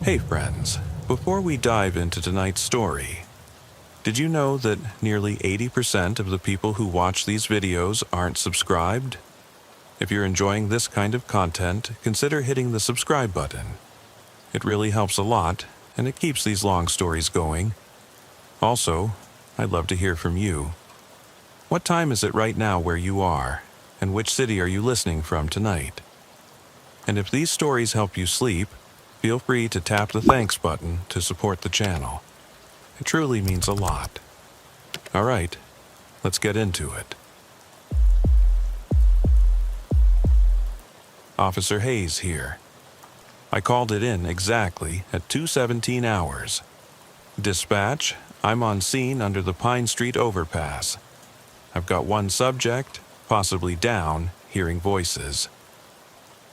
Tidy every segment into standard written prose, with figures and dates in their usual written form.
Hey friends, before we dive into tonight's story, did you know that nearly 80% of the people who watch these videos aren't subscribed? If you're enjoying this kind of content, consider hitting the subscribe button. It really helps a lot, and it keeps these long stories going. Also, I'd love to hear from you. What time is it right now where you are, and which city are you listening from tonight? And if these stories help you sleep, feel free to tap the thanks button to support the channel. It truly means a lot. All right, let's get into it. Officer Hayes here. I called it in exactly at 2:17 hours. Dispatch, I'm on scene under the Pine Street overpass. I've got one subject, possibly down, hearing voices.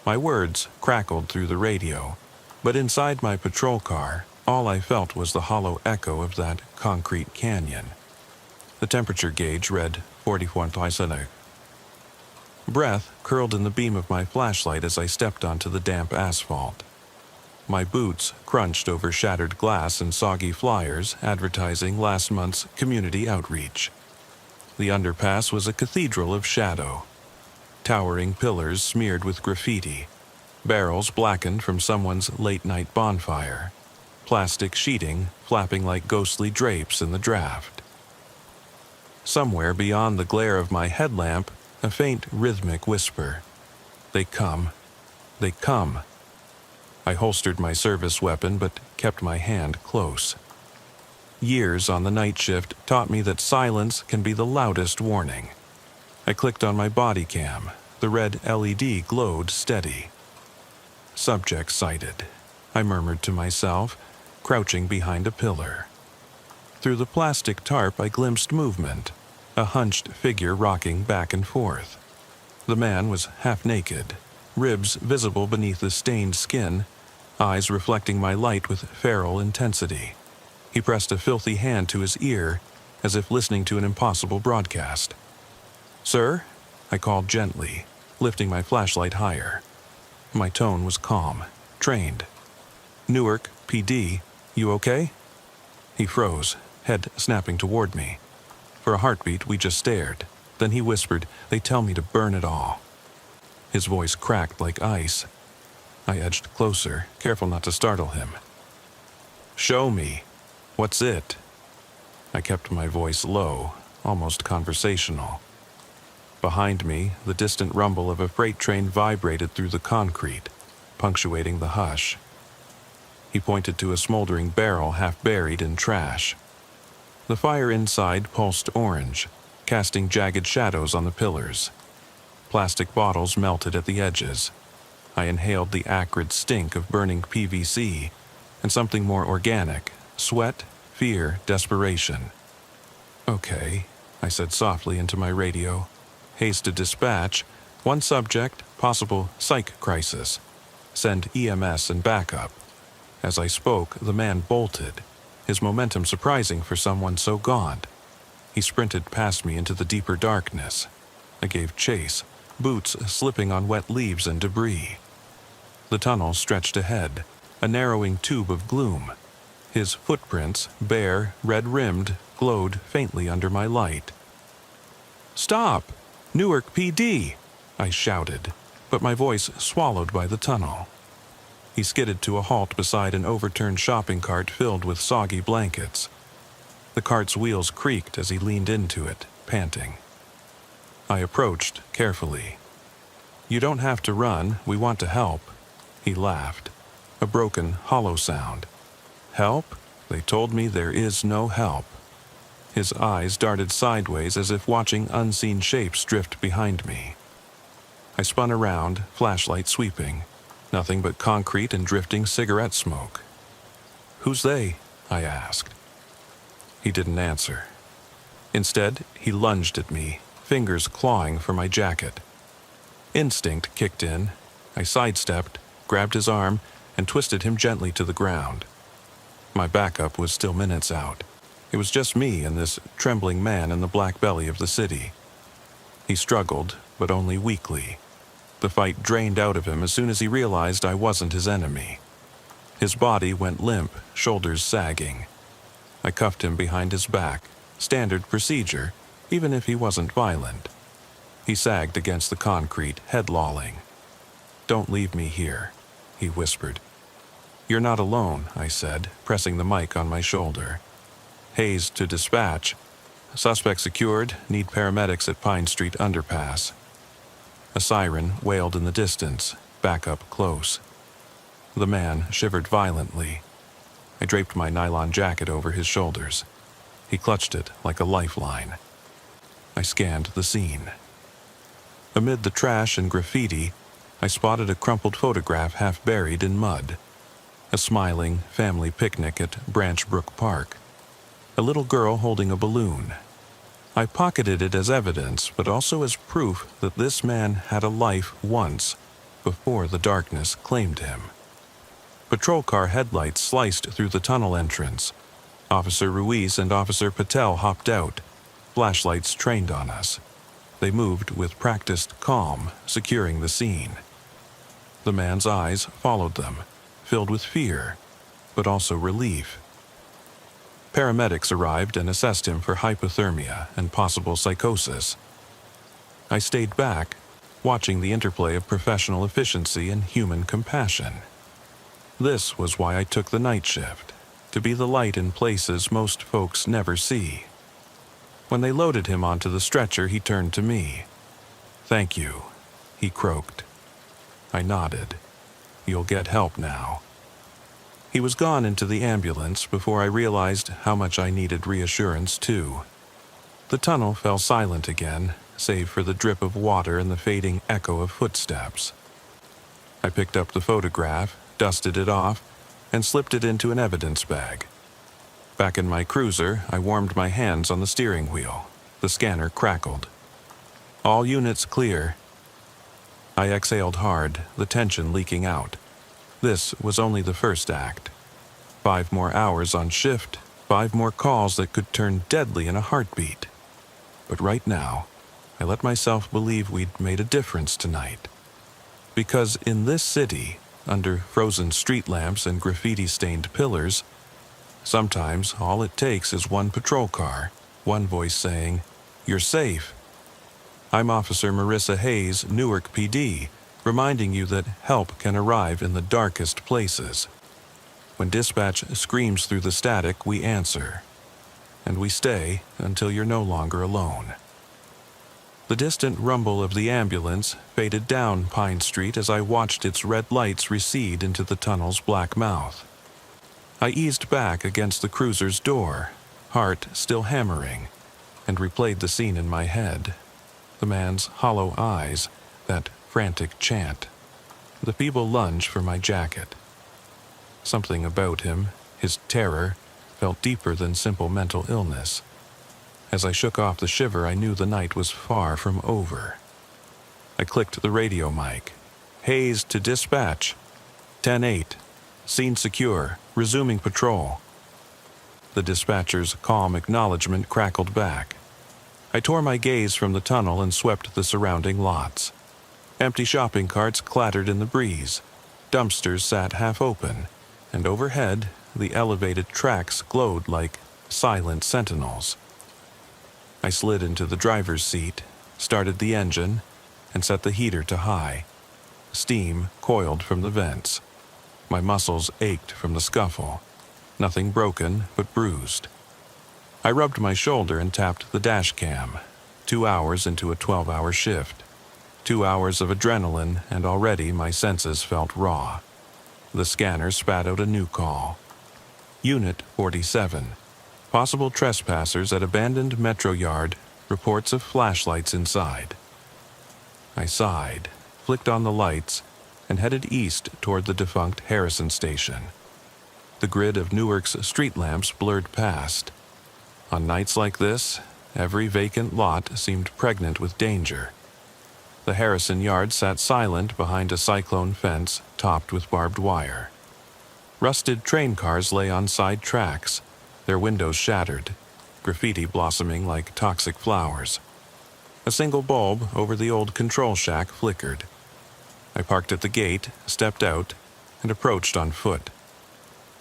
My words crackled through the radio, but inside my patrol car, all I felt was the hollow echo of that concrete canyon. The temperature gauge read 41.5. Breath curled in the beam of my flashlight as I stepped onto the damp asphalt. My boots crunched over shattered glass and soggy flyers advertising last month's community outreach. The underpass was a cathedral of shadow. Towering pillars smeared with graffiti, barrels blackened from someone's late-night bonfire, plastic sheeting flapping like ghostly drapes in the draft. Somewhere beyond the glare of my headlamp, a faint rhythmic whisper. They come. They come. I holstered my service weapon but kept my hand close. Years on the night shift taught me that silence can be the loudest warning. I clicked on my body cam. The red LED glowed steady. Subject sighted, I murmured to myself, crouching behind a pillar. Through the plastic tarp I glimpsed movement, a hunched figure rocking back and forth. The man was half naked, ribs visible beneath the stained skin, eyes reflecting my light with feral intensity. He pressed a filthy hand to his ear, as if listening to an impossible broadcast. "Sir?" I called gently, lifting my flashlight higher. My tone was calm, trained. "Newark, PD, you okay?" He froze, head snapping toward me. For a heartbeat, we just stared. Then he whispered, "They tell me to burn it all." His voice cracked like ice. I edged closer, careful not to startle him. "Show me. What's it?" I kept my voice low, almost conversational. Behind me, the distant rumble of a freight train vibrated through the concrete, punctuating the hush. He pointed to a smoldering barrel half buried in trash. The fire inside pulsed orange, casting jagged shadows on the pillars. Plastic bottles melted at the edges. I inhaled the acrid stink of burning PVC and something more organic, sweat, fear, desperation. "Okay," I said softly into my radio. "Haste to dispatch. One subject, possible psych crisis. Send EMS and backup." As I spoke, the man bolted, his momentum surprising for someone so gaunt. He sprinted past me into the deeper darkness. I gave chase, boots slipping on wet leaves and debris. The tunnel stretched ahead, a narrowing tube of gloom. His footprints, bare, red-rimmed, glowed faintly under my light. "Stop! Newark PD!" I shouted, but my voice swallowed by the tunnel. He skidded to a halt beside an overturned shopping cart filled with soggy blankets. The cart's wheels creaked as he leaned into it, panting. I approached carefully. "You don't have to run, we want to help." He laughed, a broken, hollow sound. "Help? They told me there is no help." His eyes darted sideways as if watching unseen shapes drift behind me. I spun around, flashlight sweeping. Nothing but concrete and drifting cigarette smoke. "Who's they?" I asked. He didn't answer. Instead, he lunged at me, fingers clawing for my jacket. Instinct kicked in. I sidestepped, grabbed his arm, and twisted him gently to the ground. My backup was still minutes out. It was just me and this trembling man in the black belly of the city. He struggled, but only weakly. The fight drained out of him as soon as he realized I wasn't his enemy. His body went limp, shoulders sagging. I cuffed him behind his back, standard procedure, even if he wasn't violent. He sagged against the concrete, head lolling. "Don't leave me here," he whispered. "You're not alone," I said, pressing the mic on my shoulder. "Hayes to dispatch. Suspect secured, need paramedics at Pine Street underpass." A siren wailed in the distance, back up close. The man shivered violently. I draped my nylon jacket over his shoulders. He clutched it like a lifeline. I scanned the scene. Amid the trash and graffiti, I spotted a crumpled photograph half buried in mud. A smiling family picnic at Branch Brook Park. A little girl holding a balloon. I pocketed it as evidence, but also as proof that this man had a life once, before the darkness claimed him. Patrol car headlights sliced through the tunnel entrance. Officer Ruiz and Officer Patel hopped out. Flashlights trained on us. They moved with practiced calm, securing the scene. The man's eyes followed them, filled with fear, but also relief. Paramedics arrived and assessed him for hypothermia and possible psychosis. I stayed back, watching the interplay of professional efficiency and human compassion. This was why I took the night shift, to be the light in places most folks never see. When they loaded him onto the stretcher, he turned to me. "Thank you," he croaked. I nodded. "You'll get help now." He was gone into the ambulance before I realized how much I needed reassurance, too. The tunnel fell silent again, save for the drip of water and the fading echo of footsteps. I picked up the photograph, dusted it off, and slipped it into an evidence bag. Back in my cruiser, I warmed my hands on the steering wheel. The scanner crackled. "All units clear." I exhaled hard, the tension leaking out. This was only the first act. 5 more hours on shift, 5 more calls that could turn deadly in a heartbeat. But right now, I let myself believe we'd made a difference tonight. Because in this city, under frozen street lamps and graffiti-stained pillars, sometimes all it takes is one patrol car, one voice saying, "You're safe." I'm Officer Marissa Hayes, Newark PD, reminding you that help can arrive in the darkest places. When dispatch screams through the static, we answer. And we stay until you're no longer alone. The distant rumble of the ambulance faded down Pine Street as I watched its red lights recede into the tunnel's black mouth. I eased back against the cruiser's door, heart still hammering, and replayed the scene in my head. The man's hollow eyes, that frantic chant. The feeble lunge for my jacket. Something about him, his terror, felt deeper than simple mental illness. As I shook off the shiver, I knew the night was far from over. I clicked the radio mic. "Hayes to dispatch. 10-8. Scene secure. Resuming patrol." The dispatcher's calm acknowledgement crackled back. I tore my gaze from the tunnel and swept the surrounding lots. Empty shopping carts clattered in the breeze. Dumpsters sat half open, and overhead, the elevated tracks glowed like silent sentinels. I slid into the driver's seat, started the engine, and set the heater to high. Steam coiled from the vents. My muscles ached from the scuffle. Nothing broken, but bruised. I rubbed my shoulder and tapped the dash cam. 2 hours into a 12-hour shift. 2 hours of adrenaline, and already my senses felt raw. The scanner spat out a new call. Unit 47. Possible trespassers at abandoned metro yard. Reports of flashlights inside. I sighed, flicked on the lights, and headed east toward the defunct Harrison station. The grid of Newark's street lamps blurred past. On nights like this, every vacant lot seemed pregnant with danger. The Harrison yard sat silent behind a cyclone fence topped with barbed wire. Rusted train cars lay on side tracks, their windows shattered, graffiti blossoming like toxic flowers. A single bulb over the old control shack flickered. I parked at the gate, stepped out, and approached on foot.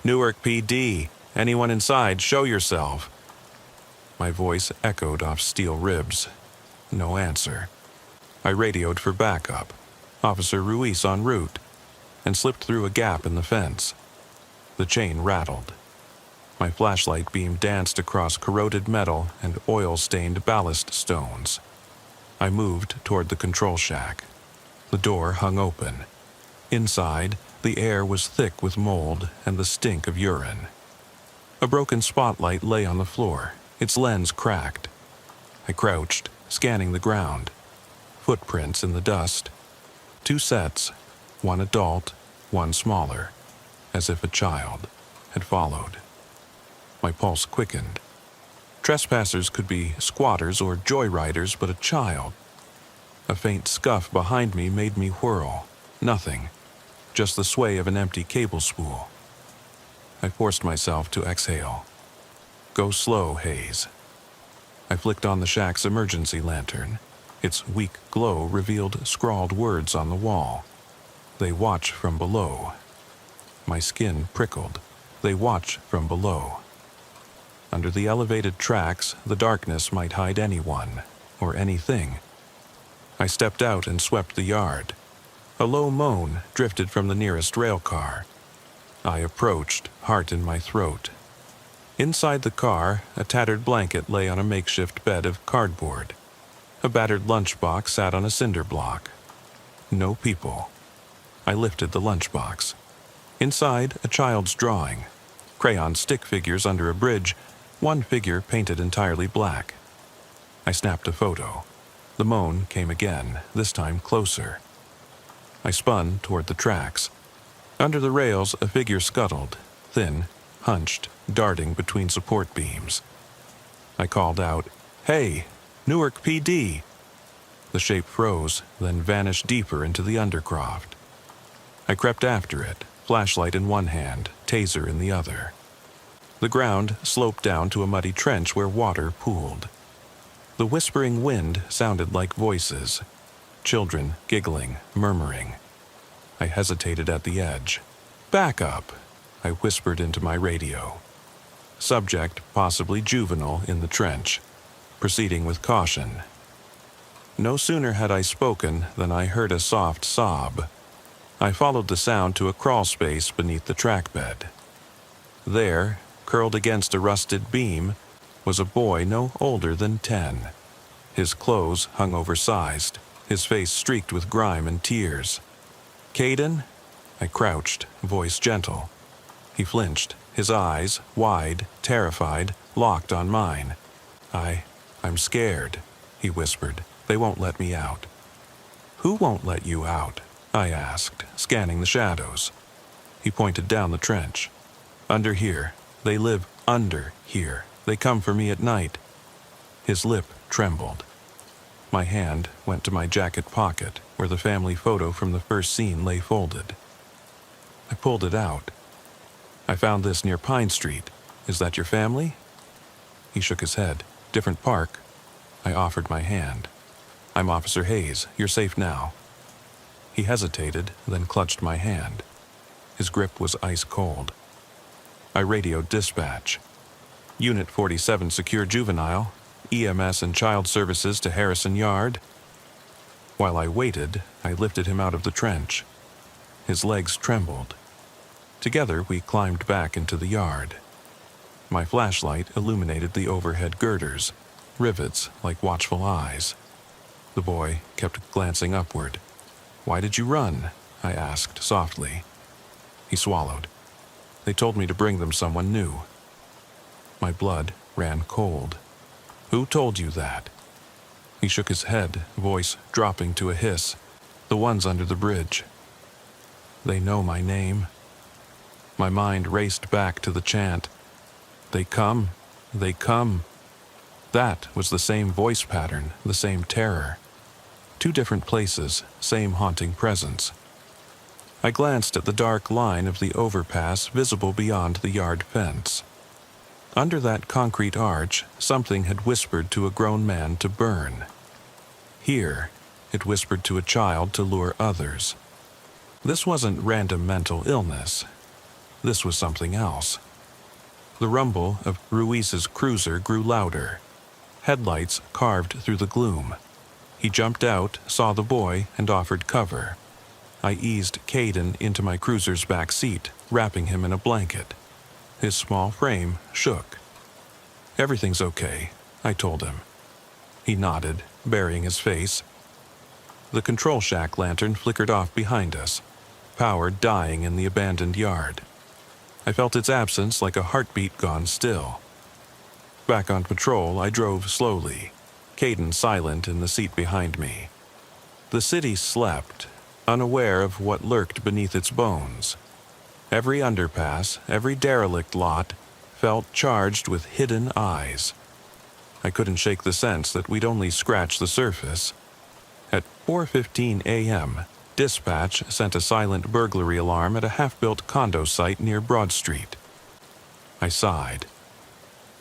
Newark PD. Anyone inside, show yourself. My voice echoed off steel ribs. No answer. I radioed for backup. Officer Ruiz en route, and slipped through a gap in the fence. The chain rattled. My flashlight beam danced across corroded metal and oil-stained ballast stones. I moved toward the control shack. The door hung open. Inside, the air was thick with mold and the stink of urine. A broken spotlight lay on the floor, its lens cracked. I crouched, scanning the ground. Footprints in the dust. 2 sets, one adult, one smaller, as if a child had followed. My pulse quickened. Trespassers could be squatters or joyriders, but a child. A faint scuff behind me made me whirl. Nothing, just the sway of an empty cable spool. I forced myself to exhale. Go slow, Hayes. I flicked on the shack's emergency lantern. Its weak glow revealed scrawled words on the wall. They watch from below. My skin prickled. They watch from below. Under the elevated tracks, the darkness might hide anyone, or anything. I stepped out and swept the yard. A low moan drifted from the nearest rail car. I approached, heart in my throat. Inside the car, a tattered blanket lay on a makeshift bed of cardboard. A battered lunchbox sat on a cinder block. No people. I lifted the lunchbox. Inside, a child's drawing. Crayon stick figures under a bridge, one figure painted entirely black. I snapped a photo. The moan came again, this time closer. I spun toward the tracks. Under the rails, a figure scuttled, thin, hunched, darting between support beams. I called out, "Hey, Newark PD!" The shape froze, then vanished deeper into the undercroft. I crept after it, flashlight in one hand, taser in the other. The ground sloped down to a muddy trench where water pooled. The whispering wind sounded like voices. Children giggling, murmuring. I hesitated at the edge. "Back up," I whispered into my radio. Subject possibly juvenile in the trench. Proceeding with caution. No sooner had I spoken than I heard a soft sob. I followed the sound to a crawl space beneath the track bed. There, curled against a rusted beam, was a boy no older than 10. His clothes hung oversized, his face streaked with grime and tears. "Caden?" I crouched, voice gentle. He flinched, his eyes, wide, terrified, locked on mine. I'm scared," he whispered. "They won't let me out." "Who won't let you out?" I asked, scanning the shadows. He pointed down the trench. "Under here. They live under here. They come for me at night." His lip trembled. My hand went to my jacket pocket, where the family photo from the first scene lay folded. I pulled it out. "I found this near Pine Street. Is that your family?" He shook his head. "Different park." I offered my hand. "I'm Officer Hayes. You're safe now." He hesitated, then clutched my hand. His grip was ice cold. I radioed dispatch. "Unit 47 secure juvenile. EMS and child services to Harrison Yard." While I waited, I lifted him out of the trench. His legs trembled. Together, we climbed back into the yard. My flashlight illuminated the overhead girders, rivets like watchful eyes. The boy kept glancing upward. "Why did you run?" I asked softly. He swallowed. "They told me to bring them someone new." My blood ran cold. "Who told you that?" He shook his head, voice dropping to a hiss. "The ones under the bridge. They know my name." My mind raced back to the chant. "They come, they come." That was the same voice pattern, the same terror. 2 different places, same haunting presence. I glanced at the dark line of the overpass visible beyond the yard fence. Under that concrete arch, something had whispered to a grown man to burn. Here, it whispered to a child to lure others. This wasn't random mental illness. this was something else. The rumble of Ruiz's cruiser grew louder. Headlights carved through the gloom. He jumped out, saw the boy, and offered cover. I eased Caden into my cruiser's back seat, wrapping him in a blanket. His small frame shook. "Everything's okay," I told him. He nodded, burying his face. The control shack lantern flickered off behind us, power dying in the abandoned yard. I felt its absence like a heartbeat gone still. Back on patrol, I drove slowly, Caden silent in the seat behind me. The city slept, unaware of what lurked beneath its bones. Every underpass, every derelict lot, felt charged with hidden eyes. I couldn't shake the sense that we'd only scratched the surface. At 4:15 a.m., dispatch sent a silent burglary alarm at a half-built condo site near Broad Street. I sighed.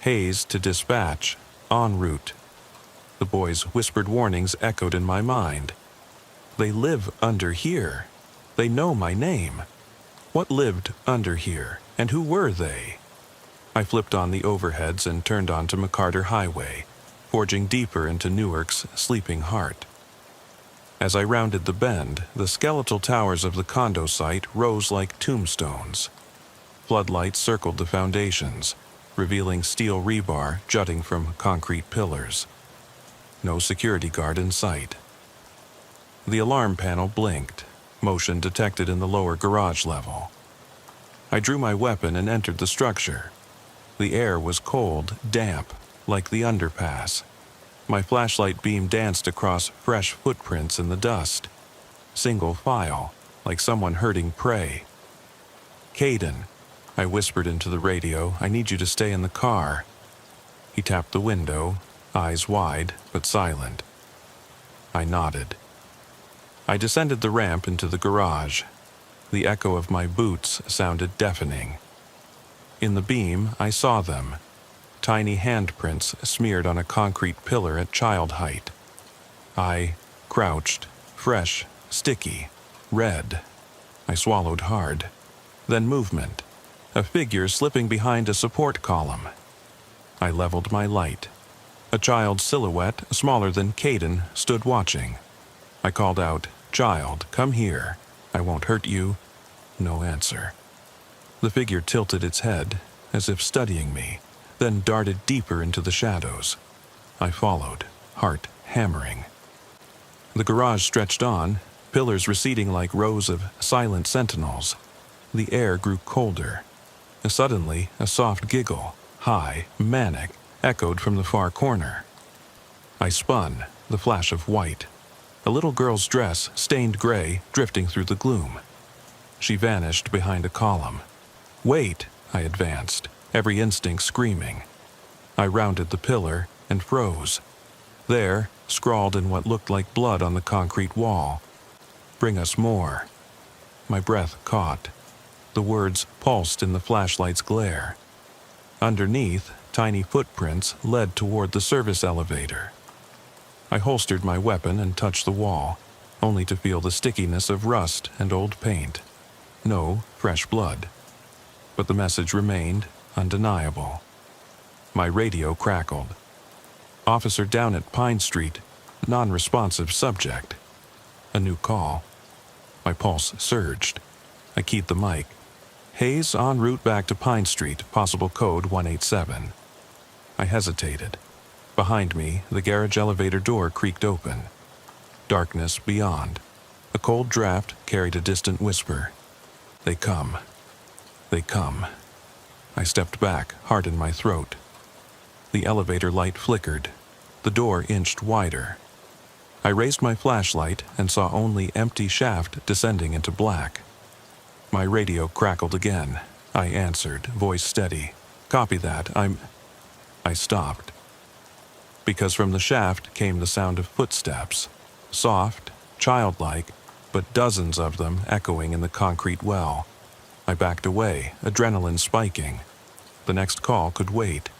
Hayes to dispatch, en route. The boy's whispered warnings echoed in my mind. They live under here. They know my name. What lived under here, and who were they? I flipped on the overheads and turned onto McCarter Highway, forging deeper into Newark's sleeping heart. As I rounded the bend, the skeletal towers of the condo site rose like tombstones. Floodlights circled the foundations, revealing steel rebar jutting from concrete pillars. No security guard in sight. The alarm panel blinked, motion detected in the lower garage level. I drew my weapon and entered the structure. The air was cold, damp, like the underpass. My flashlight beam danced across fresh footprints in the dust. Single file, like someone herding prey. "Caden," I whispered into the radio, "I need you to stay in the car." He tapped the window, eyes wide but silent. I nodded. I descended the ramp into the garage. The echo of my boots sounded deafening. In the beam, I saw them. Tiny handprints smeared on a concrete pillar at child height. I crouched, fresh, sticky, red. I swallowed hard. Then movement. A figure slipping behind a support column. I leveled my light. A child's silhouette, smaller than Caden, stood watching. I called out, "Child, come here. I won't hurt you." No answer. The figure tilted its head, as if studying me, then darted deeper into the shadows. I followed, heart hammering. The garage stretched on, pillars receding like rows of silent sentinels. The air grew colder. Suddenly, a soft giggle, high, manic, echoed from the far corner. I spun, the flash of white. A little girl's dress, stained gray, drifting through the gloom. She vanished behind a column. "Wait!" I advanced, every instinct screaming. I rounded the pillar and froze. There, scrawled in what looked like blood on the concrete wall, "Bring us more." My breath caught. The words pulsed in the flashlight's glare. Underneath, tiny footprints led toward the service elevator. I holstered my weapon and touched the wall, only to feel the stickiness of rust and old paint. No fresh blood. But the message remained undeniable. My radio crackled. "Officer down at Pine Street, non-responsive subject." A new call. My pulse surged. I keyed the mic. "Hayes en route back to Pine Street, possible code 187. I hesitated. Behind me, the garage elevator door creaked open. Darkness beyond. A cold draft carried a distant whisper. "They come. They come." I stepped back, heart in my throat. The elevator light flickered. The door inched wider. I raised my flashlight and saw only empty shaft descending into black. My radio crackled again. I answered, voice steady. "Copy that, I stopped. Because from the shaft came the sound of footsteps. Soft, childlike, but dozens of them echoing in the concrete well. I backed away, adrenaline spiking. The next call could wait.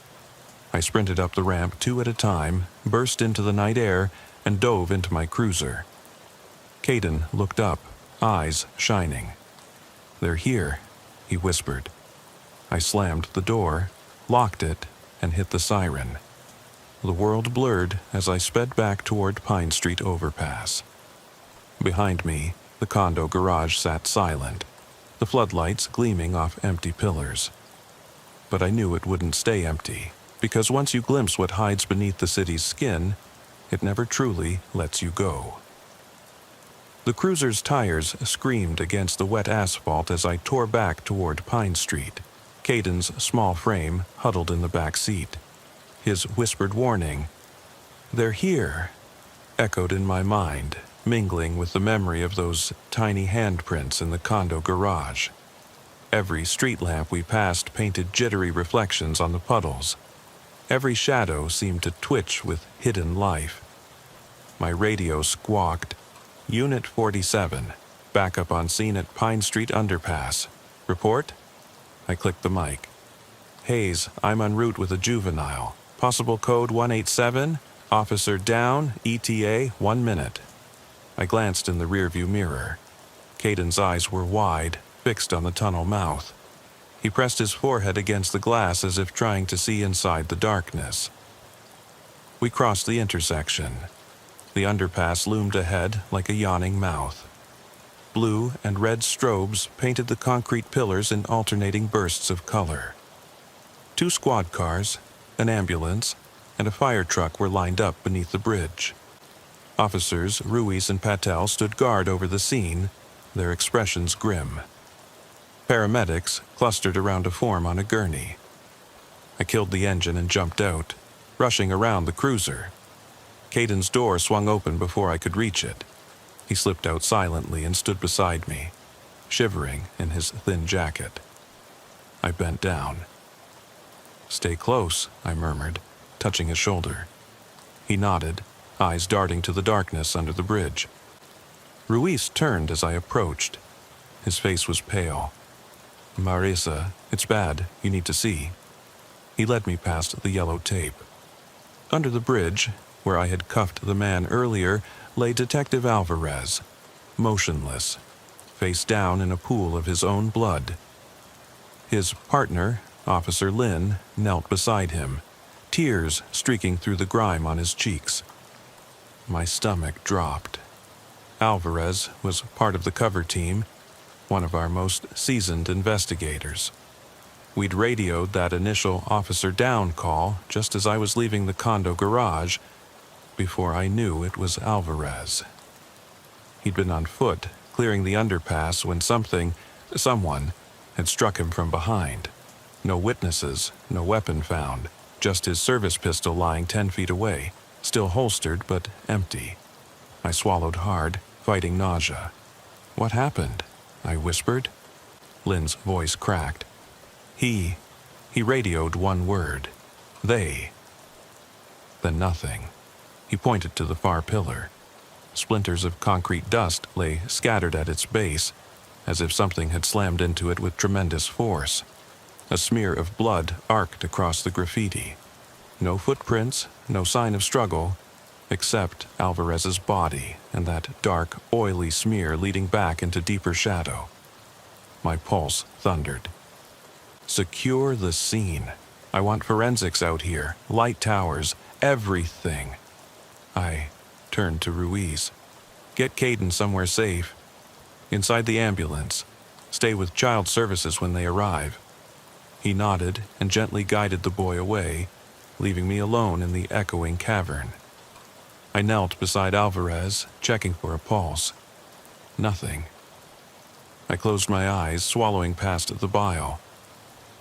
I sprinted up the ramp 2 at a time, burst into the night air, and dove into my cruiser. Caden looked up, eyes shining. "They're here," he whispered. I slammed the door, locked it, and hit the siren. The world blurred as I sped back toward Pine Street overpass. Behind me, the condo garage sat silent, the floodlights gleaming off empty pillars. But I knew it wouldn't stay empty, because once you glimpse what hides beneath the city's skin, it never truly lets you go. The cruiser's tires screamed against the wet asphalt as I tore back toward Pine Street, Caden's small frame huddled in the back seat. His whispered warning, "They're here," echoed in my mind, mingling with the memory of those tiny handprints in the condo garage. Every street lamp we passed painted jittery reflections on the puddles. Every shadow seemed to twitch with hidden life. My radio squawked, "Unit 47, backup on scene at Pine Street Underpass. Report?" I clicked the mic. "Hayes, I'm en route with a juvenile. Possible code 187, officer down, ETA 1 minute. I glanced in the rearview mirror. Caden's eyes were wide, fixed on the tunnel mouth. He pressed his forehead against the glass as if trying to see inside the darkness. We crossed the intersection. The underpass loomed ahead like a yawning mouth. Blue and red strobes painted the concrete pillars in alternating bursts of color. 2 squad cars, an ambulance, and a fire truck were lined up beneath the bridge. Officers Ruiz and Patel stood guard over the scene, their expressions grim. Paramedics clustered around a form on a gurney. I killed the engine and jumped out, rushing around the cruiser. Caden's door swung open before I could reach it. He slipped out silently and stood beside me, shivering in his thin jacket. I bent down. "Stay close," I murmured, touching his shoulder. He nodded, eyes darting to the darkness under the bridge. Ruiz turned as I approached. His face was pale. "Marisa, it's bad. You need to see." He led me past the yellow tape. Under the bridge, where I had cuffed the man earlier, lay Detective Alvarez, motionless, face down in a pool of his own blood. His partner, Officer Lynn, knelt beside him, tears streaking through the grime on his cheeks. My stomach dropped. Alvarez was part of the cover team, one of our most seasoned investigators. We'd radioed that initial officer down call just as I was leaving the condo garage, before I knew it was Alvarez. He'd been on foot, clearing the underpass when someone, had struck him from behind. No witnesses, no weapon found, just his service pistol lying 10 feet away, still holstered but empty. I swallowed hard, fighting nausea. "What happened?" I whispered. Lynn's voice cracked. He radioed one word. They. Then nothing. He pointed to the far pillar. Splinters of concrete dust lay scattered at its base, as if something had slammed into it with tremendous force. A smear of blood arced across the graffiti. No footprints, no sign of struggle, except Alvarez's body and that dark, oily smear leading back into deeper shadow. My pulse thundered. "Secure the scene. I want forensics out here, light towers, everything." I turned to Ruiz. "Get Caden somewhere safe. Inside the ambulance. Stay with child services when they arrive." He nodded and gently guided the boy away, leaving me alone in the echoing cavern. I knelt beside Alvarez, checking for a pulse. Nothing. I closed my eyes, swallowing past the bile.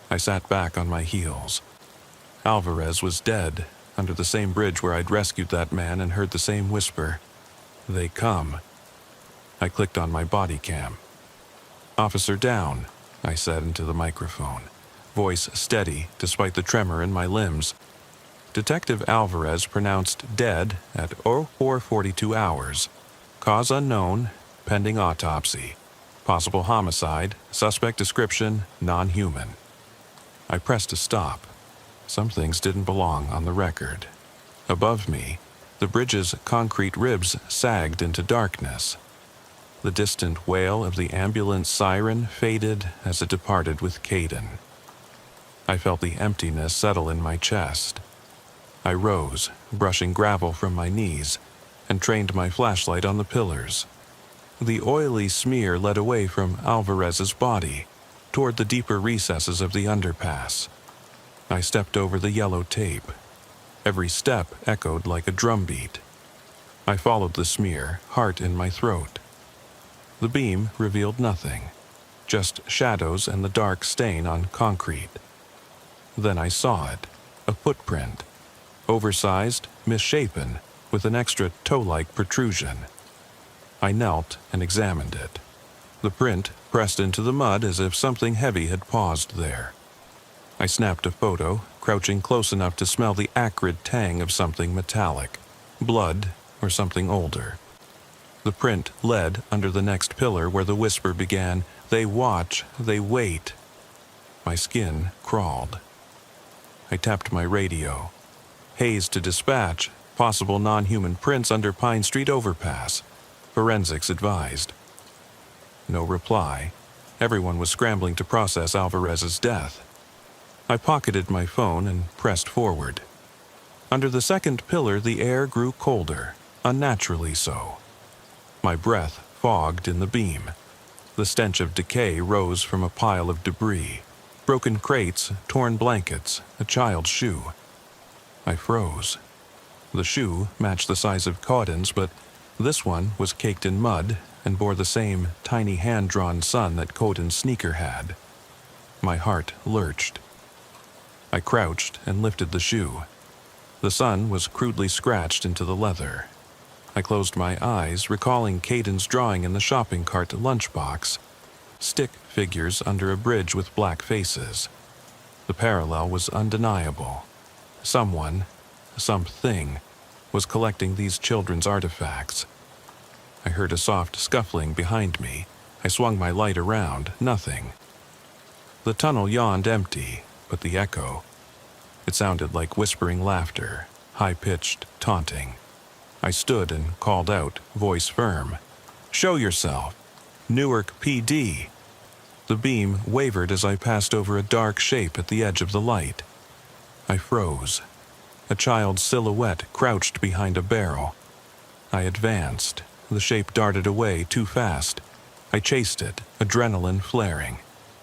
I sat back on my heels. Alvarez was dead, under the same bridge where I'd rescued that man and heard the same whisper. "They come." I clicked on my body cam. "Officer down," I said into the microphone, voice steady despite the tremor in my limbs. Detective Alvarez pronounced dead at 0442 hours. Cause unknown, pending autopsy. Possible homicide, suspect description, non-human. I pressed a stop. Some things didn't belong on the record. Above me, the bridge's concrete ribs sagged into darkness. The distant wail of the ambulance siren faded as it departed with Caden. I felt the emptiness settle in my chest. I rose, brushing gravel from my knees, and trained my flashlight on the pillars. The oily smear led away from Alvarez's body, toward the deeper recesses of the underpass. I stepped over the yellow tape. Every step echoed like a drumbeat. I followed the smear, heart in my throat. The beam revealed nothing, just shadows and the dark stain on concrete. Then I saw it, a footprint, oversized, misshapen, with an extra toe-like protrusion. I knelt and examined it. The print pressed into the mud as if something heavy had paused there. I snapped a photo, crouching close enough to smell the acrid tang of something metallic, blood or something older. The print led under the next pillar where the whisper began, "They watch, they wait." My skin crawled. I tapped my radio. Hayes to dispatch, possible non-human prints under Pine Street overpass. Forensics advised. No reply. Everyone was scrambling to process Alvarez's death. I pocketed my phone and pressed forward. Under the second pillar, the air grew colder, unnaturally so. My breath fogged in the beam. The stench of decay rose from a pile of debris. Broken crates, torn blankets, a child's shoe. I froze. The shoe matched the size of Cawdon's, but this one was caked in mud and bore the same tiny hand-drawn sun that Cawdon's sneaker had. My heart lurched. I crouched and lifted the shoe. The sun was crudely scratched into the leather. I closed my eyes, recalling Caden's drawing in the shopping cart lunchbox. Stick figures under a bridge with black faces. The parallel was undeniable. Someone, something, was collecting these children's artifacts. I heard a soft scuffling behind me. I swung my light around. Nothing. The tunnel yawned empty, but the echo. It sounded like whispering laughter, high-pitched, taunting. I stood and called out, voice firm. "Show yourself! Newark PD!" The beam wavered as I passed over a dark shape at the edge of the light. I froze. A child's silhouette crouched behind a barrel. I advanced. The shape darted away too fast. I chased it, adrenaline flaring.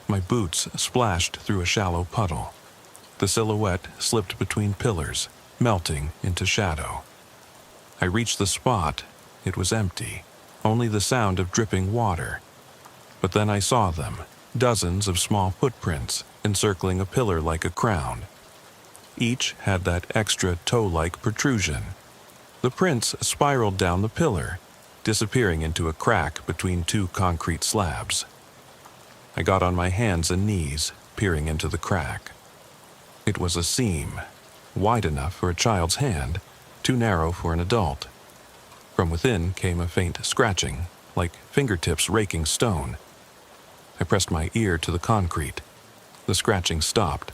My boots splashed through a shallow puddle. The silhouette slipped between pillars, melting into shadow. I reached the spot. It was empty, only the sound of dripping water. But then I saw them, dozens of small footprints encircling a pillar like a crown. Each had that extra toe-like protrusion. The prints spiraled down the pillar, disappearing into a crack between two concrete slabs. I got on my hands and knees, peering into the crack. It was a seam, wide enough for a child's hand, too narrow for an adult. From within came a faint scratching, like fingertips raking stone. I pressed my ear to the concrete. The scratching stopped.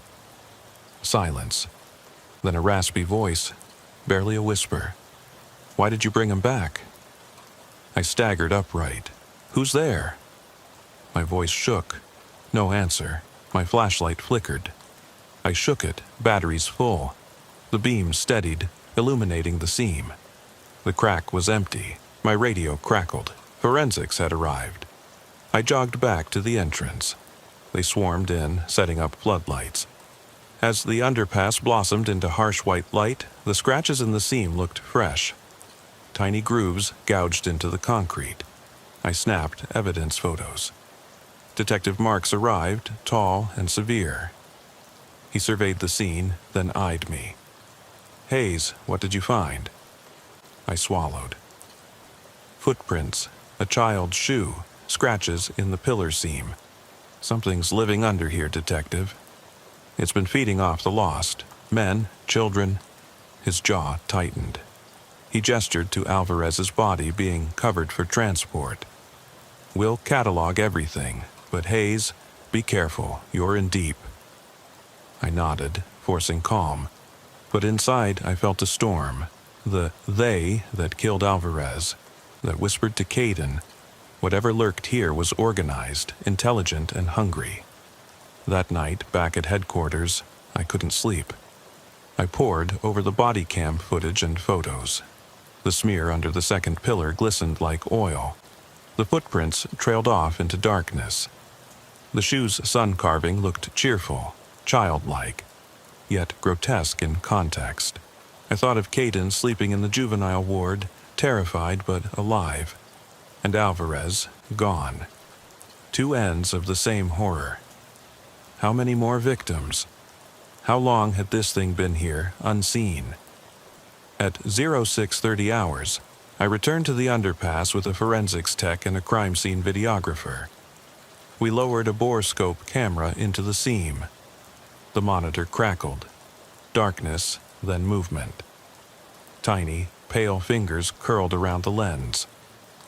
Silence. Then a raspy voice, barely a whisper. "Why did you bring him back?" I staggered upright. "Who's there?" My voice shook. No answer. My flashlight flickered. I shook it, batteries full. The beam steadied, illuminating the seam. The crack was empty. My radio crackled. Forensics had arrived. I jogged back to the entrance. They swarmed in, setting up floodlights. As the underpass blossomed into harsh white light, the scratches in the seam looked fresh. Tiny grooves gouged into the concrete. I snapped evidence photos. Detective Marks arrived, tall and severe. He surveyed the scene, then eyed me. "Hayes, what did you find?" I swallowed. Footprints, a child's shoe, scratches in the pillar seam. Something's living under here, Detective. It's been feeding off the lost. Men, children. His jaw tightened. He gestured to Alvarez's body being covered for transport. "We'll catalog everything, but Hayes, be careful, you're in deep." I nodded, forcing calm. But inside I felt a storm. The they that killed Alvarez, that whispered to Caden. Whatever lurked here was organized, intelligent, and hungry. That night, back at headquarters, I couldn't sleep. I pored over the body cam footage and photos. The smear under the second pillar glistened like oil. The footprints trailed off into darkness. The shoe's sun carving looked cheerful, childlike, yet grotesque in context. I thought of Caden sleeping in the juvenile ward, terrified but alive, and Alvarez gone. Two ends of the same horror. How many more victims? How long had this thing been here, unseen? At 0630 hours, I returned to the underpass with a forensics tech and a crime scene videographer. We lowered a borescope camera into the seam. The monitor crackled. Darkness, then movement. Tiny, pale fingers curled around the lens.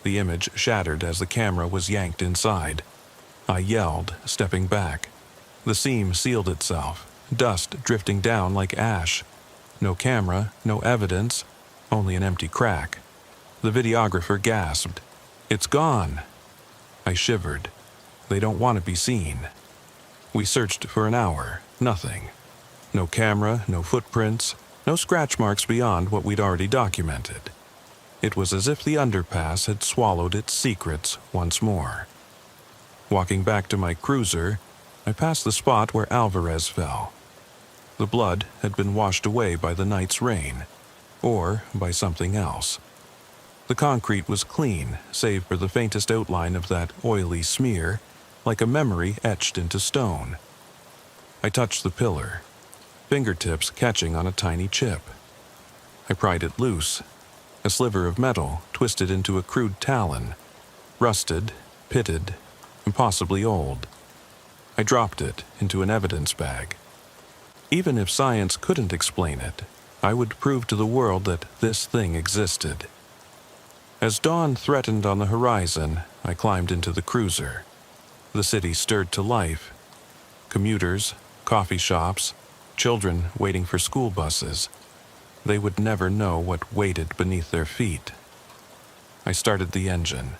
The image shattered as the camera was yanked inside. I yelled, stepping back. The seam sealed itself, dust drifting down like ash. No camera, no evidence, only an empty crack. The videographer gasped. "It's gone." I shivered. They don't want to be seen. We searched for an hour, nothing. No camera, no footprints, no scratch marks beyond what we'd already documented. It was as if the underpass had swallowed its secrets once more. Walking back to my cruiser, I passed the spot where Alvarez fell. The blood had been washed away by the night's rain, or by something else. The concrete was clean, save for the faintest outline of that oily smear, like a memory etched into stone. I touched the pillar, fingertips catching on a tiny chip. I pried it loose, a sliver of metal twisted into a crude talon, rusted, pitted, impossibly old. I dropped it into an evidence bag. Even if science couldn't explain it, I would prove to the world that this thing existed. As dawn threatened on the horizon, I climbed into the cruiser. The city stirred to life. Commuters, coffee shops, children waiting for school buses. They would never know what waited beneath their feet. I started the engine.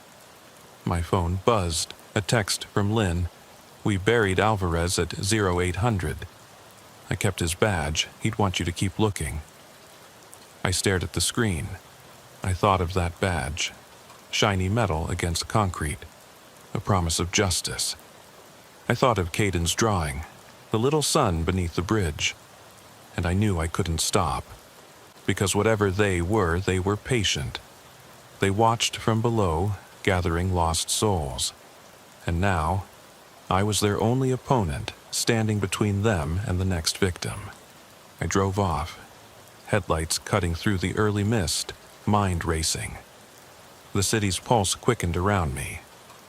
My phone buzzed, a text from Lynn. "We buried Alvarez at 0800. I kept his badge. He'd want you to keep looking." I stared at the screen. I thought of that badge. Shiny metal against concrete. A promise of justice. I thought of Caden's drawing, the little sun beneath the bridge. And I knew I couldn't stop. Because whatever they were patient. They watched from below, gathering lost souls. And now, I was their only opponent, standing between them and the next victim. I drove off, headlights cutting through the early mist, mind racing. The city's pulse quickened around me.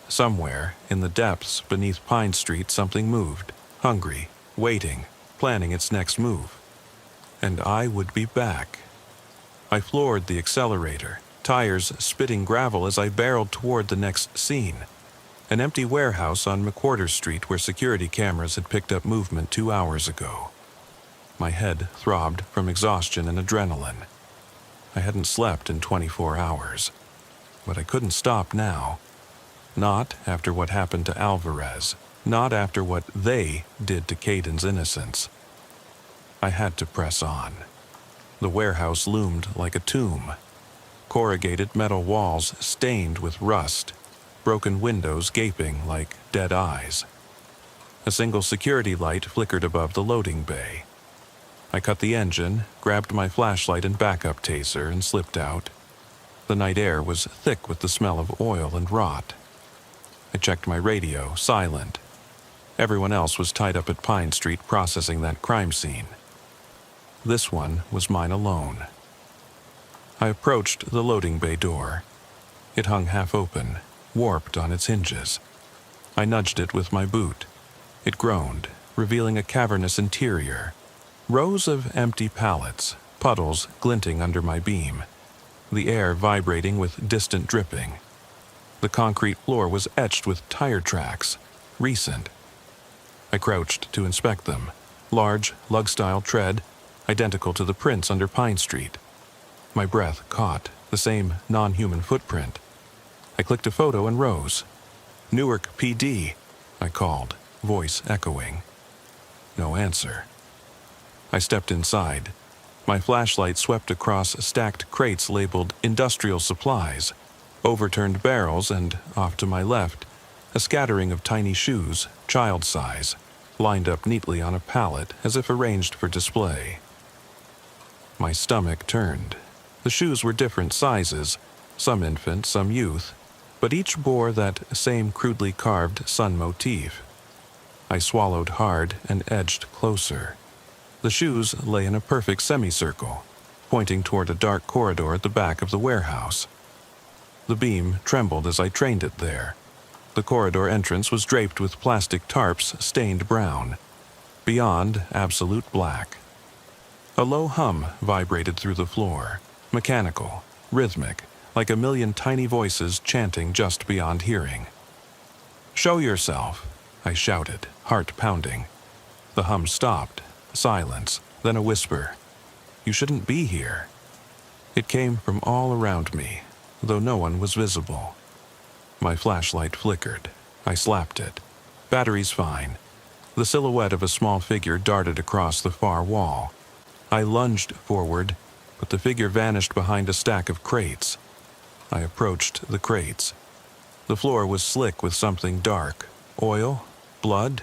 Somewhere, in the depths beneath Pine Street, something moved, hungry, waiting, planning its next move. And I would be back. I floored the accelerator, tires spitting gravel as I barreled toward the next scene. An empty warehouse on McWhorter Street where security cameras had picked up movement 2 hours ago. My head throbbed from exhaustion and adrenaline. I hadn't slept in 24 hours. But I couldn't stop now. Not after what happened to Alvarez. Not after what they did to Caden's innocence. I had to press on. The warehouse loomed like a tomb. Corrugated metal walls stained with rust. Broken windows gaping like dead eyes. A single security light flickered above the loading bay. I cut the engine, grabbed my flashlight and backup taser, and slipped out. The night air was thick with the smell of oil and rot. I checked my radio, silent. Everyone else was tied up at Pine Street processing that crime scene. This one was mine alone. I approached the loading bay door. It hung half open, warped on its hinges. I nudged it with my boot. It groaned, revealing a cavernous interior. Rows of empty pallets, puddles glinting under my beam. The air vibrating with distant dripping. The concrete floor was etched with tire tracks, recent. I crouched to inspect them. Large, lug-style tread, identical to the prints under Pine Street. My breath caught the same non-human footprint. I clicked a photo and rose. "Newark PD," I called, voice echoing. No answer. I stepped inside. My flashlight swept across stacked crates labeled industrial supplies, overturned barrels, and, off to my left, a scattering of tiny shoes, child size, lined up neatly on a pallet as if arranged for display. My stomach turned. The shoes were different sizes, some infant, some youth, but each bore that same crudely carved sun motif. I swallowed hard and edged closer. The shoes lay in a perfect semicircle, pointing toward a dark corridor at the back of the warehouse. The beam trembled as I trained it there. The corridor entrance was draped with plastic tarps stained brown. Beyond, absolute black. A low hum vibrated through the floor, mechanical, rhythmic, like a million tiny voices chanting just beyond hearing. "Show yourself," I shouted, heart pounding. The hum stopped. Silence, then a whisper. "You shouldn't be here." It came from all around me, though no one was visible. My flashlight flickered. I slapped it. Battery's fine. The silhouette of a small figure darted across the far wall. I lunged forward, but the figure vanished behind a stack of crates. I approached the crates. The floor was slick with something dark. Oil? Blood?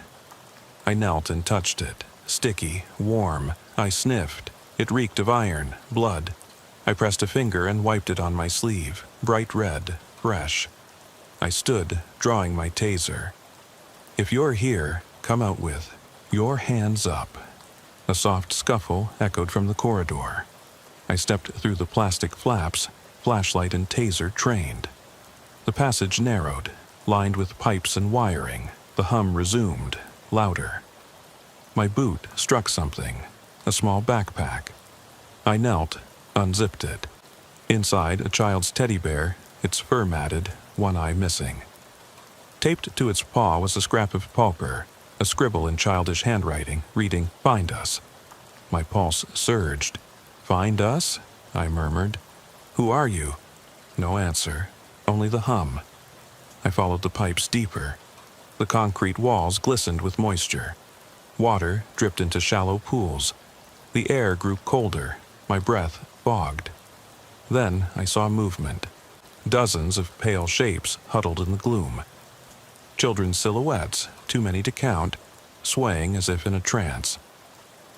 I knelt and touched it. Sticky, warm. I sniffed. It reeked of iron, blood. I pressed a finger and wiped it on my sleeve. Bright red, fresh. I stood, drawing my taser. "If you're here, come out with your hands up." A soft scuffle echoed from the corridor. I stepped through the plastic flaps, flashlight and taser trained. The passage narrowed, lined with pipes and wiring. The hum resumed, louder. My boot struck something, a small backpack. I knelt, unzipped it. Inside, a child's teddy bear, its fur matted, one eye missing. Taped to its paw was a scrap of paper, a scribble in childish handwriting, reading, "Find us." My pulse surged. "Find us?" I murmured. "Who are you?" No answer, only the hum. I followed the pipes deeper. The concrete walls glistened with moisture. Water dripped into shallow pools. The air grew colder, my breath fogged. Then I saw movement. Dozens of pale shapes huddled in the gloom. Children's silhouettes, too many to count, swaying as if in a trance.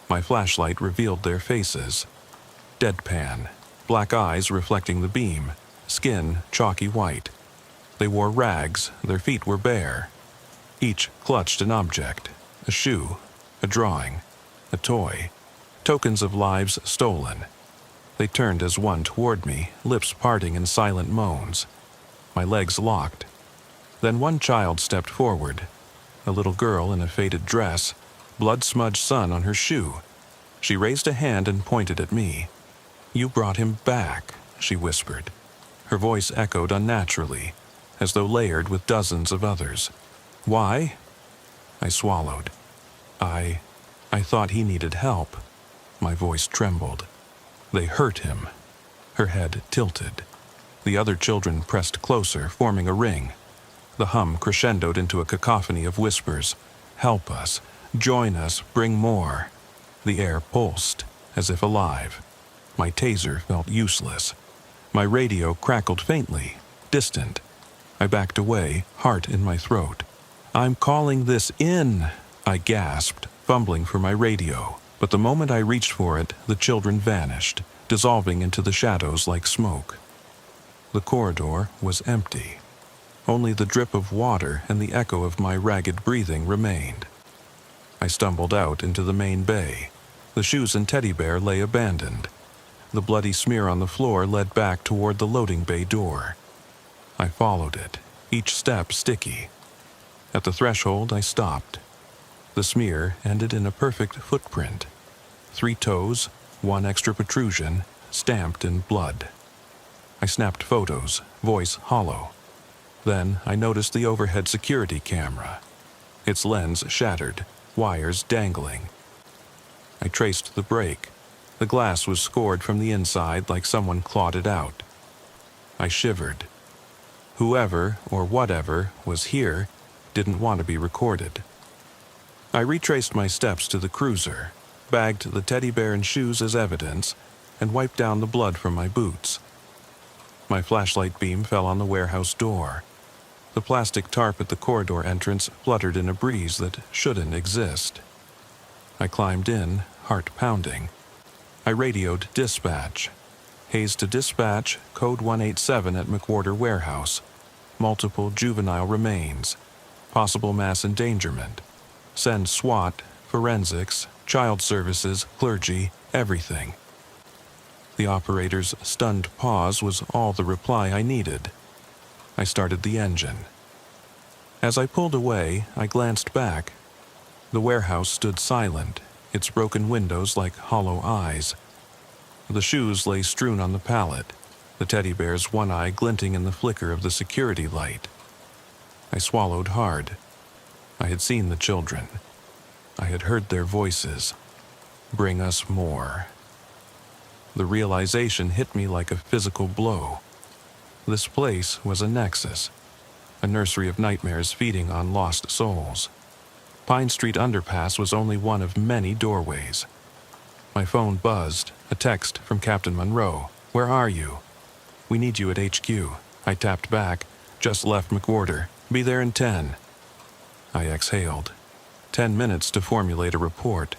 My flashlight revealed their faces. Deadpan, black eyes reflecting the beam, skin chalky white. They wore rags, their feet were bare. Each clutched an object, a shoe, a drawing, a toy, tokens of lives stolen. They turned as one toward me, lips parting in silent moans. My legs locked. Then one child stepped forward, a little girl in a faded dress, blood-smudged sun on her shoe. She raised a hand and pointed at me. "You brought him back," she whispered. Her voice echoed unnaturally, as though layered with dozens of others. "Why?" I swallowed. I thought he needed help." My voice trembled. "They hurt him." Her head tilted. The other children pressed closer, forming a ring. The hum crescendoed into a cacophony of whispers. "Help us. Join us. Bring more." The air pulsed, as if alive. My taser felt useless. My radio crackled faintly, distant. I backed away, heart in my throat. "I'm calling this in," I gasped, fumbling for my radio. But the moment I reached for it, the children vanished, dissolving into the shadows like smoke. The corridor was empty. Only the drip of water and the echo of my ragged breathing remained. I stumbled out into the main bay. The shoes and teddy bear lay abandoned. The bloody smear on the floor led back toward the loading bay door. I followed it, each step sticky. At the threshold, I stopped. The smear ended in a perfect footprint. 3 toes, 1 extra protrusion, stamped in blood. I snapped photos, voice hollow. Then I noticed the overhead security camera. Its lens shattered, wires dangling. I traced the break. The glass was scored from the inside like someone clawed it out. I shivered. Whoever or whatever was here didn't want to be recorded. I retraced my steps to the cruiser, bagged the teddy bear and shoes as evidence, and wiped down the blood from my boots. My flashlight beam fell on the warehouse door. The plastic tarp at the corridor entrance fluttered in a breeze that shouldn't exist. I climbed in, heart pounding. I radioed dispatch. Hayes to dispatch, code 187 at McWhorter Warehouse. Multiple juvenile remains. Possible mass endangerment. Send SWAT, forensics, child services, clergy, everything. The operator's stunned pause was all the reply I needed. I started the engine. As I pulled away, I glanced back. The warehouse stood silent, its broken windows like hollow eyes. The shoes lay strewn on the pallet, the teddy bear's one eye glinting in the flicker of the security light. I swallowed hard. I had seen the children. I had heard their voices. Bring us more. The realization hit me like a physical blow. This place was a nexus, a nursery of nightmares feeding on lost souls. Pine Street Underpass was only one of many doorways. My phone buzzed, a text from Captain Monroe. Where are you? We need you at HQ. I tapped back. Just left McWhorter. Be there in 10. I exhaled. 10 minutes to formulate a report.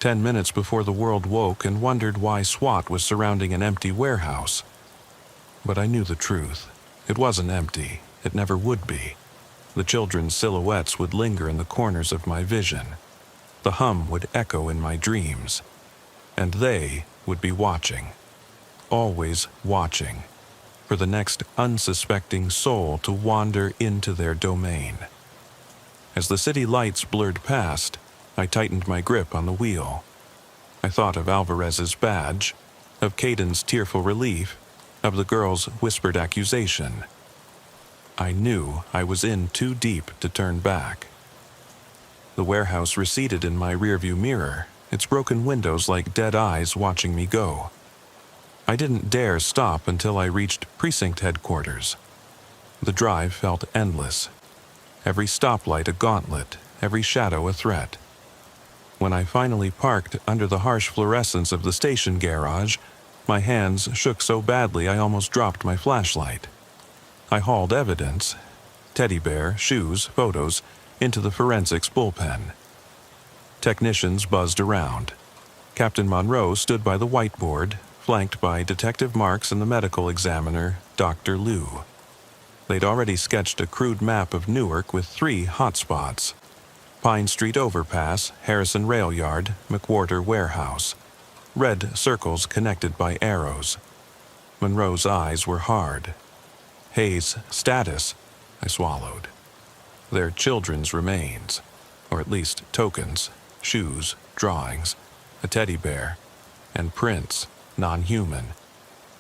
10 minutes before the world woke and wondered why SWAT was surrounding an empty warehouse. But I knew the truth. It wasn't empty. It never would be. The children's silhouettes would linger in the corners of my vision. The hum would echo in my dreams. And they would be watching. Always watching. For the next unsuspecting soul to wander into their domain. As the city lights blurred past, I tightened my grip on the wheel. I thought of Alvarez's badge, of Caden's tearful relief, of the girl's whispered accusation. I knew I was in too deep to turn back. The warehouse receded in my rearview mirror, its broken windows like dead eyes watching me go. I didn't dare stop until I reached precinct headquarters. The drive felt endless. Every stoplight a gauntlet, every shadow a threat. When I finally parked under the harsh fluorescence of the station garage, my hands shook so badly I almost dropped my flashlight. I hauled evidence, teddy bear, shoes, photos, into the forensics bullpen. Technicians buzzed around. Captain Monroe stood by the whiteboard, flanked by Detective Marks and the medical examiner, Dr. Liu. They'd already sketched a crude map of Newark with 3 hotspots: Pine Street Overpass, Harrison Rail Yard, McWhorter Warehouse. Red circles connected by arrows. Monroe's eyes were hard. Hayes' status, I swallowed. Their children's remains, or at least tokens, shoes, drawings, a teddy bear, and prints, non-human.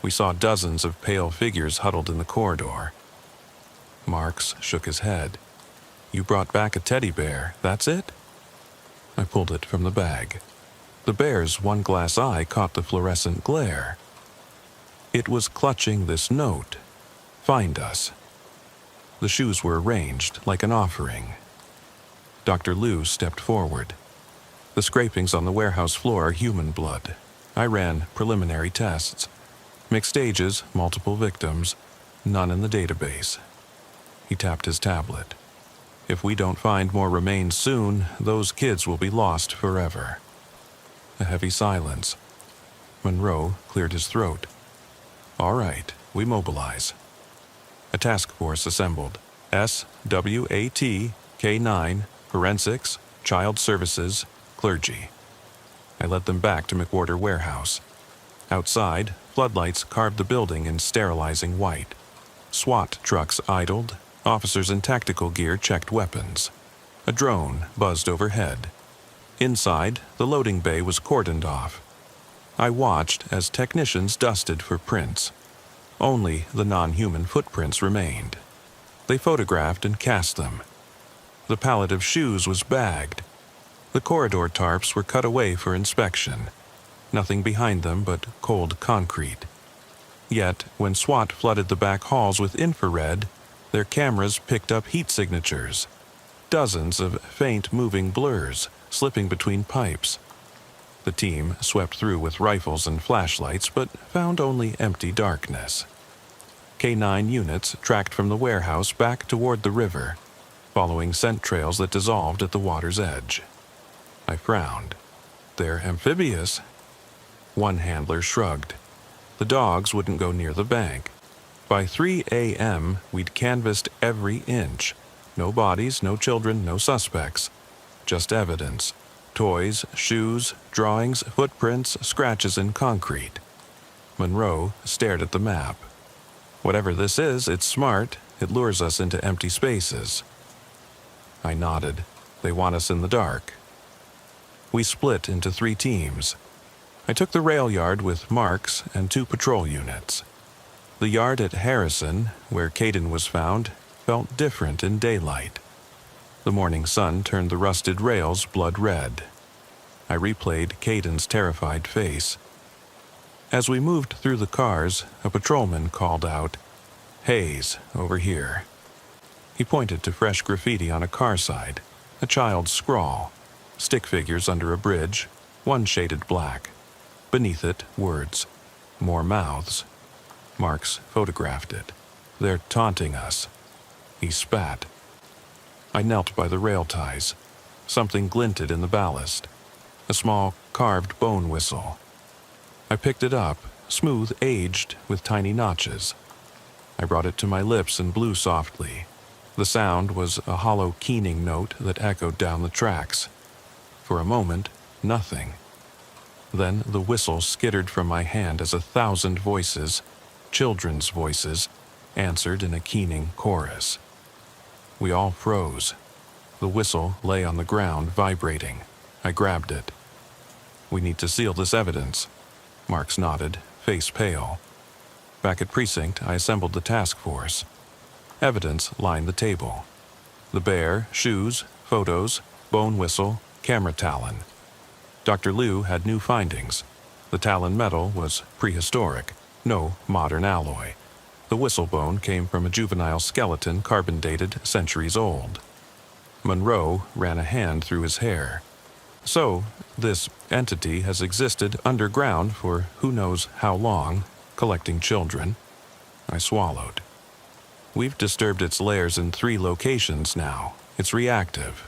We saw dozens of pale figures huddled in the corridor. Marks shook his head. You brought back a teddy bear, that's it? I pulled it from the bag. The bear's one glass eye caught the fluorescent glare. It was clutching this note. Find us. The shoes were arranged like an offering. Dr. Liu stepped forward. The scrapings on the warehouse floor are human blood. I ran preliminary tests. Mixed ages, multiple victims, none in the database. He tapped his tablet. If we don't find more remains soon, those kids will be lost forever. A heavy silence. Monroe cleared his throat. All right, we mobilize. A task force assembled. SWAT, K9, Forensics, Child Services, Clergy. I led them back to McWhorter Warehouse. Outside, floodlights carved the building in sterilizing white. SWAT trucks idled. Officers in tactical gear checked weapons. A drone buzzed overhead. Inside, the loading bay was cordoned off. I watched as technicians dusted for prints. Only the non-human footprints remained. They photographed and cast them. The pallet of shoes was bagged. The corridor tarps were cut away for inspection. Nothing behind them but cold concrete. Yet, when SWAT flooded the back halls with infrared, their cameras picked up heat signatures. dozens of faint moving blurs slipping between pipes. The team swept through with rifles and flashlights, but found only empty darkness. K-9 units tracked from the warehouse back toward the river, following scent trails that dissolved at the water's edge. I frowned. They're amphibious. One handler shrugged. The dogs wouldn't go near the bank. By 3 a.m., we'd canvassed every inch. No bodies, no children, no suspects. Just evidence. Toys, shoes, drawings, footprints, scratches in concrete. Monroe stared at the map. Whatever this is, it's smart. It lures us into empty spaces. I nodded. They want us in the dark. We split into 3 teams. I took the rail yard with Marks and 2 patrol units. The yard at Harrison, where Caden was found, felt different in daylight. The morning sun turned the rusted rails blood red. I replayed Caden's terrified face. As we moved through the cars, a patrolman called out, "Hayes, over here." He pointed to fresh graffiti on a car side, a child's scrawl, stick figures under a bridge, one shaded black. Beneath it, words, "More mouths." Marks photographed it. "They're taunting us." He spat. I knelt by the rail ties. Something glinted in the ballast. A small, carved bone whistle. I picked it up, smooth, aged, with tiny notches. I brought it to my lips and blew softly. The sound was a hollow keening note that echoed down the tracks. For a moment, nothing. Then the whistle skittered from my hand as 1,000 voices, children's voices, answered in a keening chorus. We all froze. The whistle lay on the ground, vibrating. I grabbed it. "We need to seal this evidence." Marks nodded, face pale. Back at precinct, I assembled the task force. Evidence lined the table. The bear, shoes, photos, bone whistle, camera talon. Dr. Liu had new findings. The talon metal was prehistoric, no modern alloy. The whistle bone came from a juvenile skeleton carbon-dated centuries old. Monroe ran a hand through his hair. So, this entity has existed underground for who knows how long, collecting children. I swallowed. We've disturbed its lairs in 3 locations now. It's reactive.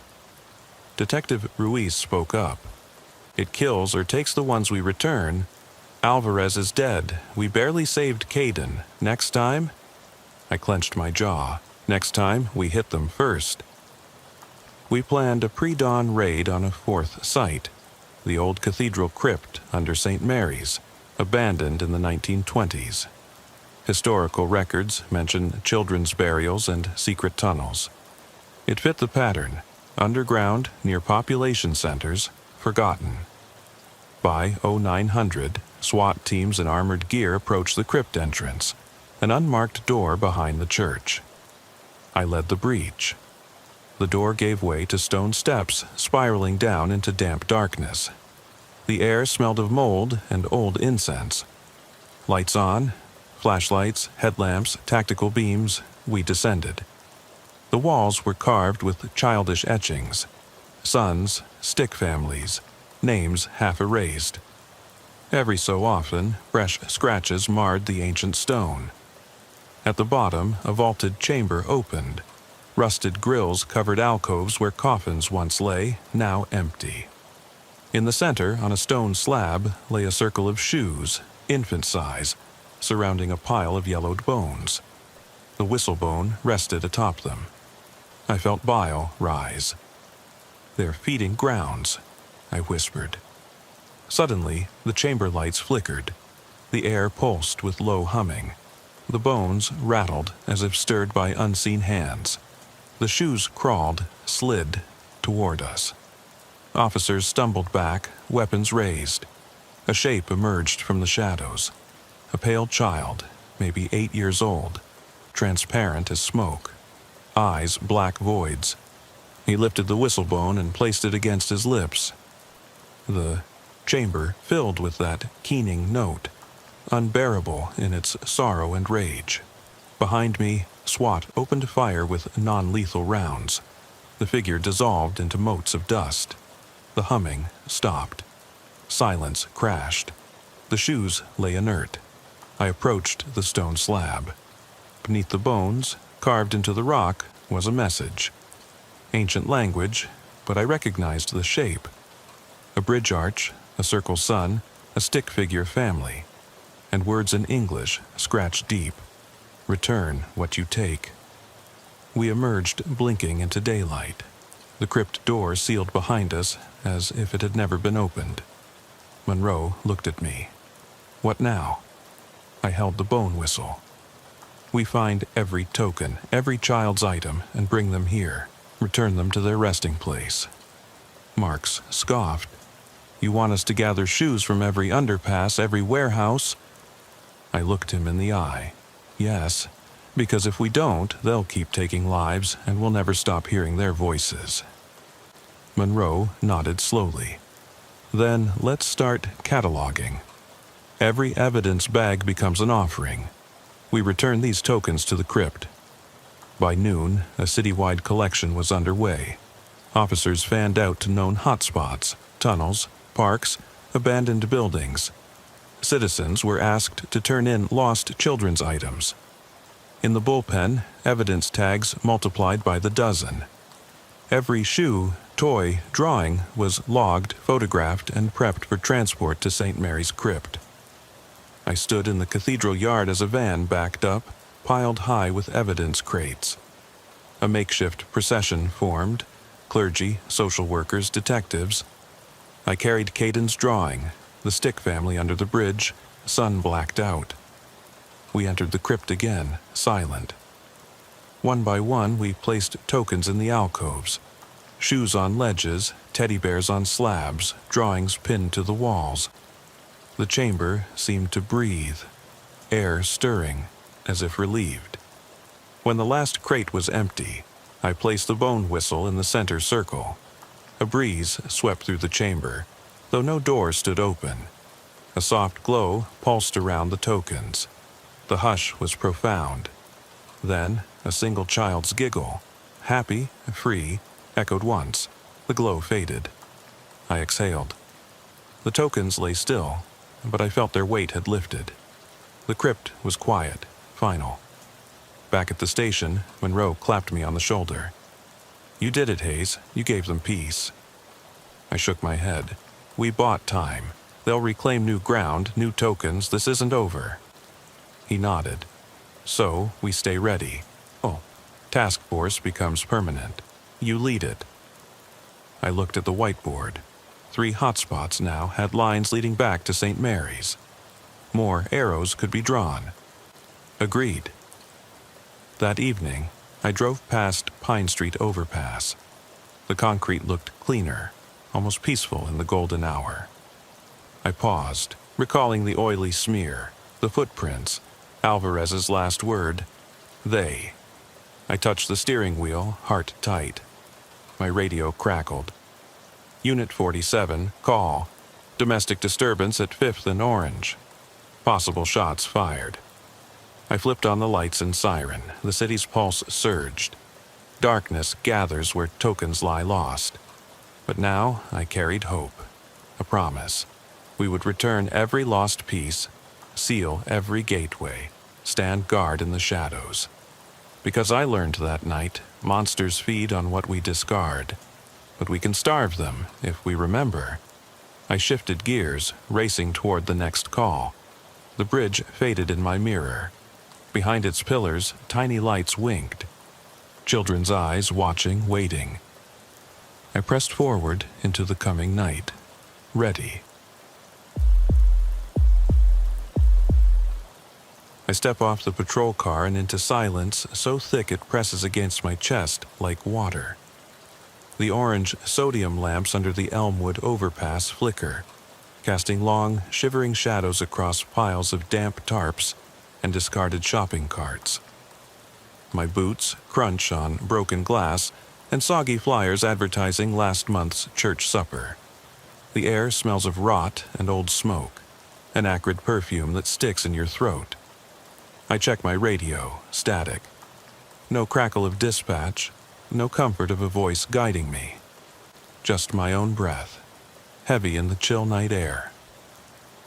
Detective Ruiz spoke up. "It kills or takes the ones we return. Alvarez is dead. We barely saved Caden. Next time?" I clenched my jaw. Next time, we hit them first. We planned a pre-dawn raid on a 4th site, the old cathedral crypt under St. Mary's, abandoned in the 1920s. Historical records mention children's burials and secret tunnels. It fit the pattern: underground, near population centers, forgotten. By 0900, SWAT teams in armored gear approached the crypt entrance, an unmarked door behind the church. I led the breach. The door gave way to stone steps spiraling down into damp darkness. The air smelled of mold and old incense. Lights on, flashlights, headlamps, tactical beams, we descended. The walls were carved with childish etchings. Sons, stick families, names half erased. Every so often, fresh scratches marred the ancient stone. At the bottom, a vaulted chamber opened. Rusted grills covered alcoves where coffins once lay, now empty. In the center, on a stone slab, lay a circle of shoes, infant size, surrounding a pile of yellowed bones. The whistlebone rested atop them. I felt bile rise. "They're feeding grounds," I whispered. Suddenly, the chamber lights flickered. The air pulsed with low humming. The bones rattled as if stirred by unseen hands. The shoes crawled, slid, toward us. Officers stumbled back, weapons raised. A shape emerged from the shadows. A pale child, maybe 8 years old, transparent as smoke. Eyes black voids. He lifted the whistlebone and placed it against his lips. The chamber filled with that keening note, unbearable in its sorrow and rage. Behind me, SWAT opened fire with non-lethal rounds. The figure dissolved into motes of dust. The humming stopped. Silence crashed. The shoes lay inert. I approached the stone slab. Beneath the bones, carved into the rock, was a message. Ancient language, but I recognized the shape. A bridge arch, a circle sun, a stick figure family, and words in English scratched deep. Return what you take. We emerged blinking into daylight. The crypt door sealed behind us as if it had never been opened. Monroe looked at me. What now? I held the bone whistle. We find every token, every child's item, and bring them here. Return them to their resting place. Marks scoffed. You want us to gather shoes from every underpass, every warehouse? I looked him in the eye. Yes, because if we don't, they'll keep taking lives, and we'll never stop hearing their voices. Monroe nodded slowly. Then let's start cataloging. Every evidence bag becomes an offering. We return these tokens to the crypt. By noon, a citywide collection was underway. Officers fanned out to known hotspots, tunnels, parks, abandoned buildings. Citizens were asked to turn in lost children's items. In the bullpen, evidence tags multiplied by the dozen. Every shoe, toy, drawing was logged, photographed, and prepped for transport to St. Mary's Crypt. I stood in the cathedral yard as a van backed up, piled high with evidence crates. A makeshift procession formed, clergy, social workers, detectives. I carried Caden's drawing, the Stick family under the bridge, sun blacked out. We entered the crypt again, silent. One by one, we placed tokens in the alcoves. Shoes on ledges, teddy bears on slabs, drawings pinned to the walls. The chamber seemed to breathe, air stirring, as if relieved. When the last crate was empty, I placed the bone whistle in the center circle. A breeze swept through the chamber, though no door stood open. A soft glow pulsed around the tokens. The hush was profound. Then, a single child's giggle, happy, free, echoed once. The glow faded. I exhaled. The tokens lay still, but I felt their weight had lifted. The crypt was quiet, final. Back at the station, Monroe clapped me on the shoulder. You did it, Hayes. You gave them peace. I shook my head. We bought time. They'll reclaim new ground, new tokens. This isn't over. He nodded. So, we stay ready. Oh, task force becomes permanent. You lead it. I looked at the whiteboard. 3 hotspots now had lines leading back to St. Mary's. More arrows could be drawn. Agreed. That evening, I drove past Pine Street overpass. The concrete looked cleaner, almost peaceful in the golden hour. I paused, recalling the oily smear, the footprints, Alvarez's last word, they. I touched the steering wheel, heart tight. My radio crackled. Unit 47, call. Domestic disturbance at 5th and Orange. Possible shots fired. I flipped on the lights and siren. The city's pulse surged. Darkness gathers where tokens lie lost. But now I carried hope. A promise. We would return every lost piece, seal every gateway, stand guard in the shadows. Because I learned that night, monsters feed on what we discard. But we can starve them if we remember. I shifted gears, racing toward the next call. The bridge faded in my mirror. Behind its pillars, tiny lights winked. Children's eyes watching, waiting. I pressed forward into the coming night, ready. I step off the patrol car and into silence so thick it presses against my chest like water. The orange sodium lamps under the Elmwood overpass flicker, casting long, shivering shadows across piles of damp tarps and discarded shopping carts. My boots crunch on broken glass and soggy flyers advertising last month's church supper. The air smells of rot and old smoke, an acrid perfume that sticks in your throat. I check my radio, static. No crackle of dispatch, No comfort of a voice guiding me. Just my own breath, heavy in the chill night air.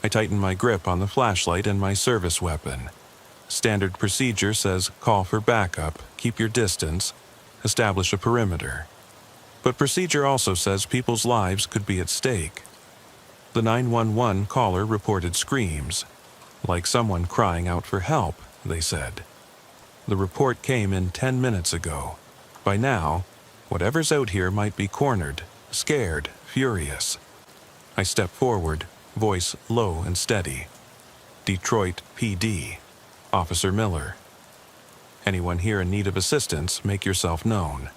I tighten my grip on the flashlight and my service weapon. Standard procedure says call for backup, keep your distance, establish a perimeter. But procedure also says people's lives could be at stake. The 911 caller reported screams, like someone crying out for help, they said. The report came in 10 minutes ago. By now, whatever's out here might be cornered, scared, furious. I step forward, voice low and steady. Detroit PD, Officer Miller. Anyone here in need of assistance, make yourself known.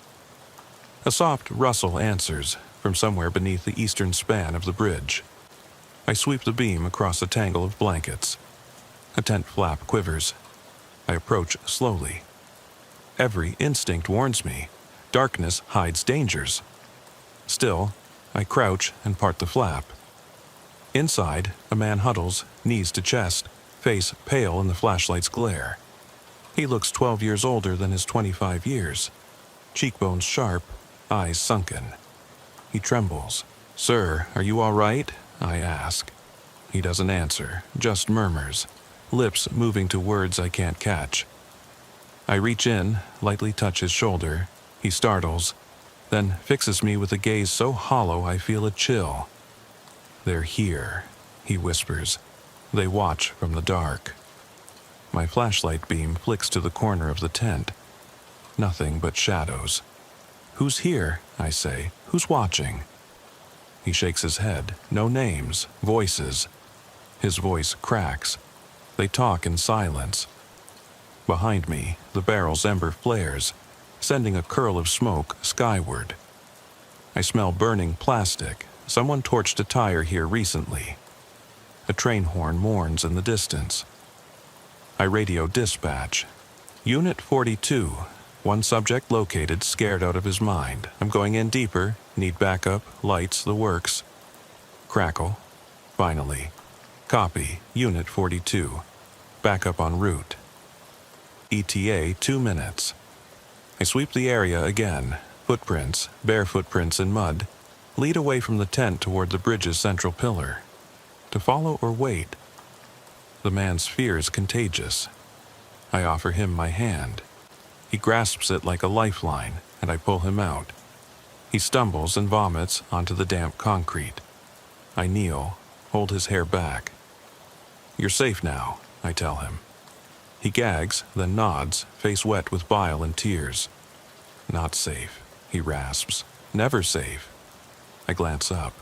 A soft rustle answers from somewhere beneath the eastern span of the bridge. I sweep the beam across a tangle of blankets. A tent flap quivers. I approach slowly. Every instinct warns me. Darkness hides dangers. Still, I crouch and part the flap. Inside, a man huddles, knees to chest, face pale in the flashlight's glare. He looks 12 years older than his 25 years. Cheekbones sharp, eyes sunken. He trembles. "Sir, are you all right?" I ask. He doesn't answer, just murmurs, lips moving to words I can't catch. I reach in, lightly touch his shoulder. He startles, then fixes me with a gaze so hollow I feel a chill. "They're here," he whispers. "They watch from the dark." My flashlight beam flicks to the corner of the tent. Nothing but shadows. "Who's here?" I say. "Who's watching?" He shakes his head. No names, voices. His voice cracks. They talk in silence. Behind me, the barrel's ember flares, sending a curl of smoke skyward. I smell burning plastic. Someone torched a tire here recently. A train horn mourns in the distance. I radio dispatch. Unit 42. One subject located, scared out of his mind. I'm going in deeper. Need backup, lights, the works. Crackle. Finally. Copy. Unit 42. Backup en route. ETA 2 minutes. I sweep the area again. Footprints, bare footprints in mud, lead away from the tent toward the bridge's central pillar. To follow or wait? The man's fear is contagious. I offer him my hand. He grasps it like a lifeline, and I pull him out. He stumbles and vomits onto the damp concrete. I kneel, hold his hair back. "You're safe now," I tell him. He gags, then nods, face wet with bile and tears. "Not safe," he rasps. "Never safe." I glance up.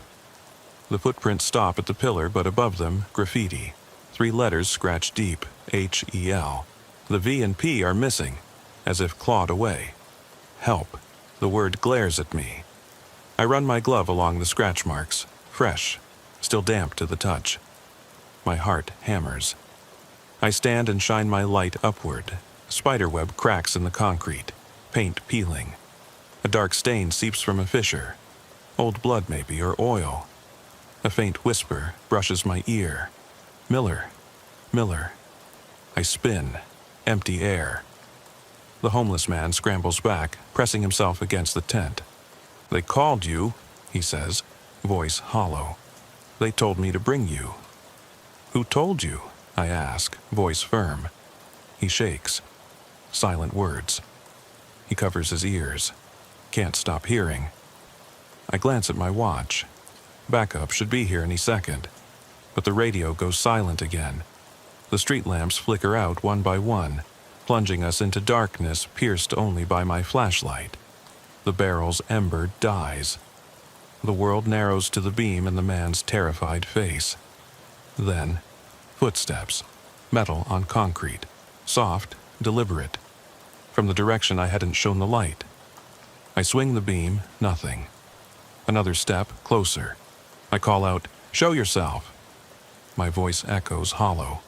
The footprints stop at the pillar, but above them, graffiti. 3 letters scratched deep, H-E-L. The V and P are missing, as if clawed away. Help. The word glares at me. I run my glove along the scratch marks, fresh, still damp to the touch. My heart hammers. I stand and shine my light upward. Spiderweb cracks in the concrete, paint peeling. A dark stain seeps from a fissure. Old blood maybe, or oil. A faint whisper brushes my ear. "Miller, Miller." I spin, empty air. The homeless man scrambles back, pressing himself against the tent. "They called you," he says, voice hollow. "They told me to bring you." "Who told you?" I ask, voice firm. He shakes. Silent words. He covers his ears. Can't stop hearing. I glance at my watch. Backup should be here any second. But the radio goes silent again. The street lamps flicker out one by one, plunging us into darkness pierced only by my flashlight. The barrel's ember dies. The world narrows to the beam in the man's terrified face. Then, footsteps, metal on concrete, soft, deliberate, from the direction I hadn't shown the light. I swing the beam, nothing. Another step, closer. I call out, "Show yourself!" My voice echoes hollow.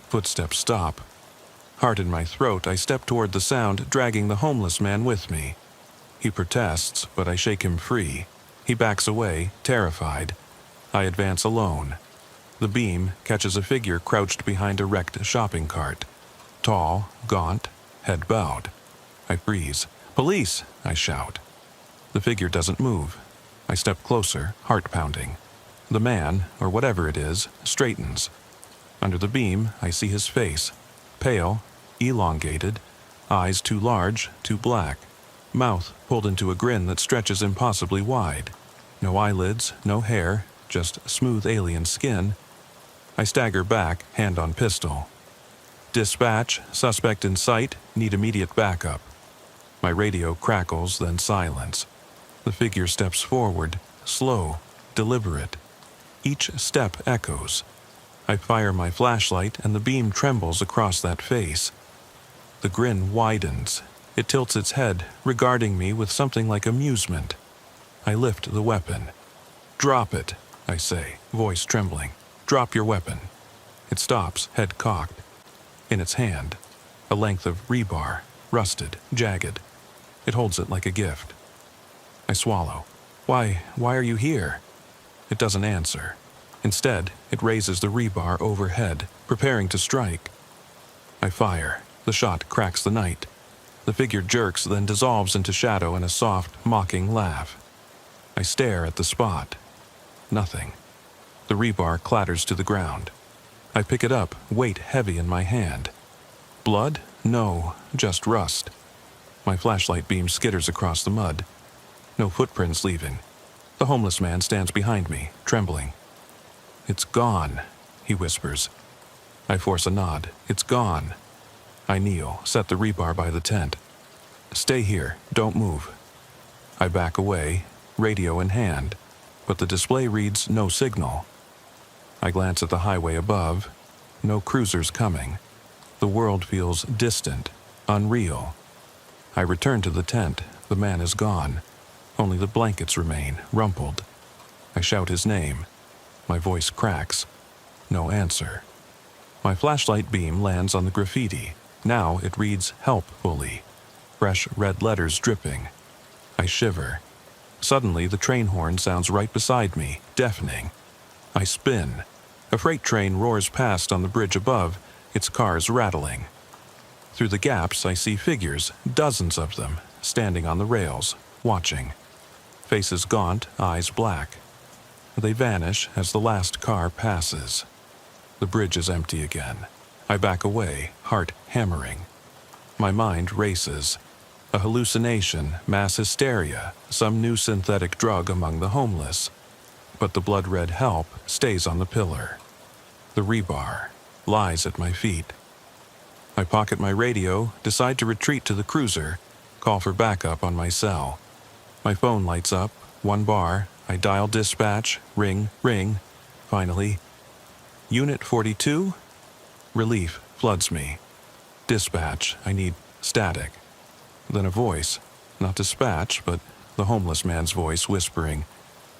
Footsteps stop. Heart in my throat, I step toward the sound, dragging the homeless man with me. He protests, but I shake him free. He backs away, terrified. I advance alone. The beam catches a figure crouched behind a wrecked shopping cart. Tall, gaunt, head bowed. I freeze, "Police!" I shout. The figure doesn't move. I step closer, heart pounding. The man, or whatever it is, straightens. Under the beam, I see his face. Pale, elongated, eyes too large, too black, mouth pulled into a grin that stretches impossibly wide. No eyelids, no hair, just smooth alien skin. I stagger back, hand on pistol. "Dispatch, suspect in sight, need immediate backup." My radio crackles, then silence. The figure steps forward, slow, deliberate. Each step echoes. I fire my flashlight and the beam trembles across that face. The grin widens. It tilts its head, regarding me with something like amusement. I lift the weapon. "Drop it," I say, voice trembling. "Drop your weapon." It stops, head cocked. In its hand, a length of rebar, rusted, jagged. It holds it like a gift. I swallow. Why are you here?" It doesn't answer. Instead, it raises the rebar overhead, preparing to strike. I fire. The shot cracks the night. The figure jerks, then dissolves into shadow in a soft, mocking laugh. I stare at the spot. Nothing. The rebar clatters to the ground. I pick it up, weight heavy in my hand. Blood? No, just rust. My flashlight beam skitters across the mud. No footprints leaving. The homeless man stands behind me, trembling. "It's gone," he whispers. I force a nod. "It's gone." I kneel, set the rebar by the tent. "Stay here, don't move." I back away, radio in hand, but the display reads no signal. I glance at the highway above. No cruisers coming. The world feels distant, unreal. I return to the tent. The man is gone. Only the blankets remain, rumpled. I shout his name. My voice cracks. No answer. My flashlight beam lands on the graffiti. Now it reads "Help" fully. Fresh red letters dripping. I shiver. Suddenly the train horn sounds right beside me, deafening. I spin. A freight train roars past on the bridge above, its cars rattling. Through the gaps I see figures, dozens of them, standing on the rails, watching. Faces gaunt, eyes black. They vanish as the last car passes. The bridge is empty again. I back away, heart hammering. My mind races. A hallucination, mass hysteria, some new synthetic drug among the homeless. But the blood-red help stays on the pillar. The rebar lies at my feet. I pocket my radio, decide to retreat to the cruiser, call for backup on my cell. My phone lights up, one bar. I dial dispatch, ring. Finally, "Unit 42? Relief floods me. "Dispatch, I need static." Then a voice, not dispatch, but the homeless man's voice whispering,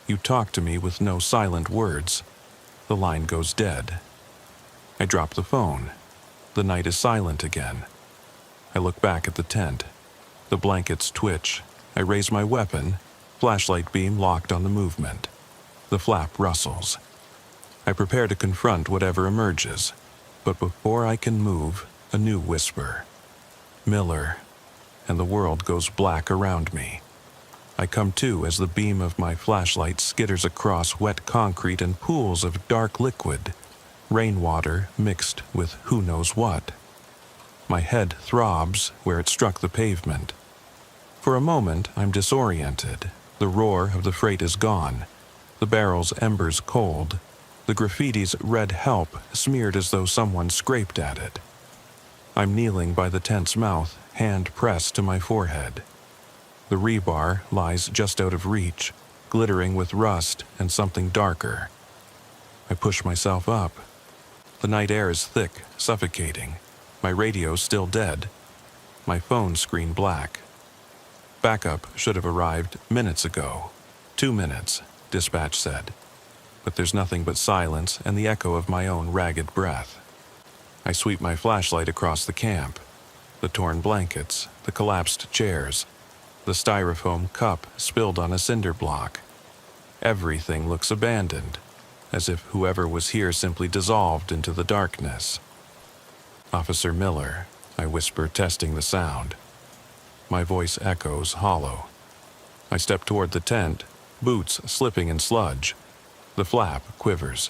"You talk to me with no silent words." The line goes dead. I drop the phone. The night is silent again. I look back at the tent. The blankets twitch. I raise my weapon, flashlight beam locked on the movement. The flap rustles. I prepare to confront whatever emerges, but before I can move, a new whisper. "Miller," and the world goes black around me. I come to as the beam of my flashlight skitters across wet concrete and pools of dark liquid, rainwater mixed with who knows what. My head throbs where it struck the pavement. For a moment, I'm disoriented. The roar of the freight is gone. The barrel's embers cold. The graffiti's red help smeared as though someone scraped at it. I'm kneeling by the tent's mouth, hand pressed to my forehead. The rebar lies just out of reach, glittering with rust and something darker. I push myself up. The night air is thick, suffocating. My radio's still dead. My phone screen black. Backup should have arrived minutes ago. 2 minutes, dispatch said. But there's nothing but silence and the echo of my own ragged breath. I sweep my flashlight across the camp. The torn blankets, the collapsed chairs, the styrofoam cup spilled on a cinder block. Everything looks abandoned, as if whoever was here simply dissolved into the darkness. "Officer Miller," I whisper, testing the sound. My voice echoes hollow. I step toward the tent, boots slipping in sludge. The flap quivers.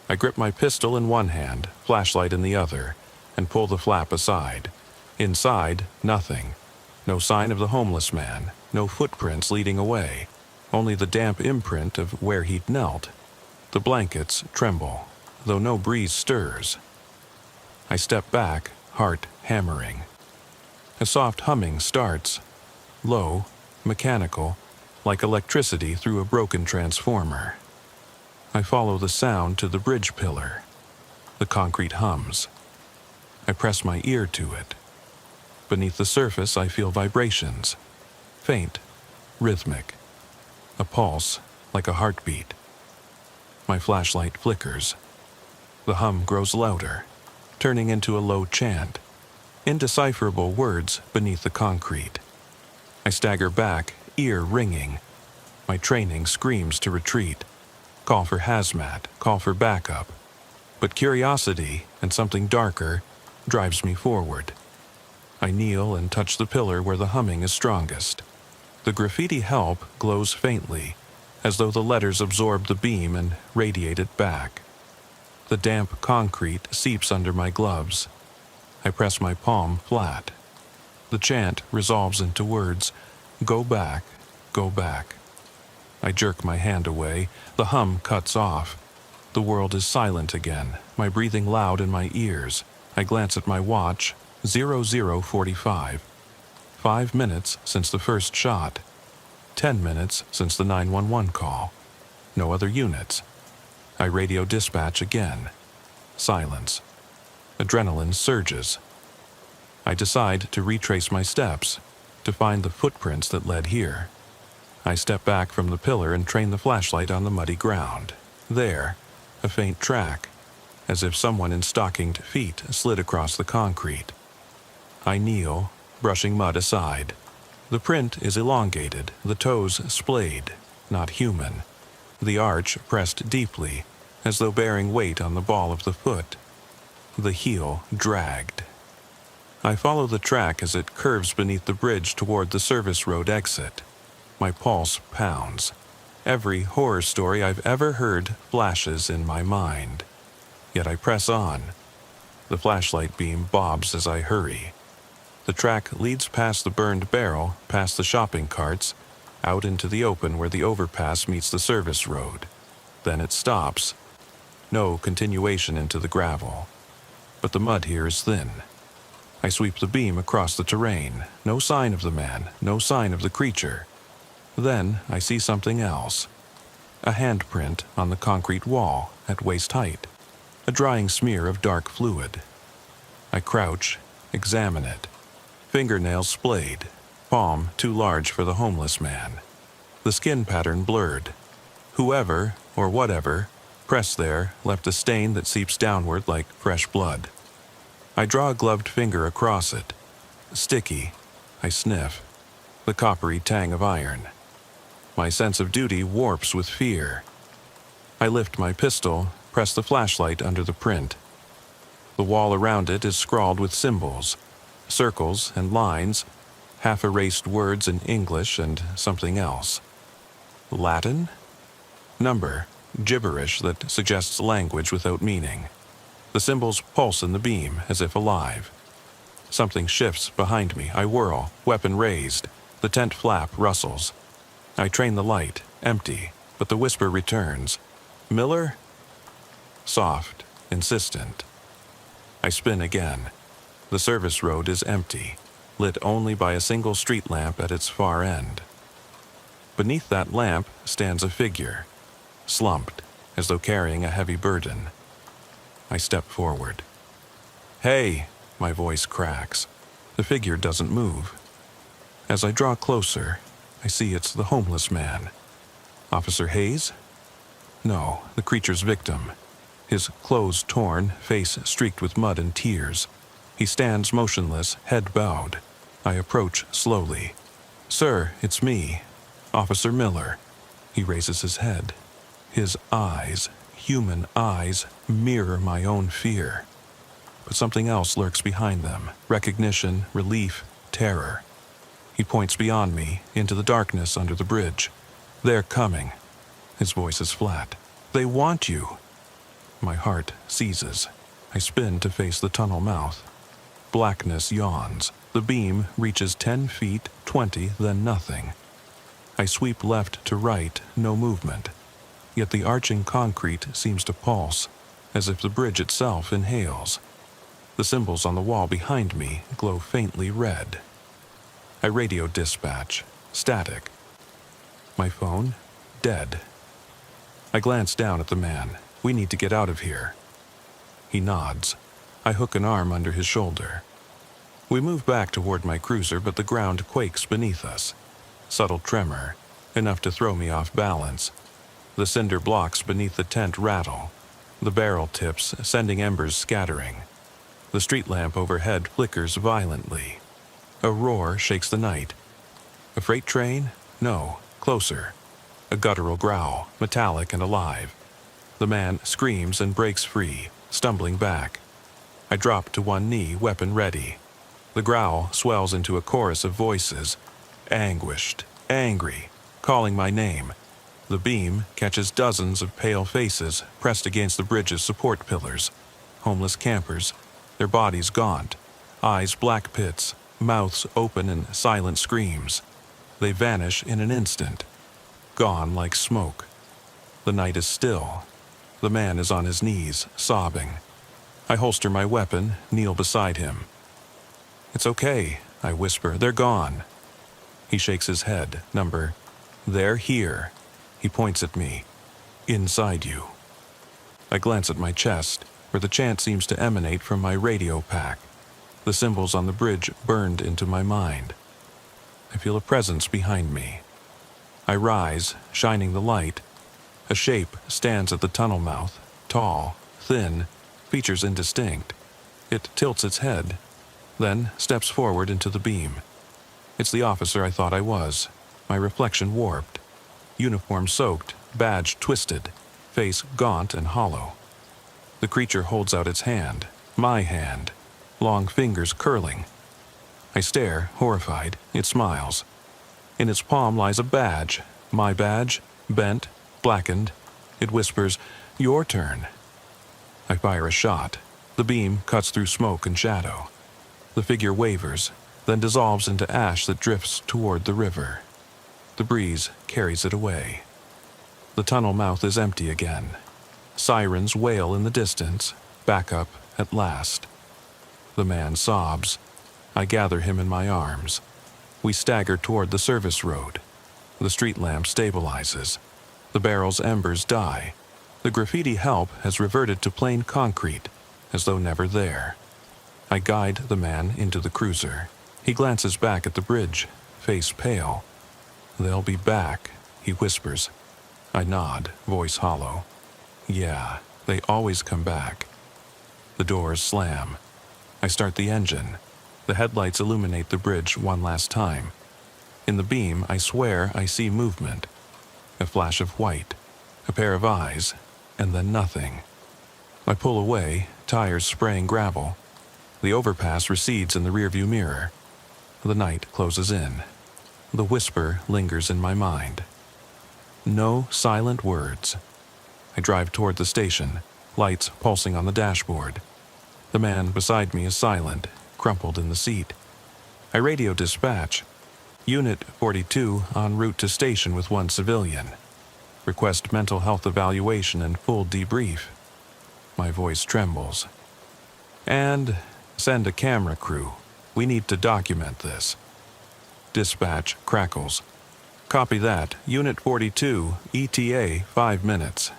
I grip my pistol in one hand, flashlight in the other, and pull the flap aside. Inside, nothing. No sign of the homeless man, no footprints leading away, only the damp imprint of where he'd knelt. The blankets tremble, though no breeze stirs. I step back, heart hammering. A soft humming starts, low, mechanical, like electricity through a broken transformer. I follow the sound to the bridge pillar. The concrete hums. I press my ear to it. Beneath the surface, I feel vibrations. Faint, rhythmic. A pulse, like a heartbeat. My flashlight flickers. The hum grows louder, turning into a low chant. Indecipherable words beneath the concrete. I stagger back, ear ringing. My training screams to retreat. Call for hazmat, call for backup. But curiosity, and something darker, drives me forward. I kneel and touch the pillar where the humming is strongest. The graffiti "help" glows faintly, as though the letters absorb the beam and radiate it back. The damp concrete seeps under my gloves. I press my palm flat. The chant resolves into words, "Go back, go back." I jerk my hand away. The hum cuts off. The world is silent again, my breathing loud in my ears. I glance at my watch, 00:45. 5 minutes since the first shot. 10 minutes since the 911 call. No other units. I radio dispatch again. Silence. Adrenaline surges. I decide to retrace my steps, to find the footprints that led here. I step back from the pillar and train the flashlight on the muddy ground. There, a faint track, as if someone in stockinged feet slid across the concrete. I kneel, brushing mud aside. The print is elongated, the toes splayed, not human. The arch pressed deeply, as though bearing weight on the ball of the foot. The heel dragged. I follow the track as it curves beneath the bridge toward the service road exit. My pulse pounds. Every horror story I've ever heard flashes in my mind. Yet I press on. The flashlight beam bobs as I hurry. The track leads past the burned barrel, past the shopping carts, out into the open where the overpass meets the service road. Then it stops. No continuation into the gravel. But the mud here is thin. I sweep the beam across the terrain. No sign of the man, no sign of the creature. Then I see something else. A handprint on the concrete wall at waist height. A drying smear of dark fluid. I crouch, examine it. Fingernails splayed, palm too large for the homeless man. The skin pattern blurred. Whoever, or whatever, pressed there left a stain that seeps downward like fresh blood. I draw a gloved finger across it. Sticky. I sniff. The coppery tang of iron. My sense of duty warps with fear. I lift my pistol, press the flashlight under the print. The wall around it is scrawled with symbols, circles and lines, half-erased words in English and something else. Latin? Number, gibberish that suggests language without meaning. The symbols pulse in the beam as if alive. Something shifts behind me. I whirl, weapon raised. The tent flap rustles. I train the light, empty, but the whisper returns. Miller? Soft, insistent. I spin again. The service road is empty, lit only by a single street lamp at its far end. Beneath that lamp stands a figure, slumped, as though carrying a heavy burden. I step forward. Hey, my voice cracks. The figure doesn't move. As I draw closer, I see it's the homeless man. Officer Hayes? No, the creature's victim. His clothes torn, face streaked with mud and tears. He stands motionless, head bowed. I approach slowly. Sir, it's me, Officer Miller. He raises his head. His eyes, human eyes, mirror my own fear. But something else lurks behind them. Recognition, relief, terror. He points beyond me, into the darkness under the bridge. They're coming. His voice is flat. They want you. My heart seizes. I spin to face the tunnel mouth. Blackness yawns. The beam reaches 10 feet, 20, then nothing. I sweep left to right, no movement. Yet the arching concrete seems to pulse, as if the bridge itself inhales. The symbols on the wall behind me glow faintly red. I radio dispatch. Static. My phone? Dead. I glance down at the man. We need to get out of here. He nods. I hook an arm under his shoulder. We move back toward my cruiser, but the ground quakes beneath us. Subtle tremor, enough to throw me off balance. The cinder blocks beneath the tent rattle. The barrel tips, sending embers scattering. The street lamp overhead flickers violently. A roar shakes the night. A freight train? No, closer. A guttural growl, metallic and alive. The man screams and breaks free, stumbling back. I drop to one knee, weapon ready. The growl swells into a chorus of voices, anguished, angry, calling my name. The beam catches dozens of pale faces pressed against the bridge's support pillars. Homeless campers, their bodies gaunt, eyes black pits, mouths open in silent screams. They vanish in an instant, gone like smoke. The night is still. The man is on his knees, sobbing. I holster my weapon, kneel beside him. "It's okay," I whisper. "They're gone." He shakes his head. Number, "They're here." He points at me. "Inside you." I glance at my chest, where the chant seems to emanate from my radio pack. The symbols on the bridge burned into my mind. I feel a presence behind me. I rise, shining the light. A shape stands at the tunnel mouth, tall, thin, features indistinct. It tilts its head, then steps forward into the beam. It's the officer I thought I was, my reflection warped. Uniform soaked, badge twisted, face gaunt and hollow. The creature holds out its hand, my hand, long fingers curling. I stare, horrified. It smiles. In its palm lies a badge, my badge, bent, blackened. It whispers, "Your turn." I fire a shot. The beam cuts through smoke and shadow. The figure wavers, then dissolves into ash that drifts toward the river. The breeze carries it away. The tunnel mouth is empty again. Sirens wail in the distance. Backup at last. The man sobs. I gather him in my arms. We stagger toward the service road. The street lamp stabilizes. The barrel's embers die. The graffiti help has reverted to plain concrete, as though never there. I guide the man into the cruiser. He glances back at the bridge, face pale. "They'll be back," he whispers. I nod, voice hollow. "Yeah, they always come back." The doors slam. I start the engine. The headlights illuminate the bridge one last time. In the beam, I swear I see movement. A flash of white, a pair of eyes, and then nothing. I pull away, tires spraying gravel. The overpass recedes in the rearview mirror. The night closes in. The whisper lingers in my mind. No silent words. I drive toward the station, lights pulsing on the dashboard. The man beside me is silent, crumpled in the seat. I radio dispatch. Unit 42 en route to station with one civilian. Request mental health evaluation and full debrief. My voice trembles. And send a camera crew. We need to document this. Dispatch crackles. Copy that. Unit 42, ETA 5 minutes.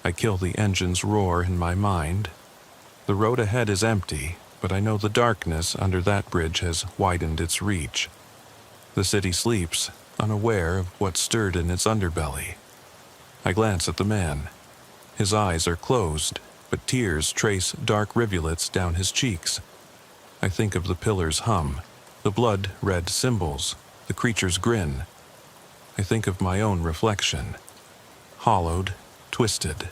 I kill the engine's roar in my mind. The road ahead is empty, but I know the darkness under that bridge has widened its reach. The city sleeps, unaware of what stirred in its underbelly. I glance at the man. His eyes are closed, but tears trace dark rivulets down his cheeks. I think of the pillar's hum, the blood-red symbols, the creature's grin. I think of my own reflection, hollowed, twisted.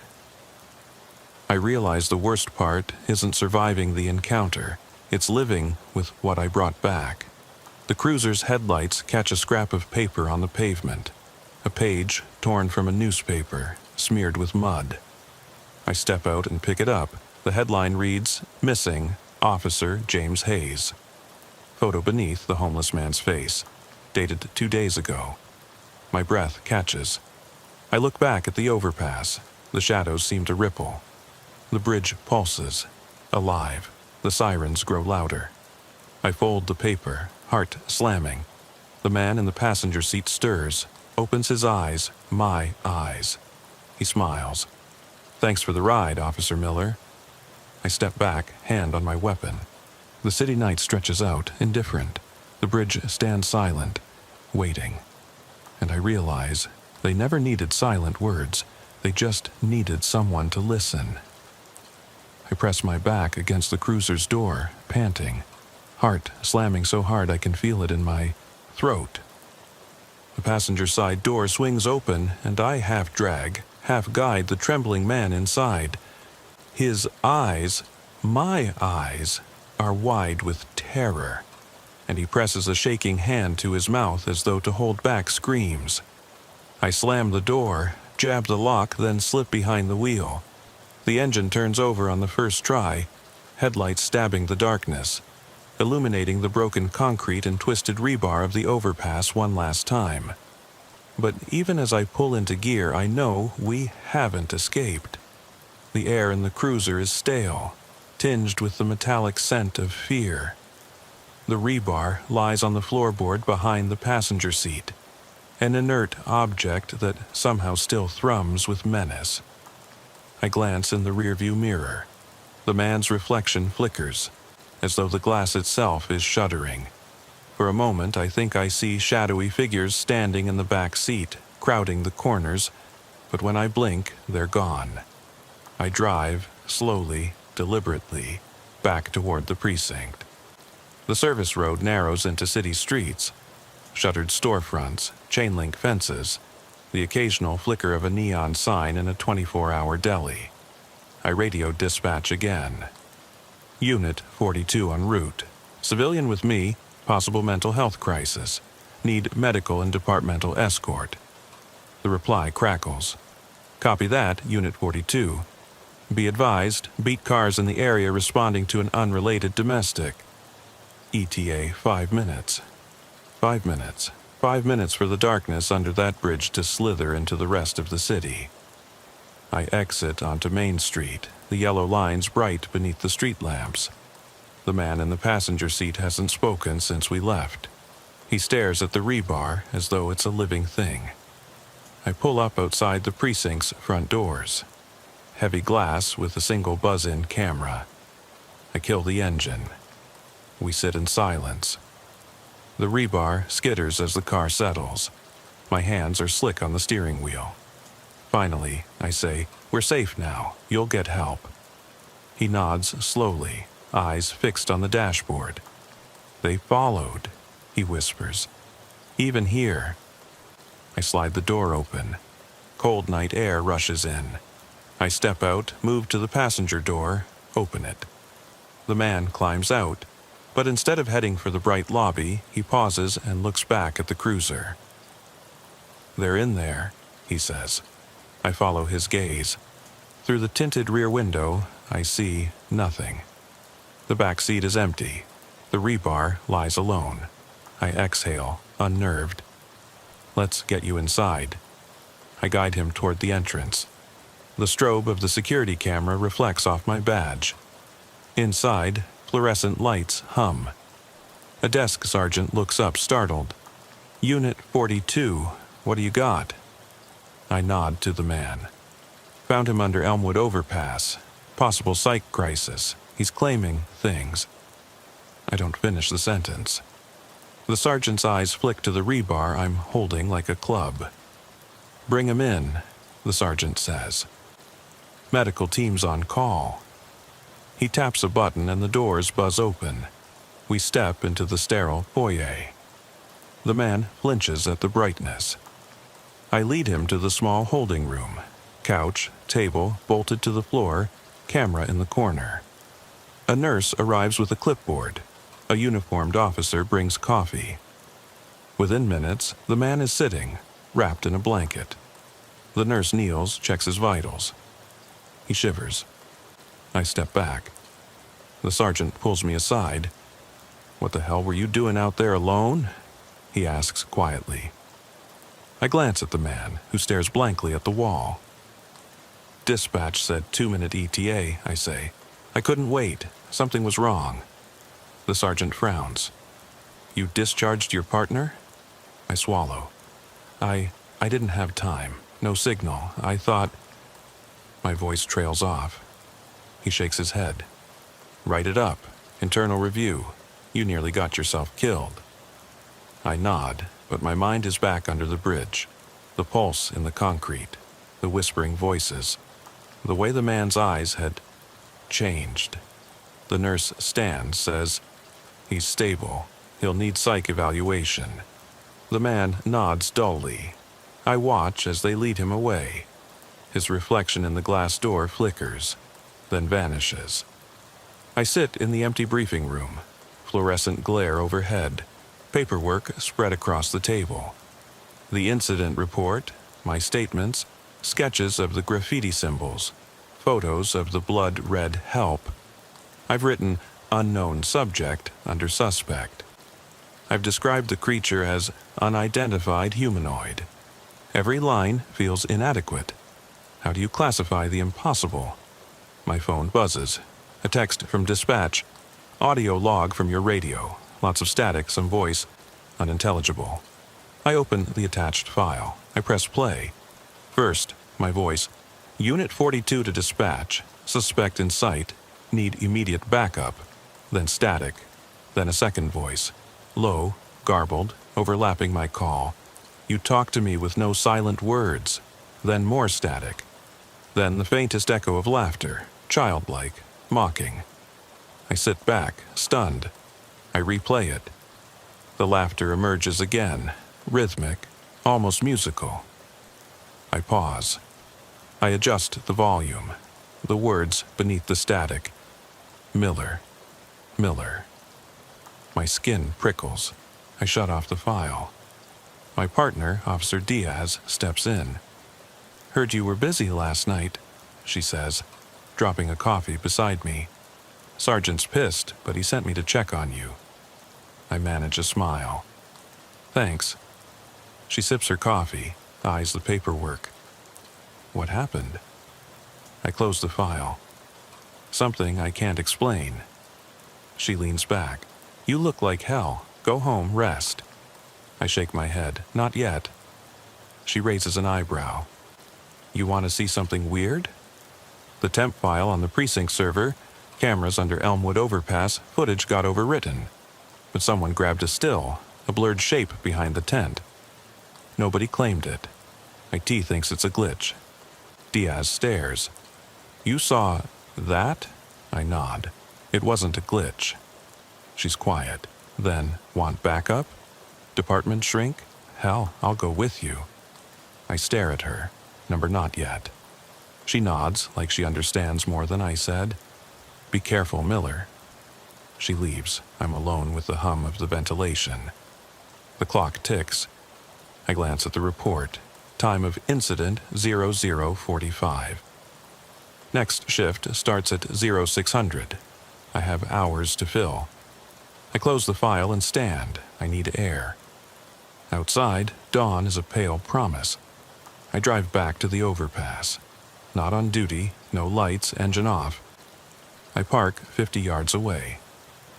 I realize the worst part isn't surviving the encounter, it's living with what I brought back. The cruiser's headlights catch a scrap of paper on the pavement, a page torn from a newspaper, smeared with mud. I step out and pick it up. The headline reads, "Missing, Officer James Hayes." Photo beneath the homeless man's face, dated 2 days ago. My breath catches. I look back at the overpass. The shadows seem to ripple. The bridge pulses, alive. The sirens grow louder. I fold the paper, heart slamming. The man in the passenger seat stirs, opens his eyes, my eyes. He smiles. "Thanks for the ride, Officer Miller." I step back, hand on my weapon. The city night stretches out, indifferent. The bridge stands silent, waiting. And I realize they never needed silent words. They just needed someone to listen. I press my back against the cruiser's door, panting. Heart slamming so hard I can feel it in my throat. The passenger side door swings open, and I half drag, half guide the trembling man inside. His eyes, my eyes, are wide with terror, and he presses a shaking hand to his mouth as though to hold back screams. I slam the door, jab the lock, then slip behind the wheel. The engine turns over on the first try, headlights stabbing the darkness, illuminating the broken concrete and twisted rebar of the overpass one last time. But even as I pull into gear, I know we haven't escaped. The air in the cruiser is stale, tinged with the metallic scent of fear. The rebar lies on the floorboard behind the passenger seat, an inert object that somehow still thrums with menace. I glance in the rearview mirror. The man's reflection flickers, as though the glass itself is shuddering. For a moment, I think I see shadowy figures standing in the back seat, crowding the corners, but when I blink, they're gone. I drive, slowly, deliberately, back toward the precinct. The service road narrows into city streets, shuttered storefronts, chain-link fences, the occasional flicker of a neon sign in a 24-hour deli. I radio dispatch again. Unit 42 en route. Civilian with me, possible mental health crisis. Need medical and departmental escort. The reply crackles. Copy that, Unit 42. Be advised, beat cars in the area responding to an unrelated domestic. ETA 5 minutes. 5 minutes. 5 minutes for the darkness under that bridge to slither into the rest of the city. I exit onto Main Street, the yellow lines bright beneath the street lamps. The man in the passenger seat hasn't spoken since we left. He stares at the rebar as though it's a living thing. I pull up outside the precinct's front doors. Heavy glass with a single buzz-in camera. I kill the engine. We sit in silence. The rebar skitters as the car settles. My hands are slick on the steering wheel. Finally, I say, "We're safe now. You'll get help." He nods slowly, eyes fixed on the dashboard. "They followed," he whispers. "Even here." I slide the door open. Cold night air rushes in. I step out, move to the passenger door, open it. The man climbs out, but instead of heading for the bright lobby, he pauses and looks back at the cruiser. "They're in there," he says. I follow his gaze. Through the tinted rear window, I see nothing. The back seat is empty. The rebar lies alone. I exhale, unnerved. "Let's get you inside." I guide him toward the entrance. The strobe of the security camera reflects off my badge. Inside, fluorescent lights hum. A desk sergeant looks up, startled. "Unit 42, what do you got?" I nod to the man. "Found him under Elmwood Overpass. Possible psych crisis. He's claiming things." I don't finish the sentence. The sergeant's eyes flick to the rebar I'm holding like a club. "Bring him in," the sergeant says. "Medical team's on call." He taps a button and the doors buzz open. We step into the sterile foyer. The man flinches at the brightness. I lead him to the small holding room. Couch, table, bolted to the floor, camera in the corner. A nurse arrives with a clipboard. A uniformed officer brings coffee. Within minutes, the man is sitting, wrapped in a blanket. The nurse kneels, checks his vitals. He shivers. I step back. The sergeant pulls me aside. "What the hell were you doing out there alone?" he asks quietly. I glance at the man, who stares blankly at the wall. "Dispatch said 2-minute ETA," I say. "I couldn't wait. Something was wrong." The sergeant frowns. "You discharged your partner?" I swallow. I didn't have time. No signal. I thought..." My voice trails off. He shakes his head. "Write it up. Internal review. You nearly got yourself killed." I nod, but my mind is back under the bridge. The pulse in the concrete. The whispering voices. The way the man's eyes had changed. The nurse stands, says, "He's stable. He'll need psych evaluation." The man nods dully. I watch as they lead him away. His reflection in the glass door flickers, then vanishes. I sit in the empty briefing room. Fluorescent glare overhead. Paperwork spread across the table. The incident report, my statements, sketches of the graffiti symbols, photos of the blood-red help. I've written unknown subject under suspect. I've described the creature as unidentified humanoid. Every line feels inadequate. How do you classify the impossible? My phone buzzes. A text from dispatch. "Audio log from your radio. Lots of static, some voice. Unintelligible." I open the attached file. I press play. First, my voice. "Unit 42 to dispatch. Suspect in sight. Need immediate backup." Then static. Then a second voice. Low, garbled, overlapping my call. "You talk to me with no silent words." Then more static. Then the faintest echo of laughter, childlike, mocking. I sit back, stunned. I replay it. The laughter emerges again, rhythmic, almost musical. I pause. I adjust the volume, the words beneath the static. "Miller, Miller." My skin prickles. I shut off the file. My partner, Officer Diaz, steps in. "Heard you were busy last night," she says, dropping a coffee beside me. "Sergeant's pissed, but he sent me to check on you." I manage a smile. "Thanks." She sips her coffee, eyes the paperwork. "What happened?" I close the file. "Something I can't explain." She leans back. "You look like hell. Go home, rest." I shake my head. "Not yet." She raises an eyebrow. "You want to see something weird?" The temp file on the precinct server, cameras under Elmwood Overpass, footage got overwritten. But someone grabbed a still, a blurred shape behind the tent. Nobody claimed it. IT thinks it's a glitch. Diaz stares. "You saw that?" I nod. "It wasn't a glitch." She's quiet. Then, "Want backup? Department shrink? Hell, I'll go with you." I stare at her. Number not yet. She nods like she understands more than I said. "Be careful, Miller." She leaves. I'm alone with the hum of the ventilation. The clock ticks. I glance at the report. Time of incident 00:45. Next shift starts at 0600. I have hours to fill. I close the file and stand. I need air. Outside, dawn is a pale promise. I drive back to the overpass. Not on duty, no lights, engine off. I park 50 yards away.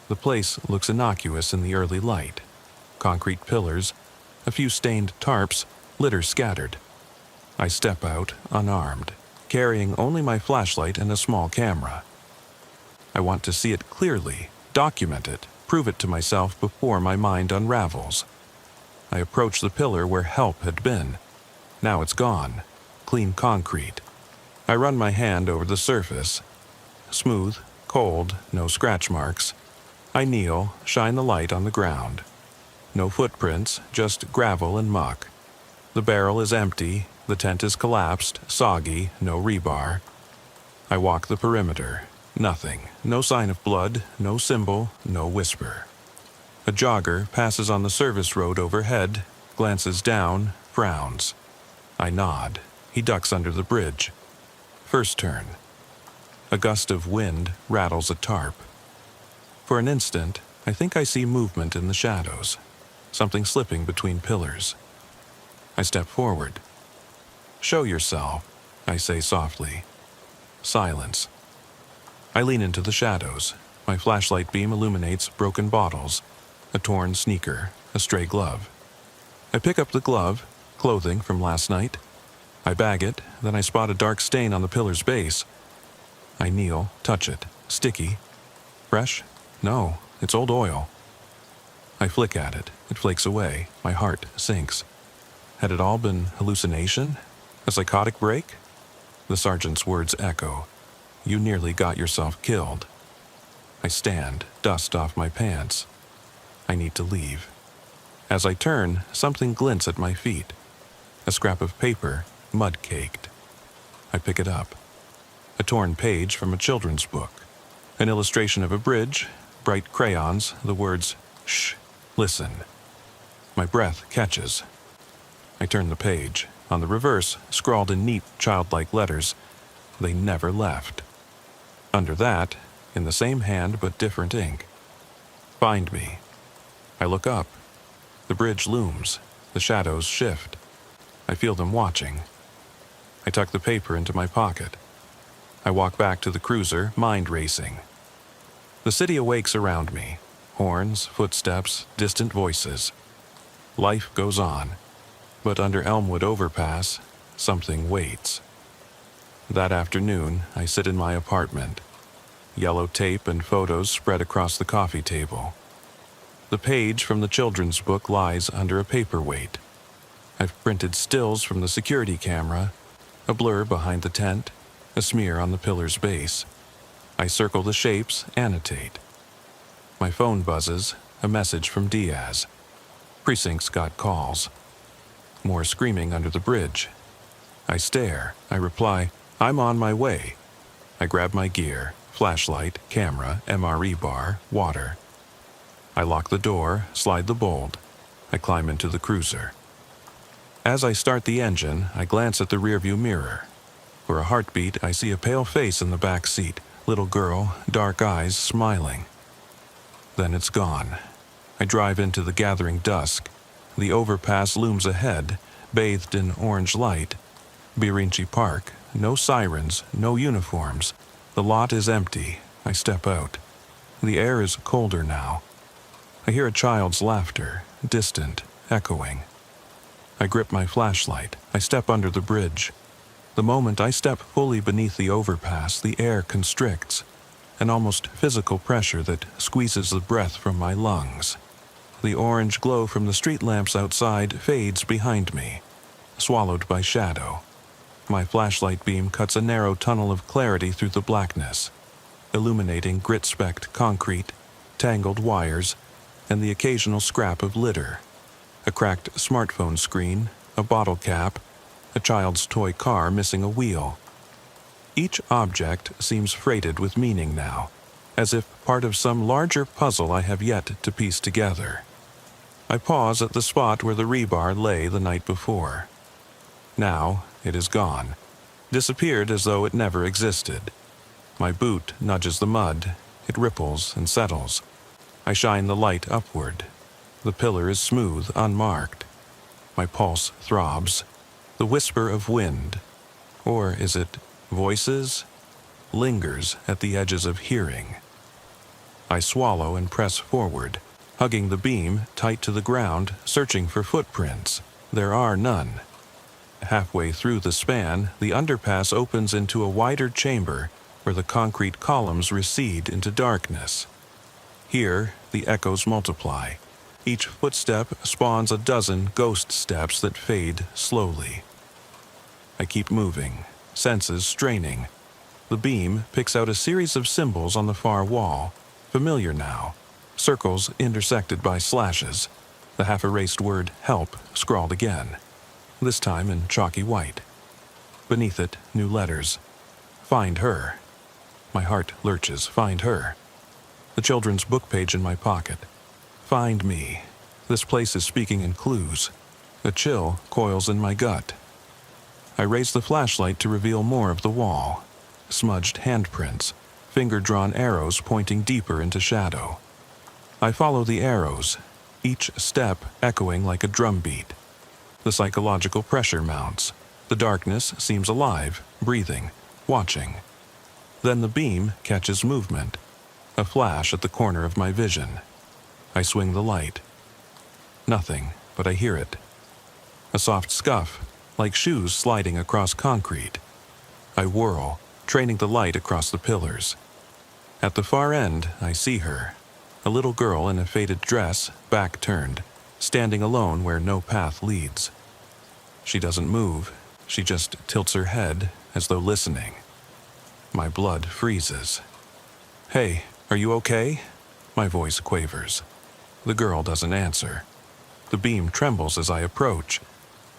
The place looks innocuous in the early light. Concrete pillars, a few stained tarps, litter scattered. I step out, unarmed, carrying only my flashlight and a small camera. I want to see it clearly, document it, prove it to myself before my mind unravels. I approach the pillar where help had been. Now it's gone. Clean concrete. I run my hand over the surface. Smooth, cold, no scratch marks. I kneel, shine the light on the ground. No footprints, just gravel and muck. The barrel is empty, the tent is collapsed, soggy, no rebar. I walk the perimeter. Nothing. No sign of blood, no symbol, no whisper. A jogger passes on the service road overhead, glances down, frowns. I nod. He ducks under the bridge. First turn. A gust of wind rattles a tarp. For an instant, I think I see movement in the shadows, something slipping between pillars. I step forward. "Show yourself," I say softly. Silence. I lean into the shadows. My flashlight beam illuminates broken bottles, a torn sneaker, a stray glove. I pick up the glove, clothing from last night. I bag it, then I spot a dark stain on the pillar's base. I kneel, touch it. Sticky. Fresh? No, it's old oil. I flick at it. It flakes away. My heart sinks. Had it all been hallucination? A psychotic break? The sergeant's words echo. "You nearly got yourself killed." I stand, dust off my pants. I need to leave. As I turn, something glints at my feet. A scrap of paper, mud-caked. I pick it up. A torn page from a children's book. An illustration of a bridge, bright crayons, the words, "Shh, listen." My breath catches. I turn the page. On the reverse, scrawled in neat, childlike letters, "They never left." Under that, in the same hand but different ink, "Find me." I look up. The bridge looms. The shadows shift. I feel them watching. I tuck the paper into my pocket. I walk back to the cruiser, mind racing. The city awakes around me. Horns, footsteps, distant voices. Life goes on. But under Elmwood Overpass, something waits. That afternoon, I sit in my apartment. Yellow tape and photos spread across the coffee table. The page from the children's book lies under a paperweight. I've printed stills from the security camera, a blur behind the tent, a smear on the pillar's base. I circle the shapes, annotate. My phone buzzes, a message from Diaz. Precinct's got calls. More screaming under the bridge. I stare. I reply, "I'm on my way." I grab my gear, flashlight, camera, MRE bar, water. I lock the door, slide the bolt. I climb into the cruiser. As I start the engine, I glance at the rearview mirror. For a heartbeat, I see a pale face in the back seat, little girl, dark eyes, smiling. Then it's gone. I drive into the gathering dusk. The overpass looms ahead, bathed in orange light. Birinci Park, no sirens, no uniforms. The lot is empty. I step out. The air is colder now. I hear a child's laughter, distant, echoing. I grip my flashlight. I step under the bridge. The moment I step fully beneath the overpass, the air constricts, an almost physical pressure that squeezes the breath from my lungs. The orange glow from the street lamps outside fades behind me, swallowed by shadow. My flashlight beam cuts a narrow tunnel of clarity through the blackness, illuminating grit-specked concrete, tangled wires, and the occasional scrap of litter. A cracked smartphone screen, a bottle cap, a child's toy car missing a wheel. Each object seems freighted with meaning now, as if part of some larger puzzle I have yet to piece together. I pause at the spot where the rebar lay the night before. Now it is gone, disappeared as though it never existed. My boot nudges the mud. It ripples and settles. I shine the light upward. The pillar is smooth, unmarked. My pulse throbs. The whisper of wind, or is it voices, lingers at the edges of hearing. I swallow and press forward, hugging the beam tight to the ground, searching for footprints. There are none. Halfway through the span, the underpass opens into a wider chamber where the concrete columns recede into darkness. Here, the echoes multiply. Each footstep spawns a dozen ghost steps that fade slowly. I keep moving, senses straining. The beam picks out a series of symbols on the far wall, familiar now. Circles intersected by slashes. The half-erased word "help" scrawled again, this time in chalky white. Beneath it, new letters. Find her. My heart lurches. Find her. The children's book page in my pocket. Find me. This place is speaking in clues. A chill coils in my gut. I raise the flashlight to reveal more of the wall. Smudged handprints, finger-drawn arrows pointing deeper into shadow. I follow the arrows, each step echoing like a drumbeat. The psychological pressure mounts. The darkness seems alive, breathing, watching. Then the beam catches movement. A flash at the corner of my vision. I swing the light. Nothing, but I hear it. A soft scuff, like shoes sliding across concrete. I whirl, training the light across the pillars. At the far end, I see her. A little girl in a faded dress, back turned, standing alone where no path leads. She doesn't move. She just tilts her head as though listening. My blood freezes. "Hey, are you okay?" My voice quavers. The girl doesn't answer. The beam trembles as I approach.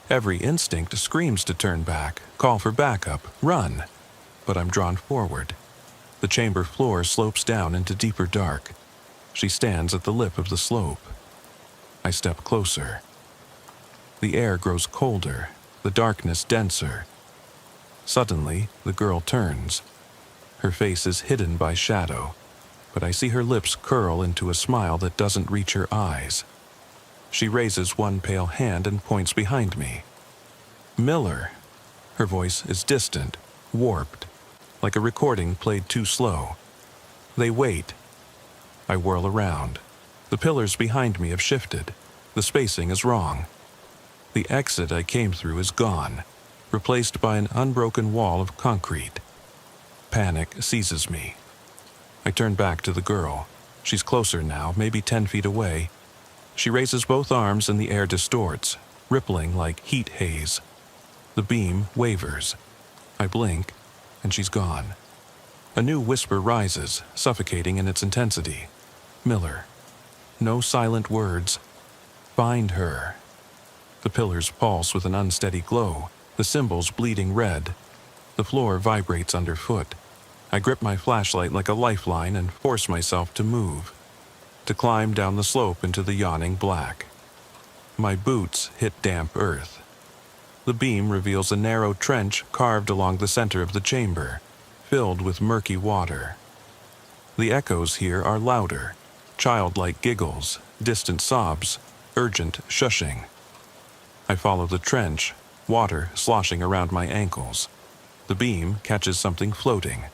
Every instinct screams to turn back, call for backup, run. But I'm drawn forward. The chamber floor slopes down into deeper dark. She stands at the lip of the slope. I step closer. The air grows colder, the darkness denser. Suddenly, the girl turns. Her face is hidden by shadow, but I see her lips curl into a smile that doesn't reach her eyes. She raises one pale hand and points behind me. "Miller." Her voice is distant, warped, like a recording played too slow. They wait. I whirl around. The pillars behind me have shifted. The spacing is wrong. The exit I came through is gone, replaced by an unbroken wall of concrete. Panic seizes me. I turn back to the girl. She's closer now, maybe 10 feet away. She raises both arms and the air distorts, rippling like heat haze. The beam wavers. I blink, and she's gone. A new whisper rises, suffocating in its intensity. "Miller." No silent words. "Find her." The pillars pulse with an unsteady glow, the symbols bleeding red. The floor vibrates underfoot. I grip my flashlight like a lifeline and force myself to move, to climb down the slope into the yawning black. My boots hit damp earth. The beam reveals a narrow trench carved along the center of the chamber, filled with murky water. The echoes here are louder, childlike giggles, distant sobs, urgent shushing. I follow the trench, water sloshing around my ankles. The beam catches something floating.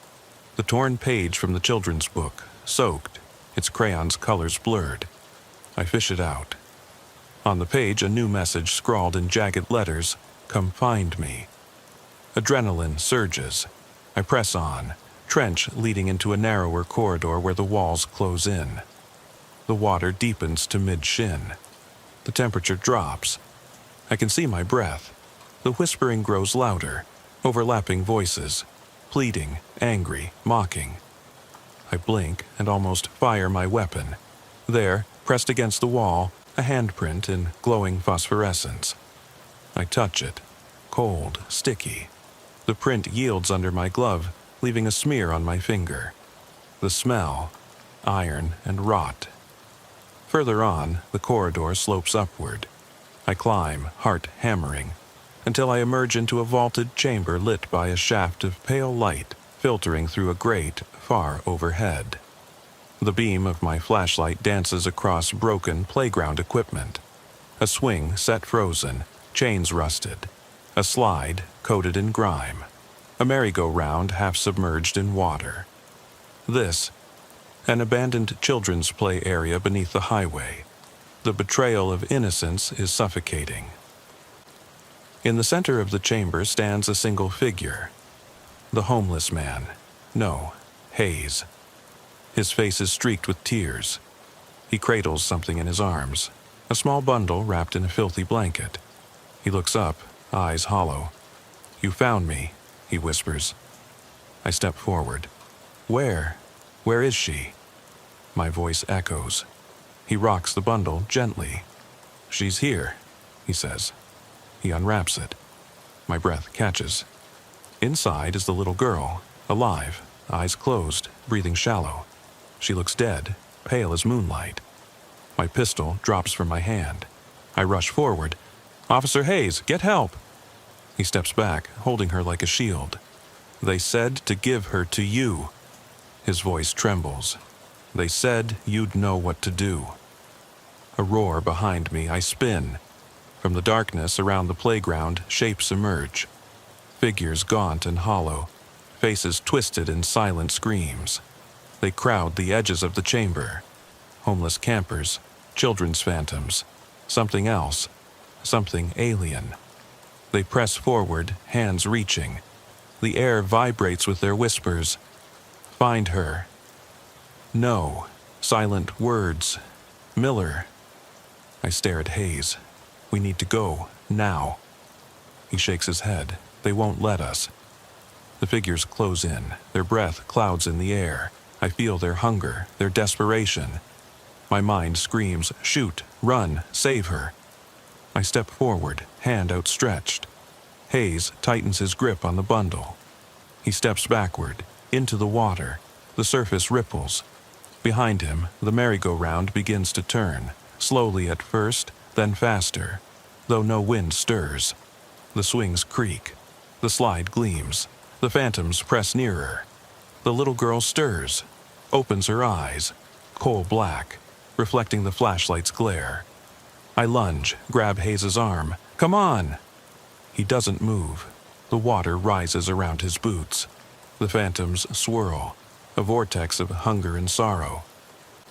The torn page from the children's book, soaked, its crayon's colors blurred. I fish it out. On the page, a new message scrawled in jagged letters, "Come find me." Adrenaline surges. I press on, trench leading into a narrower corridor where the walls close in. The water deepens to mid-shin. The temperature drops. I can see my breath. The whispering grows louder, overlapping voices, pleading, angry, mocking. I blink and almost fire my weapon. There, pressed against the wall, a handprint in glowing phosphorescence. I touch it, cold, sticky. The print yields under my glove, leaving a smear on my finger. The smell, iron and rot. Further on, the corridor slopes upward. I climb, heart hammering, until I emerge into a vaulted chamber lit by a shaft of pale light filtering through a grate far overhead. The beam of my flashlight dances across broken playground equipment. A swing set frozen, chains rusted. A slide coated in grime. A merry-go-round half submerged in water. This, an abandoned children's play area beneath the highway. The betrayal of innocence is suffocating. In the center of the chamber stands a single figure. The homeless man. No, Hayes. His face is streaked with tears. He cradles something in his arms, a small bundle wrapped in a filthy blanket. He looks up, eyes hollow. "You found me," he whispers. I step forward. "Where? Where is she?" My voice echoes. He rocks the bundle gently. "She's here," he says. He unwraps it. My breath catches. Inside is the little girl, alive, eyes closed, breathing shallow. She looks dead, pale as moonlight. My pistol drops from my hand. I rush forward. "Officer Hayes, get help!" He steps back, holding her like a shield. "They said to give her to you." His voice trembles. "They said you'd know what to do." A roar behind me. I spin. From the darkness around the playground, shapes emerge. Figures gaunt and hollow, faces twisted in silent screams. They crowd the edges of the chamber. Homeless campers, children's phantoms, something else, something alien. They press forward, hands reaching. The air vibrates with their whispers. "Find her." "No." Silent words. "Miller." I stare at Hayes. "We need to go, now." He shakes his head. "They won't let us." The figures close in, their breath clouds in the air. I feel their hunger, their desperation. My mind screams, "Shoot, run, save her." I step forward, hand outstretched. Hayes tightens his grip on the bundle. He steps backward, into the water. The surface ripples. Behind him, the merry-go-round begins to turn, slowly at first, then faster, though no wind stirs. The swings creak. The slide gleams. The phantoms press nearer. The little girl stirs, opens her eyes, coal black, reflecting the flashlight's glare. I lunge, grab Hayes's arm. "Come on!" He doesn't move. The water rises around his boots. The phantoms swirl, a vortex of hunger and sorrow.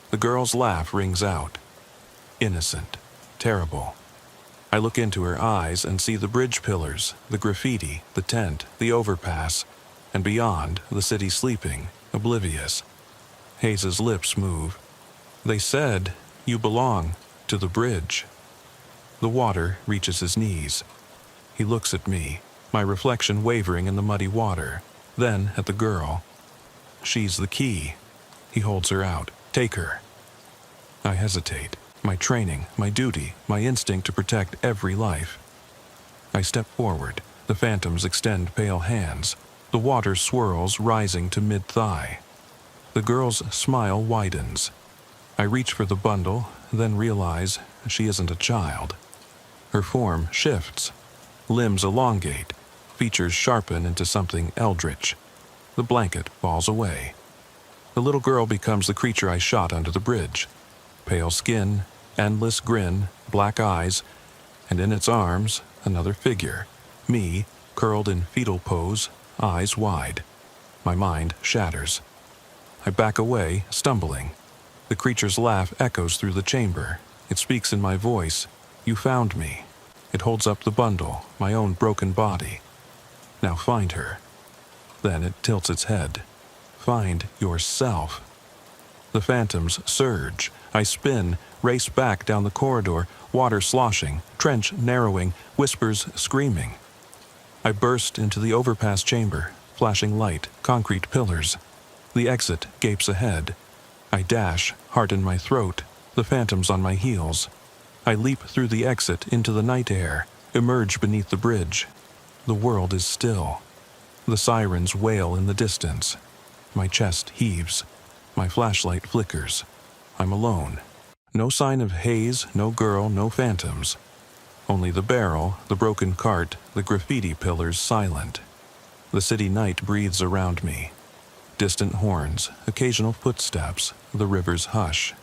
The girl's laugh rings out. Innocent, terrible. I look into her eyes and see the bridge pillars, the graffiti, the tent, the overpass, and beyond, the city sleeping, oblivious. Hayes's lips move. "They said, you belong to the bridge." The water reaches his knees. He looks at me, my reflection wavering in the muddy water, then at the girl. "She's the key." He holds her out. "Take her." I hesitate. My training, my duty, my instinct to protect every life. I step forward. The phantoms extend pale hands. The water swirls, rising to mid-thigh. The girl's smile widens. I reach for the bundle, then realize she isn't a child. Her form shifts. Limbs elongate. Features sharpen into something eldritch. The blanket falls away. The little girl becomes the creature I shot under the bridge. Pale skin, endless grin, black eyes, and in its arms, another figure. Me, curled in fetal pose, eyes wide. My mind shatters. I back away, stumbling. The creature's laugh echoes through the chamber. It speaks in my voice. "You found me." It holds up the bundle, my own broken body. "Now find her." Then it tilts its head. "Find yourself." The phantoms surge. I spin, race back down the corridor, water sloshing, trench narrowing, whispers screaming. I burst into the overpass chamber, flashing light, concrete pillars. The exit gapes ahead. I dash, heart in my throat, the phantoms on my heels. I leap through the exit into the night air, emerge beneath the bridge. The world is still. The sirens wail in the distance. My chest heaves. My flashlight flickers. I'm alone. No sign of Hayes, no girl, no phantoms. Only the barrel, the broken cart, the graffiti pillars silent. The city night breathes around me. Distant horns, occasional footsteps, the river's hush.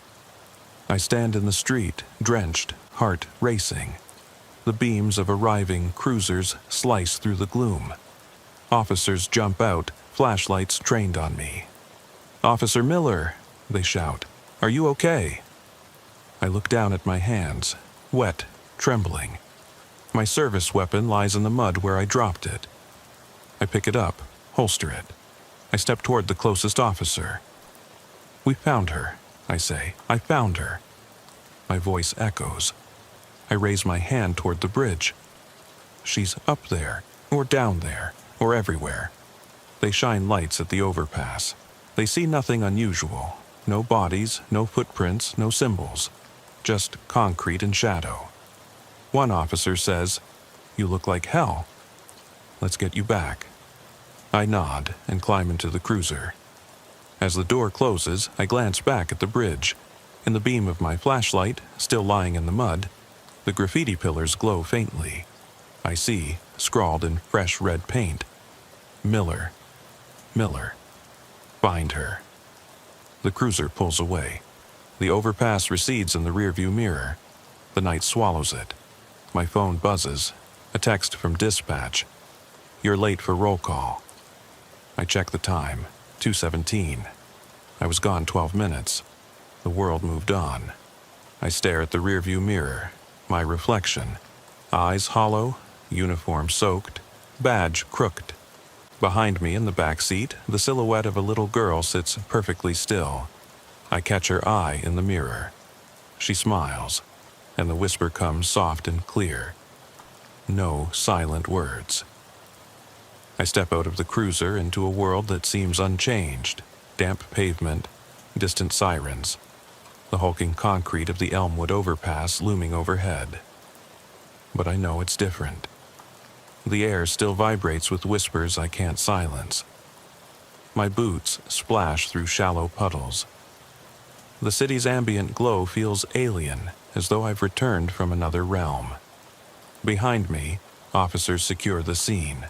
I stand in the street, drenched, heart racing. The beams of arriving cruisers slice through the gloom. Officers jump out, flashlights trained on me. "Officer Miller," they shout. "Are you okay?" I look down at my hands, wet, trembling. My service weapon lies in the mud where I dropped it. I pick it up, holster it. I step toward the closest officer. "We found her," I say. "I found her." My voice echoes. I raise my hand toward the bridge. She's up there, or down there, or everywhere. They shine lights at the overpass. They see nothing unusual. No bodies, no footprints, no symbols. Just concrete and shadow. One officer says, "You look like hell. Let's get you back." I nod and climb into the cruiser. As the door closes, I glance back at the bridge. In the beam of my flashlight, still lying in the mud, the graffiti pillars glow faintly. I see, scrawled in fresh red paint, Miller, Miller, find her. The cruiser pulls away. The overpass recedes in the rearview mirror. The night swallows it. My phone buzzes. A text from dispatch. You're late for roll call. I check the time. 2:17. I was gone 12 minutes. The world moved on. I stare at the rearview mirror. My reflection. Eyes hollow, uniform soaked, badge crooked. Behind me in the back seat, the silhouette of a little girl sits perfectly still. I catch her eye in the mirror. She smiles, and the whisper comes soft and clear. No silent words. I step out of the cruiser into a world that seems unchanged. Damp pavement, distant sirens, the hulking concrete of the Elmwood overpass looming overhead. But I know it's different. The air still vibrates with whispers I can't silence. My boots splash through shallow puddles. The city's ambient glow feels alien, as though I've returned from another realm. Behind me, officers secure the scene.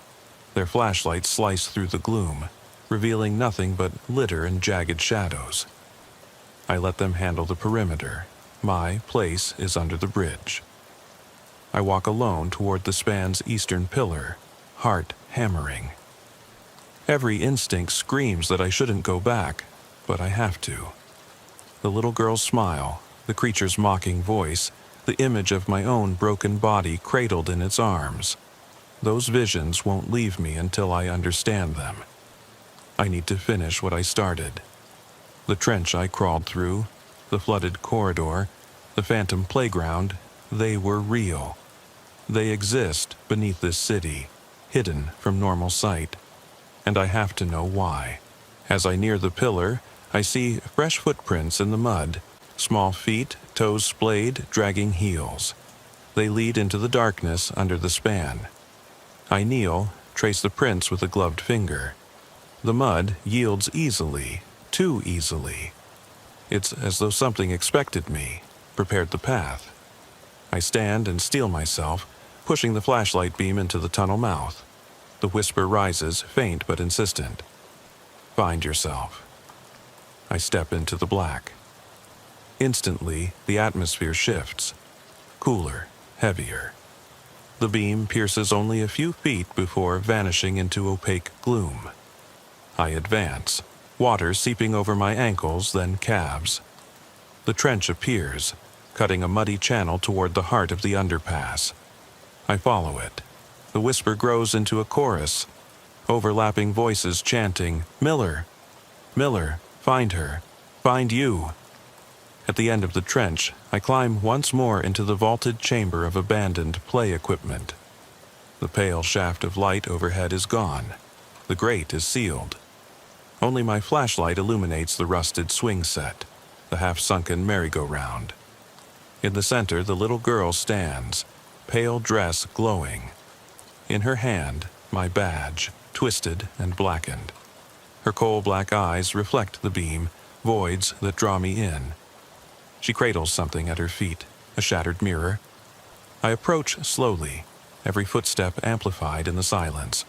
Their flashlights slice through the gloom, revealing nothing but litter and jagged shadows. I let them handle the perimeter. My place is under the bridge. I walk alone toward the span's eastern pillar, heart hammering. Every instinct screams that I shouldn't go back, but I have to. The little girl's smile, the creature's mocking voice, the image of my own broken body cradled in its arms. Those visions won't leave me until I understand them. I need to finish what I started. The trench I crawled through, the flooded corridor, the phantom playground, they were real. They exist beneath this city, hidden from normal sight. And I have to know why. As I near the pillar, I see fresh footprints in the mud, small feet, toes splayed, dragging heels. They lead into the darkness under the span. I kneel, trace the prints with a gloved finger. The mud yields easily, too easily. It's as though something expected me, prepared the path. I stand and steel myself, pushing the flashlight beam into the tunnel mouth. The whisper rises, faint but insistent. Find yourself. I step into the black. Instantly, the atmosphere shifts. Cooler, heavier. The beam pierces only a few feet before vanishing into opaque gloom. I advance, water seeping over my ankles, then calves. The trench appears, cutting a muddy channel toward the heart of the underpass. I follow it. The whisper grows into a chorus, overlapping voices chanting, "Miller! Miller, find her! Find you!" At the end of the trench, I climb once more into the vaulted chamber of abandoned play equipment. The pale shaft of light overhead is gone. The grate is sealed. Only my flashlight illuminates the rusted swing set, the half-sunken merry-go-round. In the center, the little girl stands, pale dress glowing. In her hand, my badge, twisted and blackened. Her coal-black eyes reflect the beam, voids that draw me in. She cradles something at her feet, a shattered mirror. I approach slowly, every footstep amplified in the silence.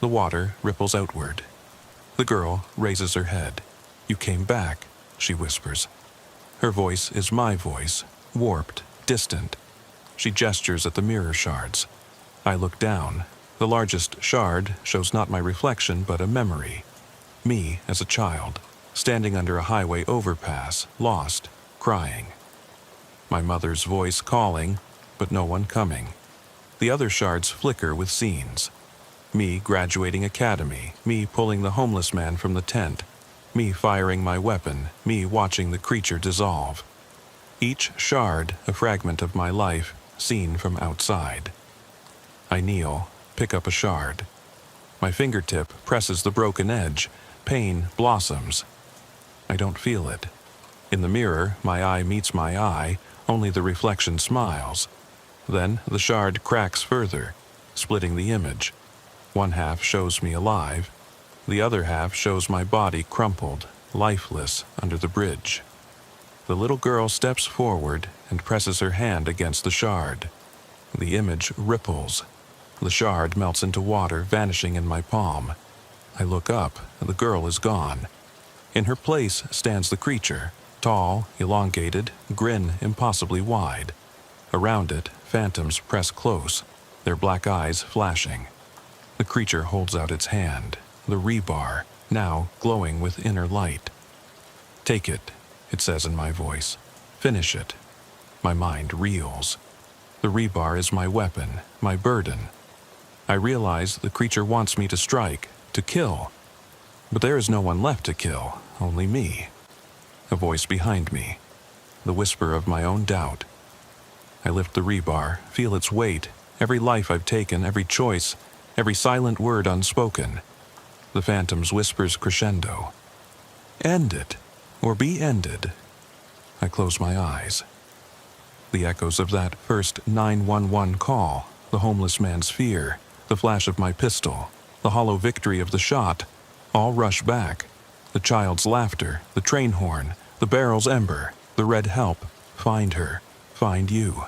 The water ripples outward. The girl raises her head. "You came back," she whispers. Her voice is my voice, warped, distant. She gestures at the mirror shards. I look down. The largest shard shows not my reflection but a memory. Me as a child, standing under a highway overpass, lost, crying. My mother's voice calling, but no one coming. The other shards flicker with scenes. Me graduating academy, me pulling the homeless man from the tent, me firing my weapon, me watching the creature dissolve. Each shard a fragment of my life, seen from outside. I kneel, pick up a shard. My fingertip presses the broken edge. Pain blossoms. I don't feel it. In the mirror, my eye meets my eye, only the reflection smiles. Then the shard cracks further, splitting the image. One half shows me alive. The other half shows my body crumpled, lifeless under the bridge. The little girl steps forward and presses her hand against the shard. The image ripples. The shard melts into water, vanishing in my palm. I look up. The girl is gone. In her place stands the creature, tall, elongated, grin impossibly wide. Around it, phantoms press close, their black eyes flashing. The creature holds out its hand, the rebar, now glowing with inner light. "Take it," it says in my voice. "Finish it." My mind reels. The rebar is my weapon, my burden. I realize the creature wants me to strike, to kill. But there is no one left to kill, only me. A voice behind me, the whisper of my own doubt. I lift the rebar, feel its weight, every life I've taken, every choice, every silent word unspoken. The phantom's whispers crescendo. "End it, or be ended." I close my eyes. The echoes of that first 911 call, the homeless man's fear, the flash of my pistol, the hollow victory of the shot, all rush back. The child's laughter, the train horn, the barrel's ember, the red help. Find her, find you.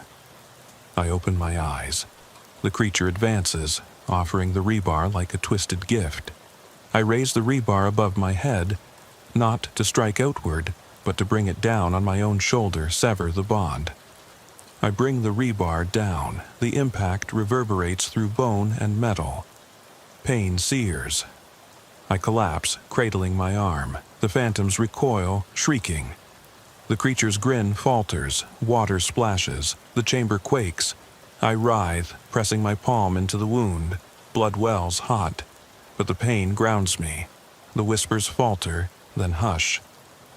I open my eyes. The creature advances, offering the rebar like a twisted gift. I raise the rebar above my head, not to strike outward, but to bring it down on my own shoulder, sever the bond. I bring the rebar down. The impact reverberates through bone and metal. Pain sears. I collapse, cradling my arm. The phantoms recoil, shrieking. The creature's grin falters, water splashes, the chamber quakes. I writhe, pressing my palm into the wound. Blood wells hot, but the pain grounds me. The whispers falter, then hush.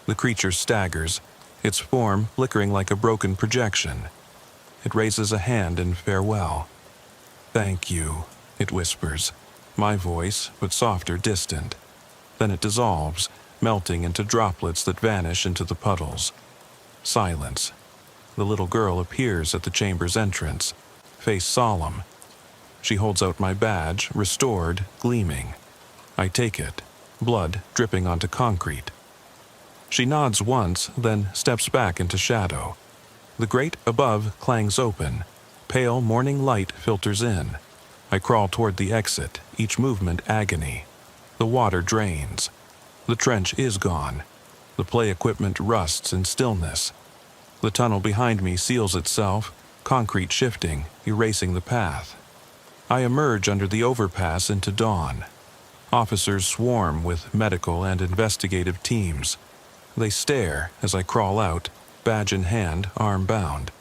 The creature staggers, its form flickering like a broken projection. It raises a hand in farewell. "Thank you," it whispers. My voice, but softer, distant. Then it dissolves, melting into droplets that vanish into the puddles. Silence. The little girl appears at the chamber's entrance, face solemn. She holds out my badge, restored, gleaming. I take it, blood dripping onto concrete. She nods once, then steps back into shadow. The grate above clangs open. Pale morning light filters in. I crawl toward the exit, each movement agony. The water drains. The trench is gone. The play equipment rusts in stillness. The tunnel behind me seals itself, concrete shifting, erasing the path. I emerge under the overpass into dawn. Officers swarm with medical and investigative teams. They stare as I crawl out, badge in hand, arm bound.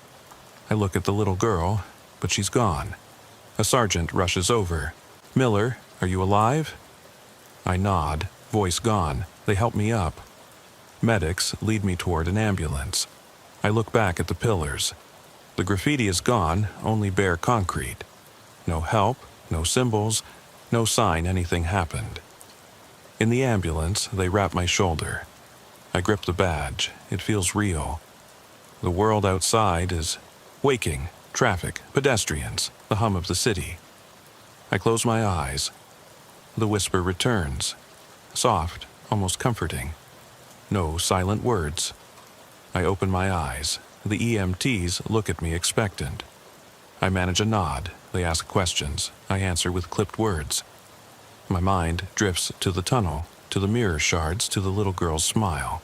I look at the little girl, but she's gone. A sergeant rushes over. "Miller, are you alive?" I nod, voice gone. They help me up. Medics lead me toward an ambulance. I look back at the pillars. The graffiti is gone, only bare concrete. No help, no symbols, no sign anything happened. In the ambulance, they wrap my shoulder. I grip the badge. It feels real. The world outside is waking. Traffic, pedestrians, the hum of the city. I close my eyes. The whisper returns. Soft, almost comforting. No silent words. I open my eyes. The EMTs look at me expectant. I manage a nod. They ask questions. I answer with clipped words. My mind drifts to the tunnel, to the mirror shards, to the little girl's smile.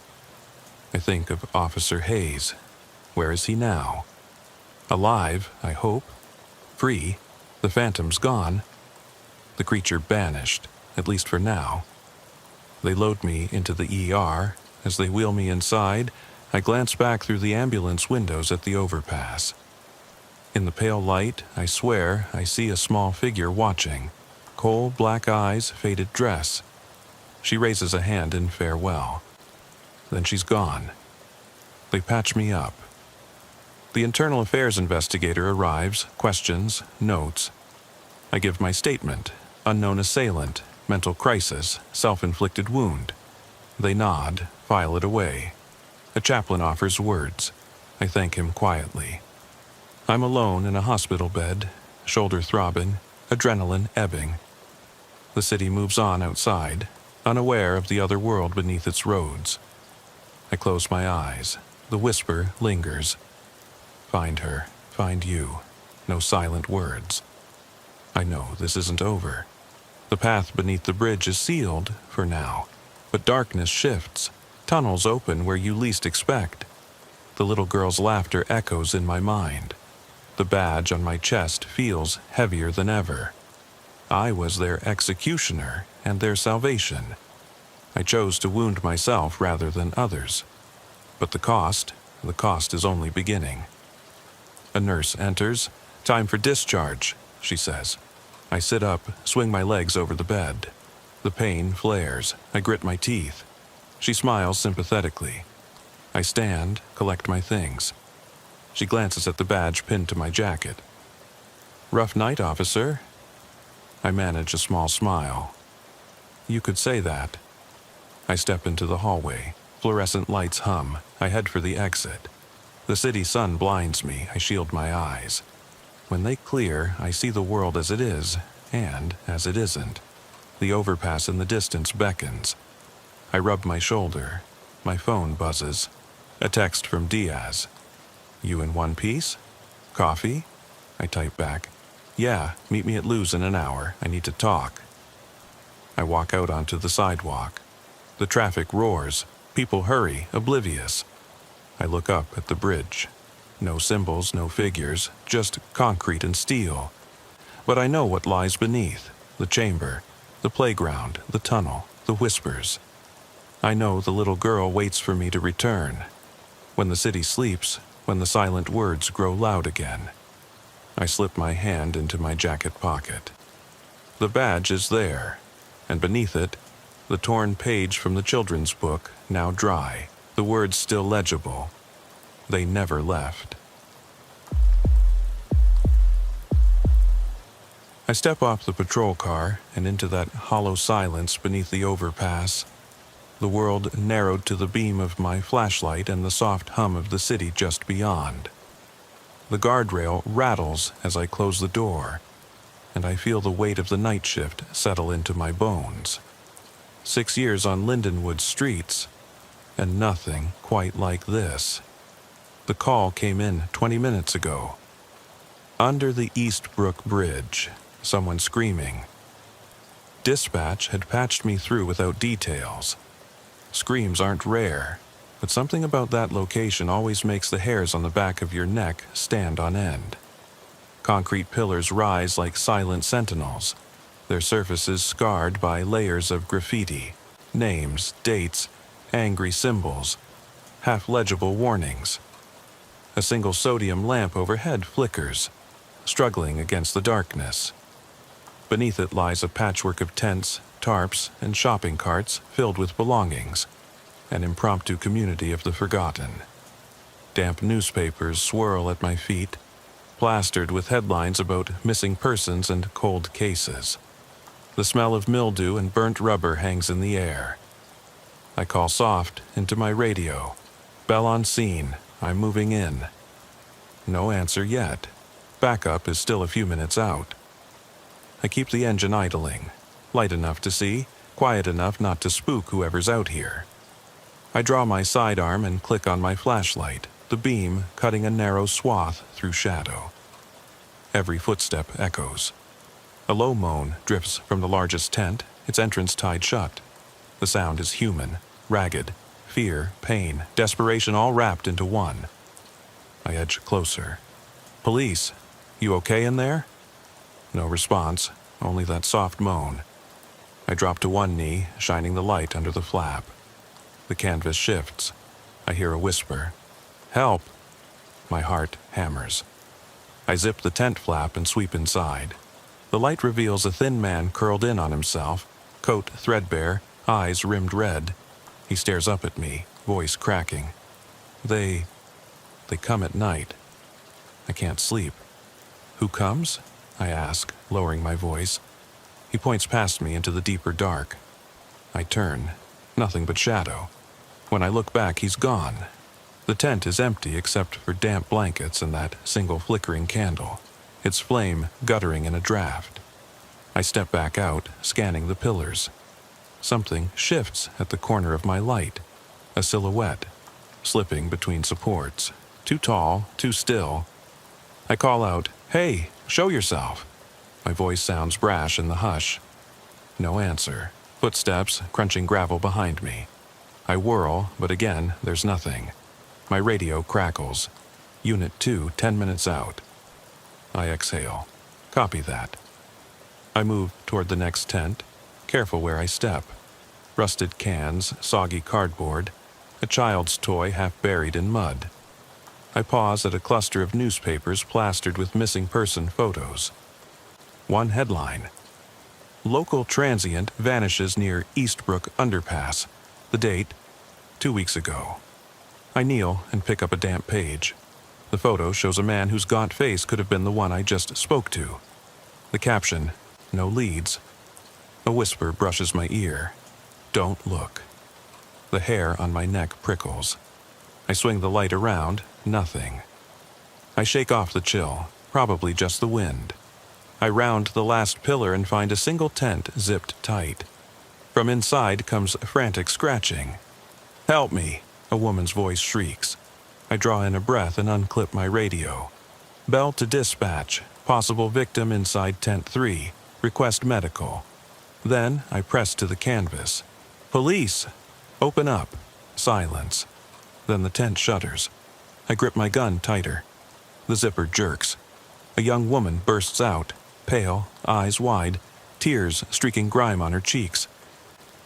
I think of Officer Hayes. Where is he now? Alive, I hope. Free. The phantom's gone. The creature banished, at least for now. They load me into the ER. As they wheel me inside, I glance back through the ambulance windows at the overpass. In the pale light, I swear I see a small figure watching. Coal black eyes, faded dress. She raises a hand in farewell. Then she's gone. They patch me up. The internal affairs investigator arrives, questions, notes. I give my statement. Unknown assailant, mental crisis, self-inflicted wound. They nod, file it away. A chaplain offers words. I thank him quietly. I'm alone in a hospital bed, shoulder throbbing, adrenaline ebbing. The city moves on outside, unaware of the other world beneath its roads. I close my eyes. The whisper lingers. Find her, find you. No silent words. I know this isn't over. The path beneath the bridge is sealed, for now. But darkness shifts. Tunnels open where you least expect. The little girl's laughter echoes in my mind. The badge on my chest feels heavier than ever. I was their executioner and their salvation. I chose to wound myself rather than others. But the cost is only beginning. A nurse enters. Time for discharge, she says. I sit up, swing my legs over the bed. The pain flares. I grit my teeth. She smiles sympathetically. I stand, collect my things. She glances at the badge pinned to my jacket. Rough night, officer. I manage a small smile. You could say that. I step into the hallway. Fluorescent lights hum. I head for the exit. The city sun blinds me. I shield my eyes. When they clear, I see the world as it is, and as it isn't. The overpass in the distance beckons. I rub my shoulder. My phone buzzes. A text from Diaz. You in one piece? Coffee? I type back. Yeah, meet me at Lou's in an hour. I need to talk. I walk out onto the sidewalk. The traffic roars. People hurry, oblivious. I look up at the bridge. No symbols, no figures, just concrete and steel. But I know what lies beneath. The chamber, the playground, the tunnel, the whispers. I know the little girl waits for me to return. When the city sleeps, when the silent words grow loud again. I slip my hand into my jacket pocket. The badge is there, and beneath it, the torn page from the children's book, now dry, the words still legible. They never left. I step off the patrol car and into that hollow silence beneath the overpass. The world narrowed to the beam of my flashlight and the soft hum of the city just beyond. The guardrail rattles as I close the door, and I feel the weight of the night shift settle into my bones. 6 years on Lindenwood streets, and nothing quite like this. The call came in 20 minutes ago. Under the Eastbrook Bridge, someone screaming. Dispatch had patched me through without details. Screams aren't rare, but something about that location always makes the hairs on the back of your neck stand on end. Concrete pillars rise like silent sentinels, their surfaces scarred by layers of graffiti, names, dates, angry symbols, half-legible warnings. A single sodium lamp overhead flickers, struggling against the darkness. Beneath it lies a patchwork of tents, tarps, and shopping carts filled with belongings, an impromptu community of the forgotten. Damp newspapers swirl at my feet, plastered with headlines about missing persons and cold cases. The smell of mildew and burnt rubber hangs in the air. I call soft into my radio. Bell on scene. I'm moving in. No answer yet. Backup is still a few minutes out. I keep the engine idling. Light enough to see, quiet enough not to spook whoever's out here. I draw my sidearm and click on my flashlight, the beam cutting a narrow swath through shadow. Every footstep echoes. A low moan drifts from the largest tent, its entrance tied shut. The sound is human, ragged, fear, pain, desperation all wrapped into one. I edge closer. Police, you okay in there? No response, only that soft moan. I drop to one knee, shining the light under the flap. The canvas shifts. I hear a whisper. Help! My heart hammers. I zip the tent flap and sweep inside. The light reveals a thin man curled in on himself, coat threadbare, eyes rimmed red. He stares up at me, voice cracking. They come at night. I can't sleep. Who comes? I ask, lowering my voice. He points past me into the deeper dark. I turn. Nothing but shadow. When I look back, he's gone. The tent is empty except for damp blankets and that single flickering candle, its flame guttering in a draft. I step back out, scanning the pillars. Something shifts at the corner of my light. A silhouette. slipping between supports. Too tall, too still. I call out, "Hey, show yourself." My voice sounds brash in the hush. No answer. Footsteps crunching gravel behind me. I whirl, but again, there's nothing. My radio crackles. Unit 2, 10 minutes out. I exhale. Copy that. I move toward the next tent, careful where I step. Rusted cans, soggy cardboard, a child's toy half buried in mud. I pause at a cluster of newspapers plastered with missing person photos. One headline: Local transient vanishes near Eastbrook Underpass. The date: 2 weeks ago. I kneel and pick up a damp page. The photo shows a man whose gaunt face could have been the one I just spoke to. The caption: no leads. A whisper brushes my ear. Don't look. The hair on my neck prickles. I swing the light around. Nothing. I shake off the chill, probably just the wind. I round the last pillar and find a single tent zipped tight. From inside comes frantic scratching. "Help me," a woman's voice shrieks. I draw in a breath and unclip my radio. Bell to dispatch. Possible victim inside tent 3. Request medical. Then I press to the canvas. "Police! Open up." Silence. Then the tent shutters. I grip my gun tighter. The zipper jerks. A young woman bursts out, pale, eyes wide, tears streaking grime on her cheeks.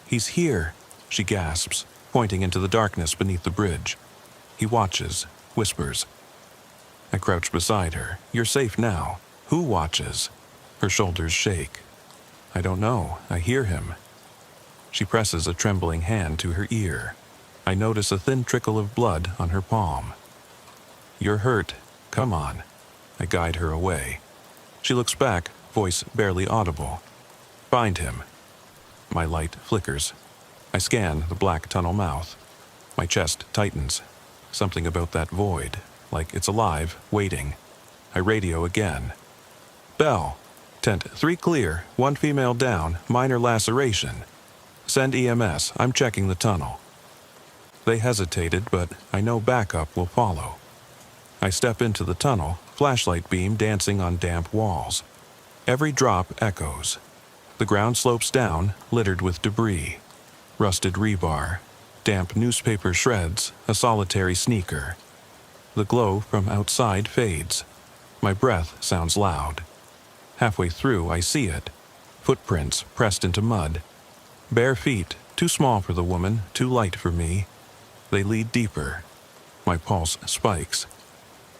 "He's here," she gasps, pointing into the darkness beneath the bridge. He watches, whispers. I crouch beside her. "You're safe now." "Who watches?" Her shoulders shake. "I don't know. I hear him." She presses a trembling hand to her ear. I notice a thin trickle of blood on her palm. "You're hurt. Come on." I guide her away. She looks back, voice barely audible. "Find him." My light flickers. I scan the black tunnel mouth. My chest tightens. Something about that void, like it's alive, waiting. I radio again. "Bell, tent 3 clear, 1 female down, minor laceration. Send EMS, I'm checking the tunnel." They hesitated, but I know backup will follow. I step into the tunnel, flashlight beam dancing on damp walls. Every drop echoes. The ground slopes down, littered with debris. Rusted rebar, damp newspaper shreds, a solitary sneaker. The glow from outside fades. My breath sounds loud. Halfway through, I see it. Footprints pressed into mud. Bare feet, too small for the woman, too light for me. They lead deeper. My pulse spikes.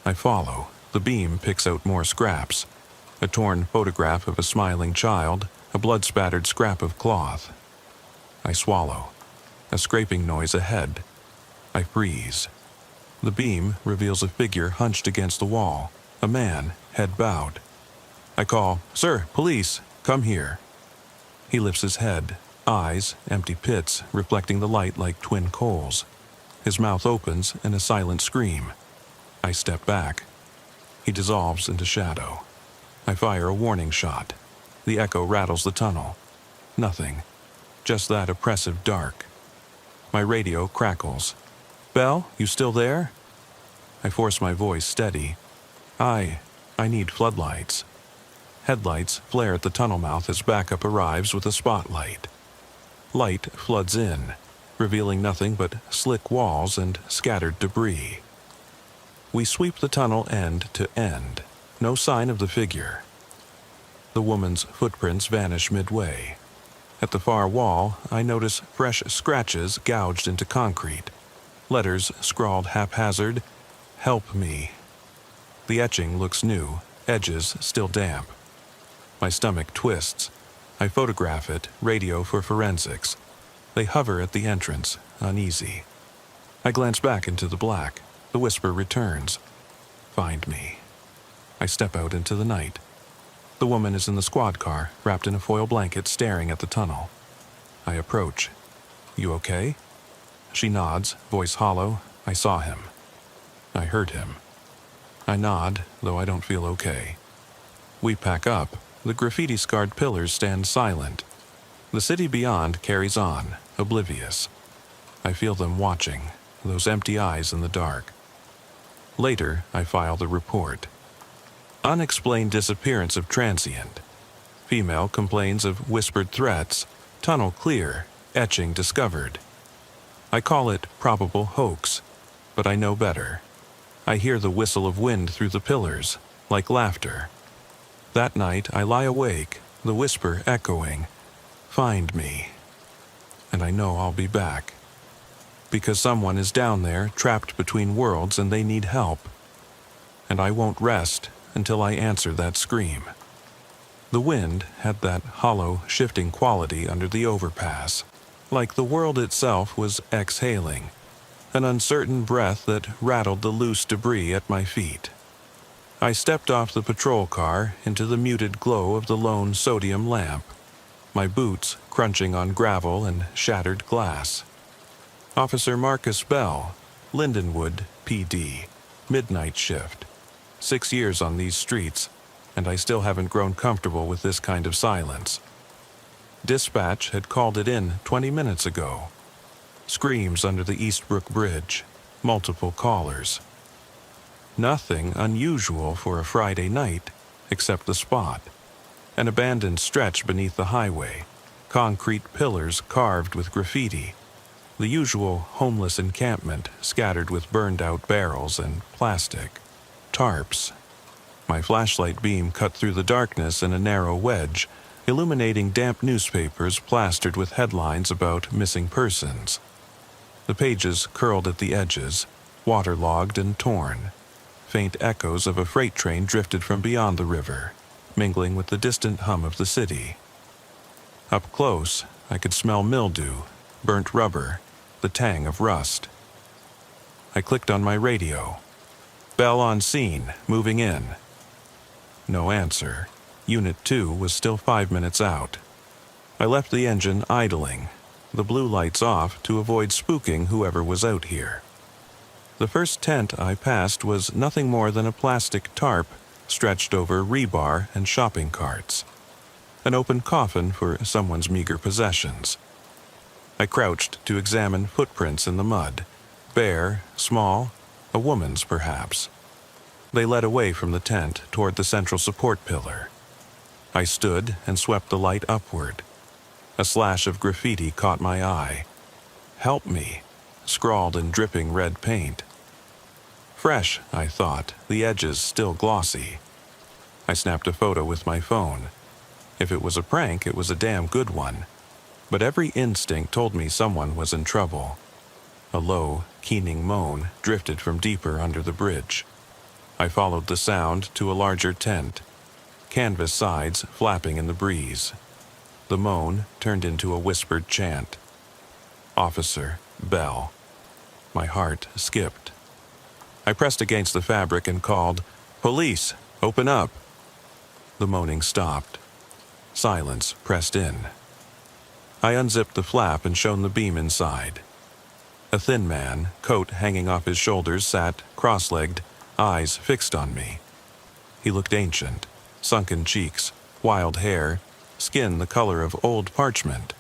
I follow. The beam picks out more scraps. A torn photograph of a smiling child, a blood-spattered scrap of cloth. I swallow. A scraping noise ahead. I freeze. The beam reveals a figure hunched against the wall, a man, head bowed. I call, "Sir, police, come here." He lifts his head, eyes, empty pits, reflecting the light like twin coals. His mouth opens in a silent scream. I step back. He dissolves into shadow. I fire a warning shot. The echo rattles the tunnel. Nothing. Just that oppressive dark. My radio crackles. "Bell, you still there?" I force my voice steady. I need floodlights." Headlights flare at the tunnel mouth as backup arrives with a spotlight. Light floods in, revealing nothing but slick walls and scattered debris. We sweep the tunnel end to end. No sign of the figure. The woman's footprints vanish midway. At the far wall, I notice fresh scratches gouged into concrete. Letters scrawled haphazard, "Help me." The etching looks new, edges still damp. My stomach twists. I photograph it, radio for forensics. They hover at the entrance, uneasy. I glance back into the black. The whisper returns. "Find me." I step out into the night. The woman is in the squad car, wrapped in a foil blanket, staring at the tunnel. I approach. "You okay?" She nods, voice hollow. "I saw him. I heard him." I nod, though I don't feel okay. We pack up. The graffiti-scarred pillars stand silent. The city beyond carries on, oblivious. I feel them watching, those empty eyes in the dark. Later, I filed a report. Unexplained disappearance of transient. Female complains of whispered threats. Tunnel clear. Etching discovered. I call it probable hoax, but I know better. I hear the whistle of wind through the pillars, like laughter. That night I lie awake, the whisper echoing, "Find me." And I know I'll be back. Because someone is down there, trapped between worlds, and they need help. And I won't rest until I answer that scream. The wind had that hollow, shifting quality under the overpass, like the world itself was exhaling, an uncertain breath that rattled the loose debris at my feet. I stepped off the patrol car into the muted glow of the lone sodium lamp, my boots crunching on gravel and shattered glass. Officer Marcus Bell, Lindenwood, PD, midnight shift. 6 years on these streets, and I still haven't grown comfortable with this kind of silence. Dispatch had called it in 20 minutes ago. Screams under the Eastbrook Bridge, multiple callers. Nothing unusual for a Friday night, except the spot. An abandoned stretch beneath the highway, concrete pillars carved with graffiti, the usual homeless encampment scattered with burned-out barrels and plastic. Tarps. My flashlight beam cut through the darkness in a narrow wedge, illuminating damp newspapers plastered with headlines about missing persons. The pages curled at the edges, waterlogged and torn. Faint echoes of a freight train drifted from beyond the river, mingling with the distant hum of the city. Up close, I could smell mildew, burnt rubber, the tang of rust. I clicked on my radio. Bell on scene, moving in. No answer. Unit 2 was still 5 minutes out. I left the engine idling, the blue lights off to avoid spooking whoever was out here. The first tent I passed was nothing more than a plastic tarp stretched over rebar and shopping carts. An open coffin for someone's meager possessions. I crouched to examine footprints in the mud. Bare, small, a woman's perhaps. They led away from the tent toward the central support pillar. I stood and swept the light upward. A slash of graffiti caught my eye. "Help me," scrawled in dripping red paint. Fresh, I thought, the edges still glossy. I snapped a photo with my phone. If it was a prank, it was a damn good one. But every instinct told me someone was in trouble. A low, keening moan drifted from deeper under the bridge. I followed the sound to a larger tent, canvas sides flapping in the breeze. The moan turned into a whispered chant. Officer Bell. My heart skipped. I pressed against the fabric and called, "Police, open up." The moaning stopped. Silence pressed in. I unzipped the flap and shone the beam inside. A thin man, coat hanging off his shoulders, sat cross-legged, eyes fixed on me. He looked ancient, sunken cheeks, wild hair, skin the color of old parchment.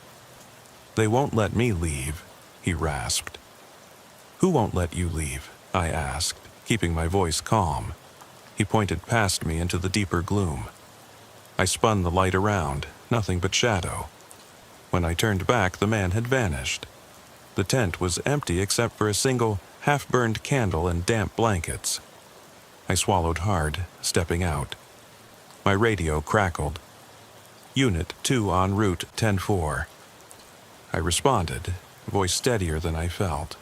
"They won't let me leave," he rasped. "Who won't let you leave?" I asked, keeping my voice calm. He pointed past me into the deeper gloom. I spun the light around, nothing but shadow. When I turned back, the man had vanished. The tent was empty except for a single, half-burned candle and damp blankets. I swallowed hard, stepping out. My radio crackled. "Unit 2 en route 10-4. I responded, voice steadier than I felt.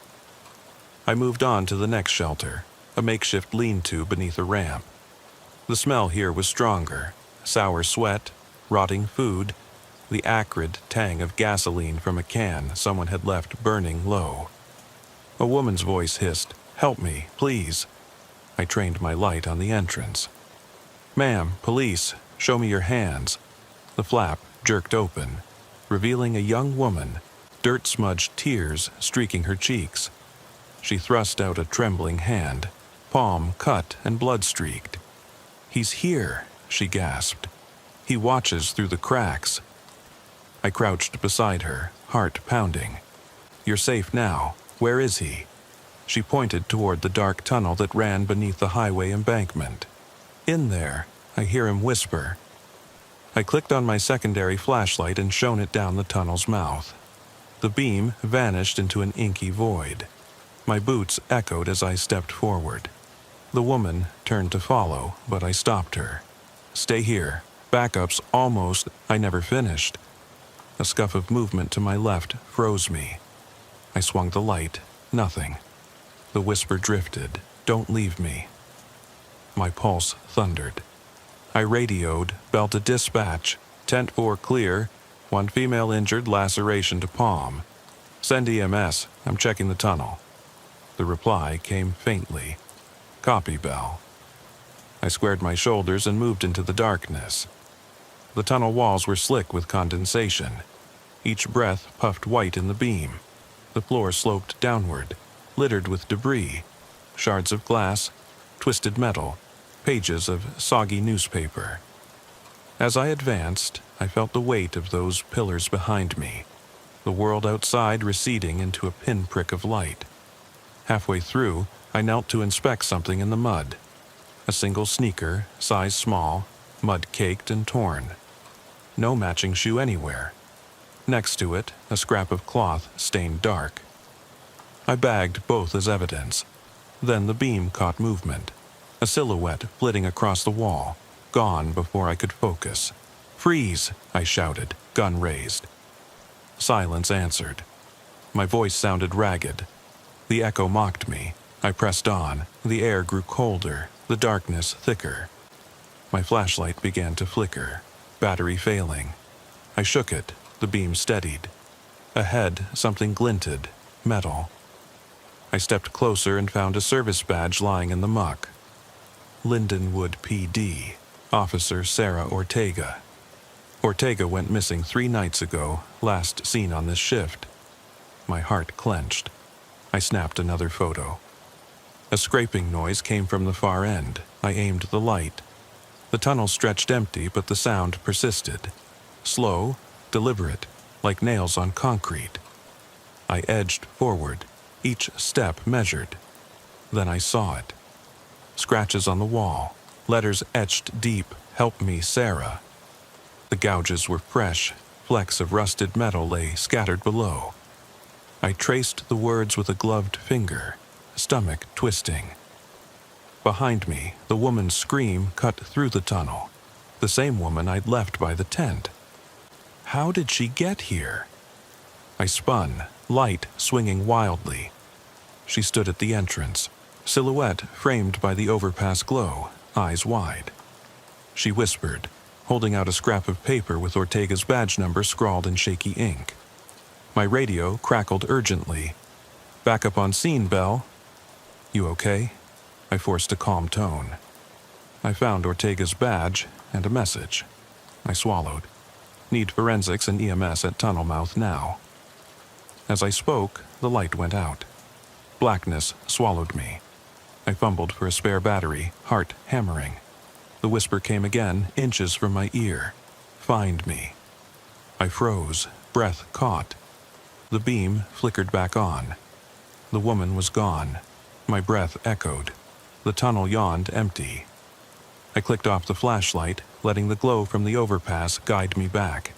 I moved on to the next shelter, a makeshift lean-to beneath a ramp. The smell here was stronger, sour sweat, rotting food, the acrid tang of gasoline from a can someone had left burning low. A woman's voice hissed, "Help me, please." I trained my light on the entrance. "Ma'am, police, show me your hands." The flap jerked open, revealing a young woman, dirt-smudged tears streaking her cheeks. She thrust out a trembling hand, palm cut and blood-streaked. "He's here," she gasped. "He watches through the cracks." I crouched beside her, heart pounding. "You're safe now. Where is he?" She pointed toward the dark tunnel that ran beneath the highway embankment. "In there," I hear him whisper. I clicked on my secondary flashlight and shone it down the tunnel's mouth. The beam vanished into an inky void. My boots echoed as I stepped forward. The woman turned to follow, but I stopped her. "Stay here. Backup's almost—" I never finished. A scuff of movement to my left froze me. I swung the light. Nothing. The whisper drifted. "Don't leave me." My pulse thundered. I radioed, belted dispatch. "Tent 4 clear. 1 female injured, laceration to palm. Send EMS. I'm checking the tunnel." The reply came faintly. "Copy, Bell." I squared my shoulders and moved into the darkness. The tunnel walls were slick with condensation. Each breath puffed white in the beam. The floor sloped downward, littered with debris, shards of glass, twisted metal, pages of soggy newspaper. As I advanced, I felt the weight of those pillars behind me, the world outside receding into a pinprick of light. Halfway through, I knelt to inspect something in the mud. A single sneaker, size small, mud-caked and torn. No matching shoe anywhere. Next to it, a scrap of cloth stained dark. I bagged both as evidence. Then the beam caught movement. A silhouette flitting across the wall, gone before I could focus. "Freeze!" I shouted, gun raised. Silence answered. My voice sounded ragged. The echo mocked me. I pressed on. The air grew colder, the darkness thicker. My flashlight began to flicker, battery failing. I shook it. The beam steadied. Ahead, something glinted, metal. I stepped closer and found a service badge lying in the muck. Lindenwood PD, Officer Sarah Ortega. Ortega went missing 3 nights ago, last seen on this shift. My heart clenched. I snapped another photo. A scraping noise came from the far end. I aimed the light. The tunnel stretched empty, but the sound persisted. Slow, deliberate, like nails on concrete. I edged forward, each step measured. Then I saw it. Scratches on the wall, letters etched deep, "Help me, Sarah." The gouges were fresh, flecks of rusted metal lay scattered below. I traced the words with a gloved finger, stomach twisting. Behind me, the woman's scream cut through the tunnel, the same woman I'd left by the tent. How did she get here? I spun, light swinging wildly. She stood at the entrance, silhouette framed by the overpass glow, eyes wide. She whispered, holding out a scrap of paper with Ortega's badge number scrawled in shaky ink. My radio crackled urgently. "Back up on scene, Bell." "You okay?" I forced a calm tone. I found Ortega's badge and a message. I swallowed. "Need forensics and EMS at tunnel mouth now." As I spoke, the light went out. Blackness swallowed me. I fumbled for a spare battery, heart hammering. The whisper came again, inches from my ear. "Find me." I froze, breath caught. The beam flickered back on. The woman was gone. My breath echoed. The tunnel yawned empty. I clicked off the flashlight, letting the glow from the overpass guide me back.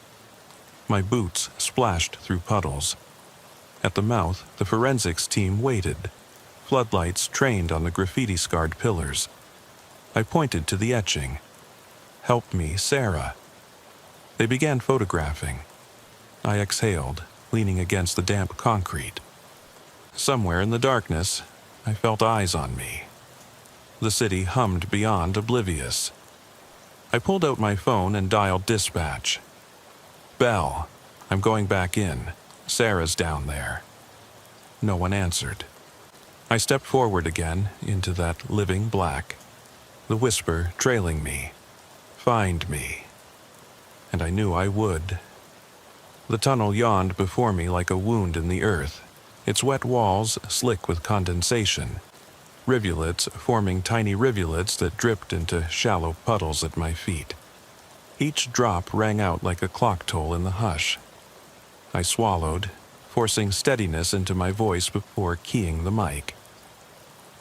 My boots splashed through puddles. At the mouth, the forensics team waited. Floodlights trained on the graffiti-scarred pillars. I pointed to the etching. "Help me, Sarah." They began photographing. I exhaled, leaning against the damp concrete. Somewhere in the darkness, I felt eyes on me. The city hummed beyond oblivious. I pulled out my phone and dialed dispatch. "Bell, I'm going back in. Sarah's down there." No one answered. I stepped forward again into that living black, the whisper trailing me. "Find me." And I knew I would. The tunnel yawned before me like a wound in the earth, its wet walls slick with condensation, rivulets forming tiny rivulets that dripped into shallow puddles at my feet. Each drop rang out like a clock toll in the hush. I swallowed, forcing steadiness into my voice before keying the mic.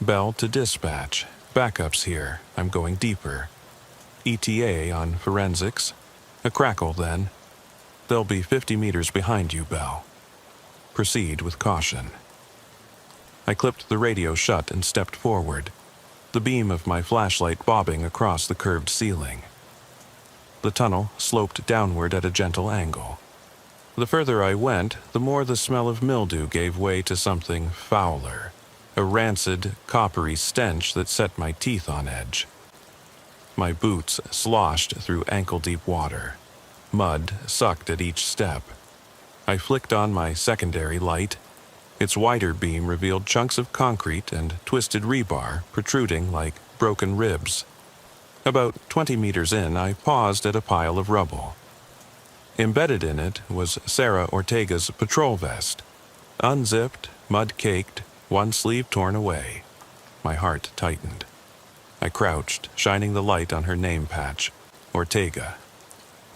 Bell to dispatch. Backups here. I'm going deeper. ETA on forensics. A crackle then. They'll be 50 meters behind you, Bell. Proceed with caution. I clipped the radio shut and stepped forward, the beam of my flashlight bobbing across the curved ceiling. The tunnel sloped downward at a gentle angle. The further I went, the more the smell of mildew gave way to something fouler, a rancid, coppery stench that set my teeth on edge. My boots sloshed through ankle-deep water. Mud sucked at each step. I flicked on my secondary light. Its wider beam revealed chunks of concrete and twisted rebar protruding like broken ribs. About 20 meters in, I paused at a pile of rubble. Embedded in it was Sarah Ortega's patrol vest. Unzipped, mud-caked, one sleeve torn away. My heart tightened. I crouched, shining the light on her name patch, Ortega.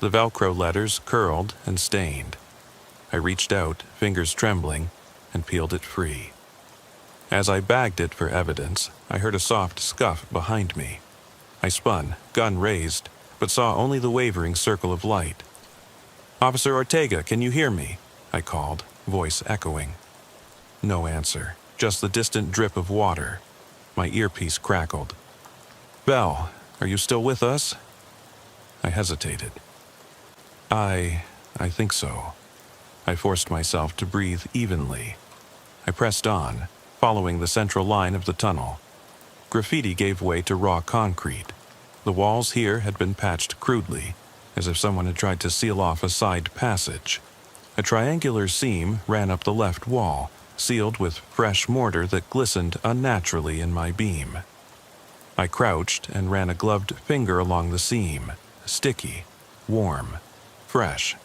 The Velcro letters curled and stained. I reached out, fingers trembling, and peeled it free. As I bagged it for evidence, I heard a soft scuff behind me. I spun, gun raised, but saw only the wavering circle of light. "Officer Ortega, can you hear me?" I called, voice echoing. No answer, just the distant drip of water. My earpiece crackled. "Bell, are you still with us?" I hesitated. I think so." I forced myself to breathe evenly. I pressed on, following the central line of the tunnel. Graffiti gave way to raw concrete. The walls here had been patched crudely, as if someone had tried to seal off a side passage. A triangular seam ran up the left wall, sealed with fresh mortar that glistened unnaturally in my beam. I crouched and ran a gloved finger along the seam, sticky, warm, fresh.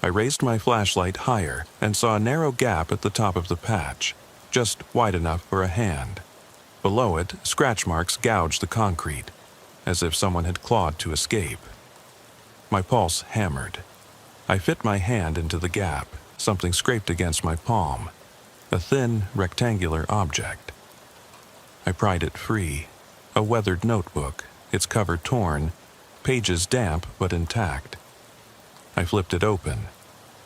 I raised my flashlight higher and saw a narrow gap at the top of the patch, just wide enough for a hand. Below it, scratch marks gouged the concrete, as if someone had clawed to escape. My pulse hammered. I fit my hand into the gap, something scraped against my palm, a thin, rectangular object. I pried it free, a weathered notebook, its cover torn, pages damp but intact. I flipped it open.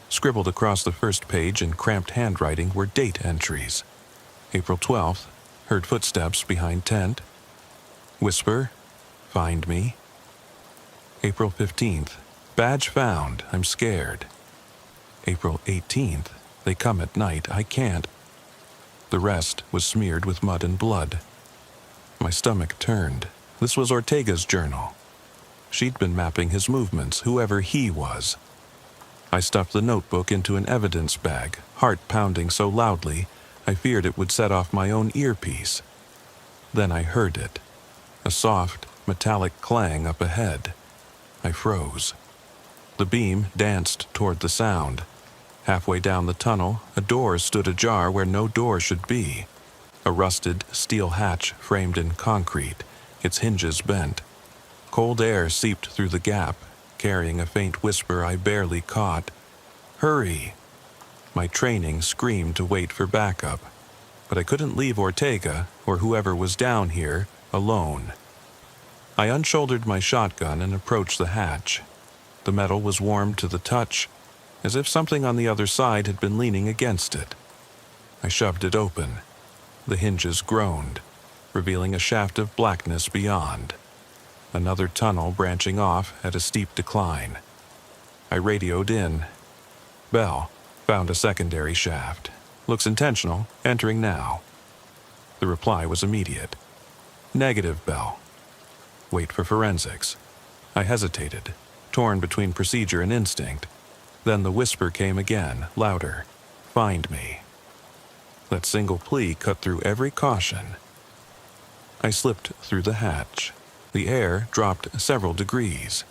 Scribbled across the first page in cramped handwriting were date entries. April 12th, heard footsteps behind tent. Whisper, find me. April 15th, badge found, I'm scared. April 18th, they come at night, I can't. The rest was smeared with mud and blood. My stomach turned. This was Ortega's journal. She'd been mapping his movements, whoever he was. I stuffed the notebook into an evidence bag, heart pounding so loudly I feared it would set off my own earpiece. Then I heard it, a soft, metallic clang up ahead. I froze. The beam danced toward the sound. Halfway down the tunnel, a door stood ajar where no door should be. A rusted steel hatch framed in concrete, its hinges bent. Cold air seeped through the gap, carrying a faint whisper I barely caught. Hurry! My training screamed to wait for backup, but I couldn't leave Ortega, or whoever was down here, alone. I unshouldered my shotgun and approached the hatch. The metal was warm to the touch, as if something on the other side had been leaning against it. I shoved it open. The hinges groaned, revealing a shaft of blackness beyond. Another tunnel branching off at a steep decline. I radioed in. Bell, found a secondary shaft. Looks intentional, entering now. The reply was immediate. Negative, Bell. Wait for forensics. I hesitated, torn between procedure and instinct. Then the whisper came again, louder. Find me. That single plea cut through every caution. I slipped through the hatch. The air dropped several degrees.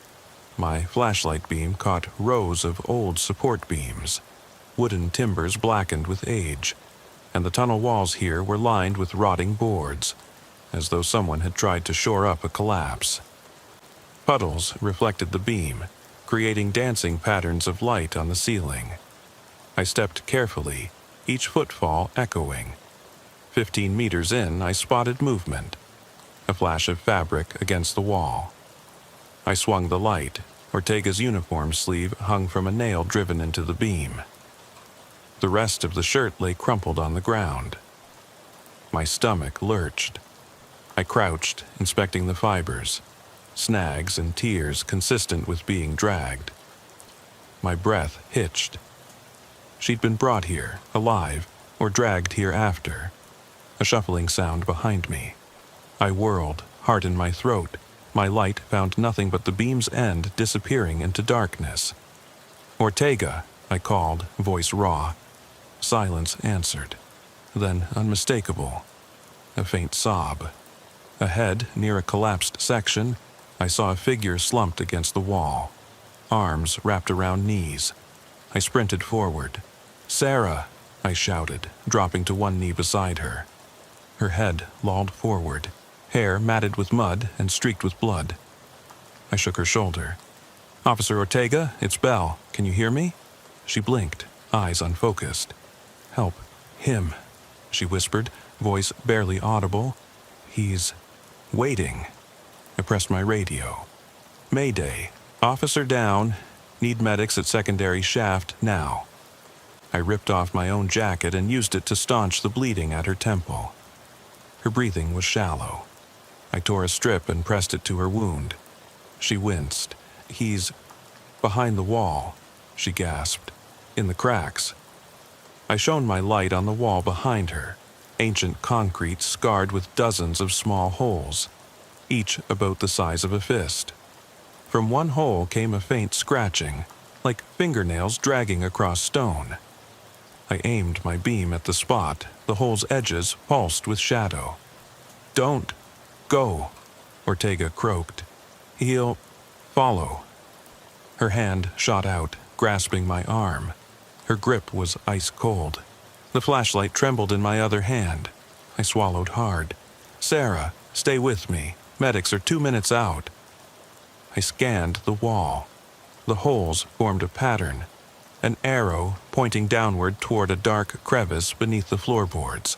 My flashlight beam caught rows of old support beams. Wooden timbers blackened with age, and the tunnel walls here were lined with rotting boards, as though someone had tried to shore up a collapse. Puddles reflected the beam, creating dancing patterns of light on the ceiling. I stepped carefully, each footfall echoing. 15 meters in, I spotted movement, a flash of fabric against the wall. I swung the light. Ortega's uniform sleeve hung from a nail driven into the beam. The rest of the shirt lay crumpled on the ground. My stomach lurched. I crouched, inspecting the fibers, snags and tears consistent with being dragged. My breath hitched. She'd been brought here, alive, or dragged here after. A shuffling sound behind me. I whirled, heart in my throat. My light found nothing but the beam's end disappearing into darkness. "Ortega," I called, voice raw. Silence answered. Then unmistakable. A faint sob. Ahead, near a collapsed section, I saw a figure slumped against the wall, arms wrapped around knees. I sprinted forward. "Sarah!" I shouted, dropping to one knee beside her. Her head lolled forward, hair matted with mud and streaked with blood. I shook her shoulder. "Officer Ortega, it's Belle. Can you hear me?" She blinked, eyes unfocused. "Help him," she whispered, voice barely audible. "He's waiting." I pressed my radio. "Mayday. Officer down. Need medics at secondary shaft now." I ripped off my own jacket and used it to staunch the bleeding at her temple. Her breathing was shallow. I tore a strip and pressed it to her wound. She winced. "He's behind the wall," she gasped. "In the cracks." I shone my light on the wall behind her, ancient concrete scarred with dozens of small holes, each about the size of a fist. From one hole came a faint scratching, like fingernails dragging across stone. I aimed my beam at the spot, the hole's edges pulsed with shadow. "Don't go," Ortega croaked. "He'll follow." Her hand shot out, grasping my arm. Her grip was ice cold. The flashlight trembled in my other hand. I swallowed hard. "Sarah, stay with me. Medics are 2 minutes out." I scanned the wall. The holes formed a pattern, an arrow pointing downward toward a dark crevice beneath the floorboards.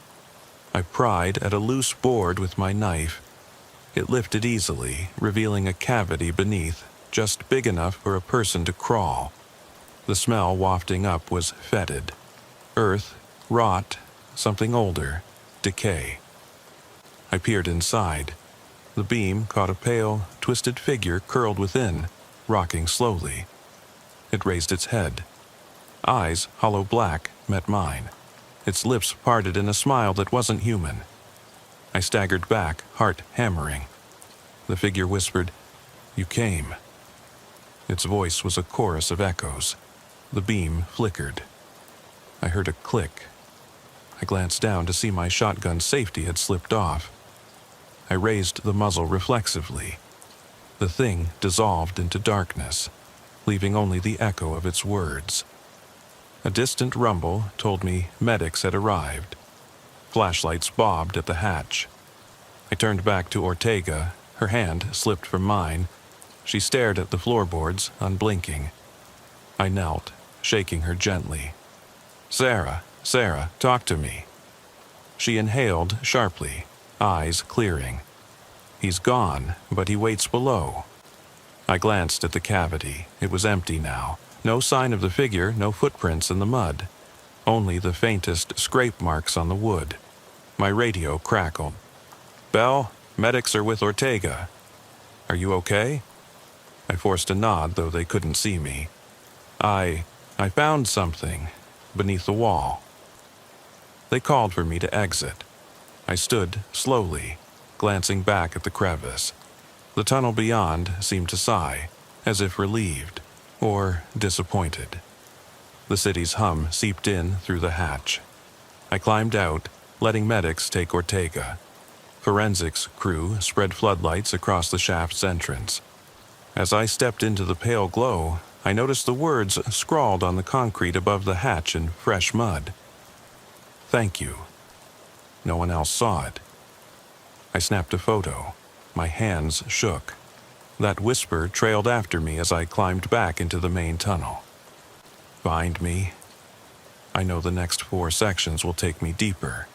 I pried at a loose board with my knife. It lifted easily, revealing a cavity beneath, just big enough for a person to crawl. The smell wafting up was fetid. Earth, rot, something older, decay. I peered inside. The beam caught a pale, twisted figure curled within, rocking slowly. It raised its head. Eyes, hollow black, met mine. Its lips parted in a smile that wasn't human. I staggered back, heart hammering. The figure whispered, "You came." Its voice was a chorus of echoes. The beam flickered. I heard a click. I glanced down to see my shotgun's safety had slipped off. I raised the muzzle reflexively. The thing dissolved into darkness, leaving only the echo of its words. A distant rumble told me medics had arrived. Flashlights bobbed at the hatch. I turned back to Ortega. Her hand slipped from mine. She stared at the floorboards, unblinking. I knelt, shaking her gently. Sarah, talk to me." She inhaled sharply, eyes clearing. "He's gone, but he waits below." I glanced at the cavity. It was empty now. No sign of the figure, no footprints in the mud. Only the faintest scrape marks on the wood. My radio crackled. "Belle, medics are with Ortega. Are you okay?" I forced a nod, though they couldn't see me. I found something beneath the wall." They called for me to exit. I stood slowly, glancing back at the crevice. The tunnel beyond seemed to sigh, as if relieved, or disappointed. The city's hum seeped in through the hatch. I climbed out, letting medics take Ortega. Forensics crew spread floodlights across the shaft's entrance. As I stepped into the pale glow, I noticed the words scrawled on the concrete above the hatch in fresh mud. "Thank you." No one else saw it. I snapped a photo. My hands shook. That whisper trailed after me as I climbed back into the main tunnel. "Find me. I know the next 4 sections will take me deeper.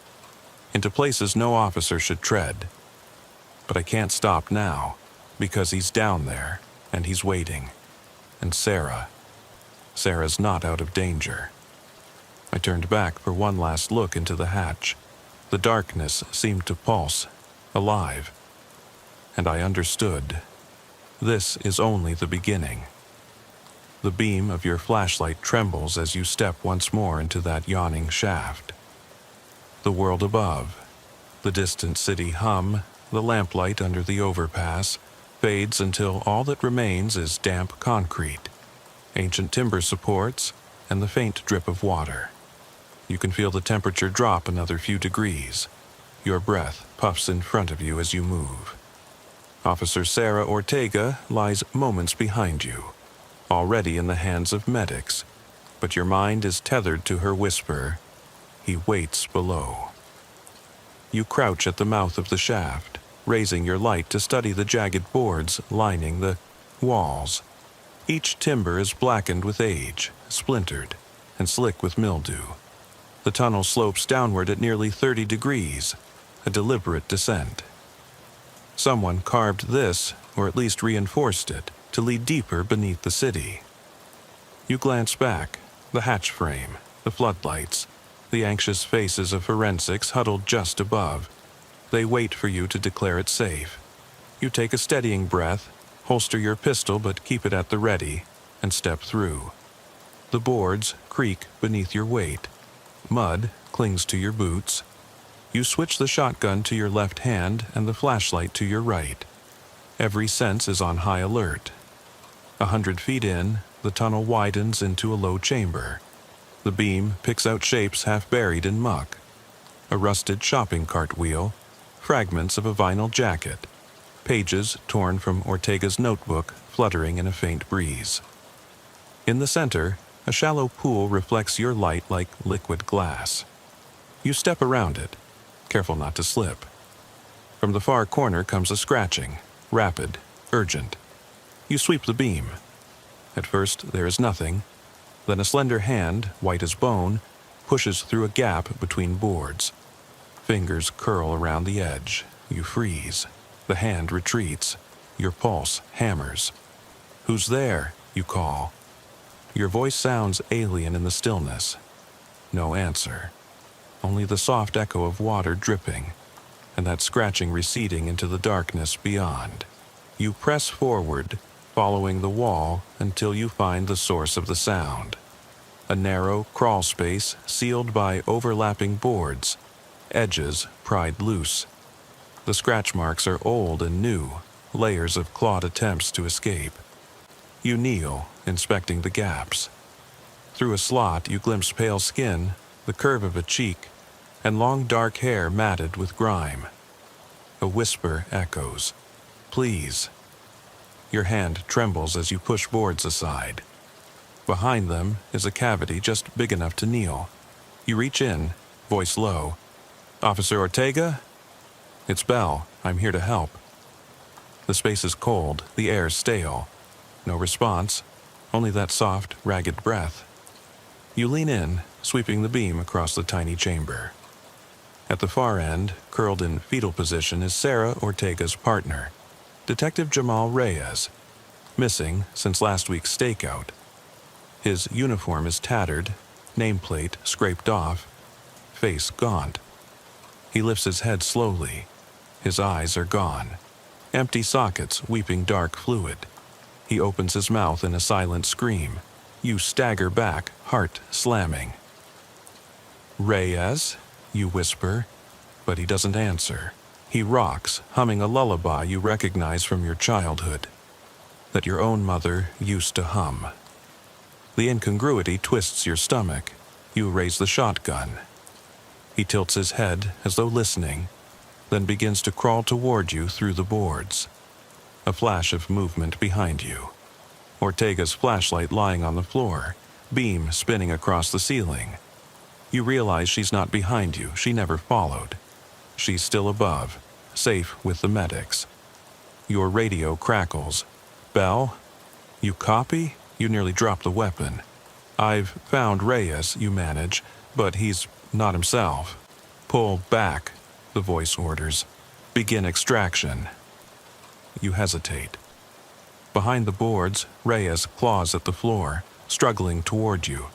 into places no officer should tread. But I can't stop now, because he's down there, and he's waiting. And Sarah's not out of danger. I turned back for one last look into the hatch. The darkness seemed to pulse, alive. And I understood. This is only the beginning. The beam of your flashlight trembles as you step once more into that yawning shaft. The world above, the distant city hum, the lamplight under the overpass, fades until all that remains is damp concrete, ancient timber supports, and the faint drip of water. You can feel the temperature drop another few degrees. Your breath puffs in front of you as you move. Officer Sarah Ortega lies moments behind you, already in the hands of medics, but your mind is tethered to her whisper. He waits below. You crouch at the mouth of the shaft, raising your light to study the jagged boards lining the walls. Each timber is blackened with age, splintered, and slick with mildew. The tunnel slopes downward at nearly 30 degrees, a deliberate descent. Someone carved this, or at least reinforced it, to lead deeper beneath the city. You glance back, the hatch frame, the floodlights, the anxious faces of forensics huddled just above. They wait for you to declare it safe. You take a steadying breath, holster your pistol but keep it at the ready, and step through. The boards creak beneath your weight. Mud clings to your boots. You switch the shotgun to your left hand and the flashlight to your right. Every sense is on high alert. 100 feet in, the tunnel widens into a low chamber. The beam picks out shapes half buried in muck. A rusted shopping cart wheel, fragments of a vinyl jacket, pages torn from Ortega's notebook fluttering in a faint breeze. In the center, a shallow pool reflects your light like liquid glass. You step around it, careful not to slip. From the far corner comes a scratching, rapid, urgent. You sweep the beam. At first there is nothing, then a slender hand, white as bone, pushes through a gap between boards. Fingers curl around the edge. You freeze. The hand retreats. Your pulse hammers. "Who's there?" you call. Your voice sounds alien in the stillness. No answer. Only the soft echo of water dripping, and that scratching receding into the darkness beyond. You press forward, following the wall until you find the source of the sound. A narrow crawl space sealed by overlapping boards, edges pried loose. The scratch marks are old and new, layers of clawed attempts to escape. You kneel, inspecting the gaps. Through a slot you glimpse pale skin, the curve of a cheek, and long dark hair matted with grime. A whisper echoes, "Please." Your hand trembles as you push boards aside. Behind them is a cavity just big enough to kneel. You reach in, voice low. "Officer Ortega?" "It's Bell. I'm here to help." The space is cold, the air stale. No response, only that soft, ragged breath. You lean in, sweeping the beam across the tiny chamber. At the far end, curled in fetal position, is Sarah Ortega's partner, Detective Jamal Reyes, missing since last week's stakeout. His uniform is tattered, nameplate scraped off, face gaunt. He lifts his head slowly. His eyes are gone, empty sockets weeping dark fluid. He opens his mouth in a silent scream. You stagger back, heart slamming. "Reyes?" you whisper, but he doesn't answer. He rocks, humming a lullaby you recognize from your childhood, that your own mother used to hum. The incongruity twists your stomach. You raise the shotgun. He tilts his head as though listening, then begins to crawl toward you through the boards. A flash of movement behind you. Ortega's flashlight lying on the floor, beam spinning across the ceiling. You realize she's not behind you. She never followed. She's still above, safe with the medics. Your radio crackles. "Bell? You copy?" You nearly drop the weapon. "I've found Reyes," you manage, "but he's not himself." "Pull back," the voice orders. Begin extraction. You hesitate. Behind the boards, Reyes claws at the floor, struggling toward you.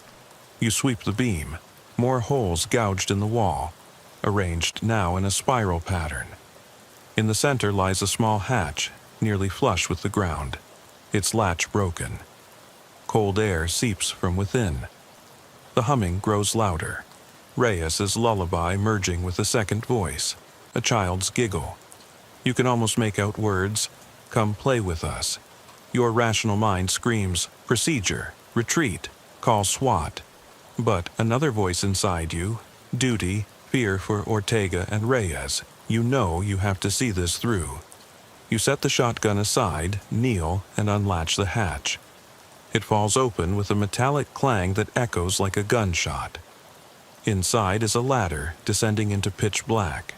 You sweep the beam. More holes gouged in the wall, arranged now in a spiral pattern. In the center lies a small hatch, nearly flush with the ground, its latch broken. Cold air seeps from within. The humming grows louder. Reyes's lullaby merging with a second voice, a child's giggle. You can almost make out words, "Come play with us." Your rational mind screams, "Procedure, retreat, call SWAT." But another voice inside you, duty, fear for Ortega and Reyes, you know you have to see this through. You set the shotgun aside, kneel, and unlatch the hatch. It falls open with a metallic clang that echoes like a gunshot. Inside is a ladder descending into pitch black.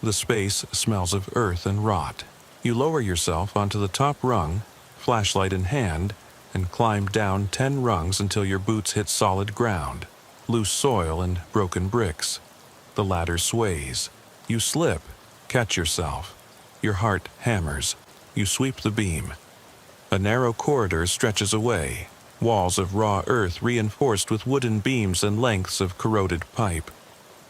The space smells of earth and rot. You lower yourself onto the top rung, flashlight in hand, and climb down 10 rungs until your boots hit solid ground, loose soil and broken bricks. The ladder sways. You slip, catch yourself. Your heart hammers. You sweep the beam. A narrow corridor stretches away, walls of raw earth reinforced with wooden beams and lengths of corroded pipe.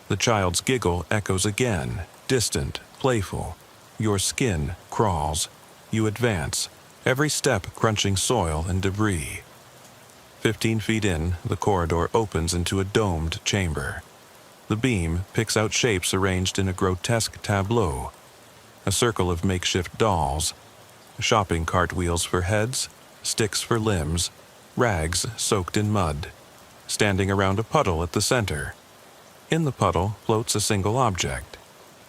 The child's giggle echoes again, distant, playful. Your skin crawls. You advance, every step crunching soil and debris. 15 feet in, the corridor opens into a domed chamber. The beam picks out shapes arranged in a grotesque tableau. A circle of makeshift dolls, shopping cart wheels for heads, sticks for limbs, rags soaked in mud, standing around a puddle at the center. In the puddle floats a single object.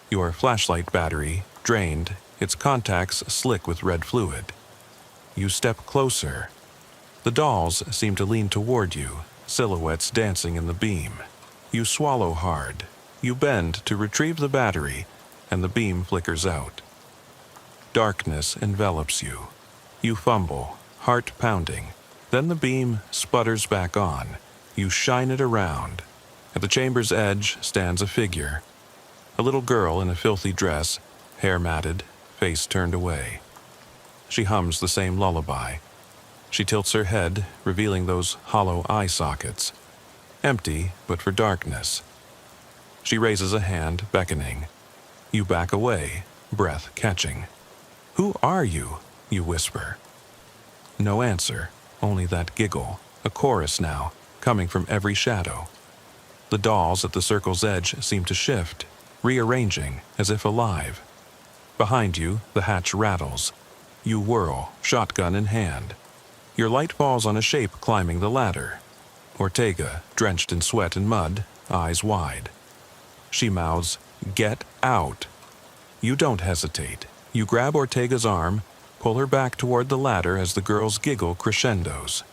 Your flashlight battery, drained, its contacts slick with red fluid. You step closer. The dolls seem to lean toward you, silhouettes dancing in the beam. You swallow hard. You bend to retrieve the battery, and the beam flickers out. Darkness envelops you. You fumble, heart pounding. Then the beam sputters back on. You shine it around. At the chamber's edge stands a figure. A little girl in a filthy dress, hair matted, face turned away. She hums the same lullaby. She tilts her head, revealing those hollow eye sockets. Empty, but for darkness. She raises a hand, beckoning. You back away, breath catching. "Who are you?" you whisper. No answer, only that giggle, a chorus now, coming from every shadow. The dolls at the circle's edge seem to shift, rearranging, as if alive. Behind you, the hatch rattles. You whirl, shotgun in hand. Your light falls on a shape climbing the ladder. Ortega, drenched in sweat and mud, eyes wide. She mouths, "Get out!" You don't hesitate. You grab Ortega's arm, pull her back toward the ladder as the girl's giggle crescendos.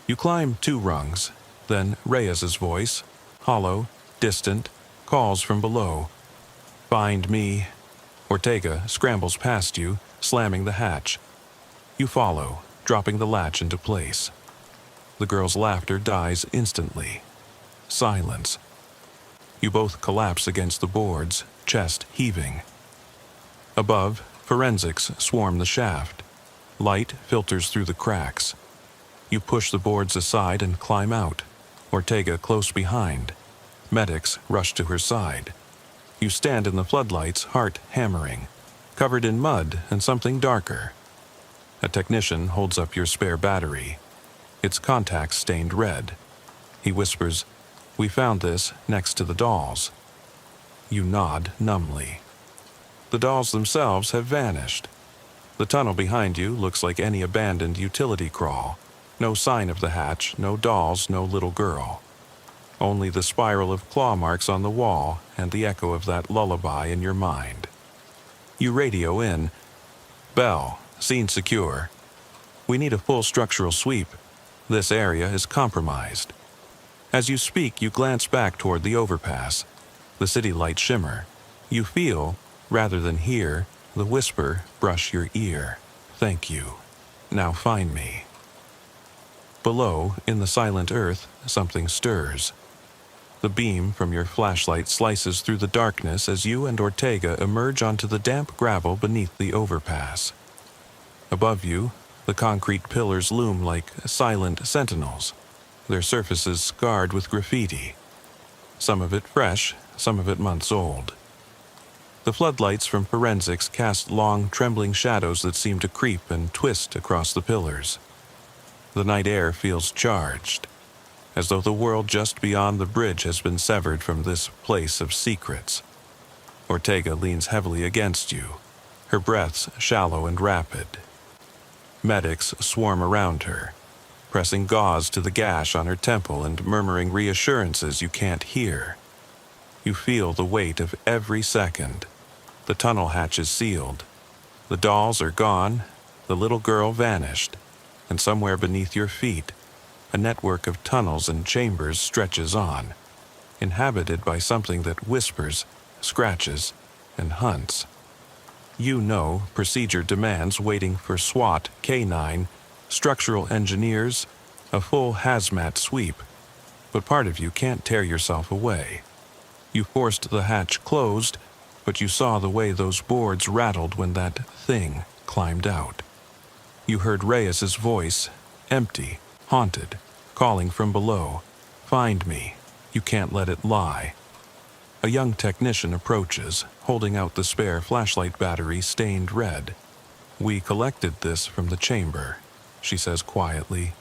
You climb 2 rungs, then Reyes's voice, hollow, distant, calls from below. "Find me." Ortega scrambles past you, slamming the hatch. You follow, dropping the latch into place. The girl's laughter dies instantly. Silence. You both collapse against the boards, chest heaving. Above, forensics swarm the shaft. Light filters through the cracks. You push the boards aside and climb out, Ortega close behind. Medics rush to her side. You stand in the floodlights, heart hammering, covered in mud and something darker. A technician holds up your spare battery. Its contacts stained red. He whispers, "We found this next to the dolls." You nod numbly. The dolls themselves have vanished. The tunnel behind you looks like any abandoned utility crawl. No sign of the hatch, no dolls, no little girl. Only the spiral of claw marks on the wall and the echo of that lullaby in your mind. You radio in. "Bell, scene secure. We need a full structural sweep. This area is compromised." As you speak, you glance back toward the overpass. The city lights shimmer. You feel, rather than hear, the whisper brush your ear. "Thank you. Now find me." Below, in the silent earth, something stirs. The beam from your flashlight slices through the darkness as you and Ortega emerge onto the damp gravel beneath the overpass. Above you, the concrete pillars loom like silent sentinels, their surfaces scarred with graffiti. Some of it fresh, some of it months old. The floodlights from forensics cast long, trembling shadows that seem to creep and twist across the pillars. The night air feels charged, as though the world just beyond the bridge has been severed from this place of secrets. Ortega leans heavily against you, her breaths shallow and rapid. Medics swarm around her, pressing gauze to the gash on her temple and murmuring reassurances you can't hear. You feel the weight of every second. The tunnel hatch is sealed. The dolls are gone, the little girl vanished, and somewhere beneath your feet, a network of tunnels and chambers stretches on, inhabited by something that whispers, scratches, and hunts. You know procedure demands waiting for SWAT, K9, structural engineers, a full hazmat sweep, but part of you can't tear yourself away. You forced the hatch closed, but you saw the way those boards rattled when that thing climbed out. You heard Reyes's voice, empty, haunted, calling from below, "Find me. You can't let it lie." A young technician approaches, holding out the spare flashlight battery stained red. "We collected this from the chamber," she says quietly.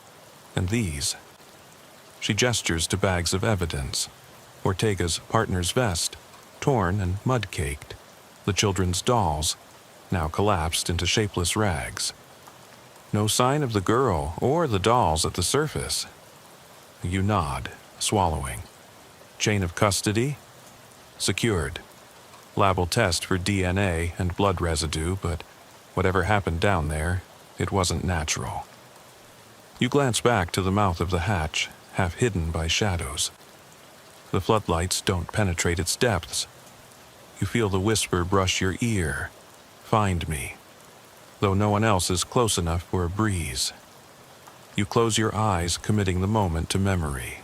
"And these." She gestures to bags of evidence. Ortega's partner's vest, torn and mud-caked. The children's dolls, now collapsed into shapeless rags. No sign of the girl or the dolls at the surface. You nod, swallowing. Chain of custody? Secured. Lab will test for DNA and blood residue, but whatever happened down there, it wasn't natural. You glance back to the mouth of the hatch, half hidden by shadows. The floodlights don't penetrate its depths. You feel the whisper brush your ear. "Find me," though no one else is close enough for a breeze. You close your eyes, committing the moment to memory.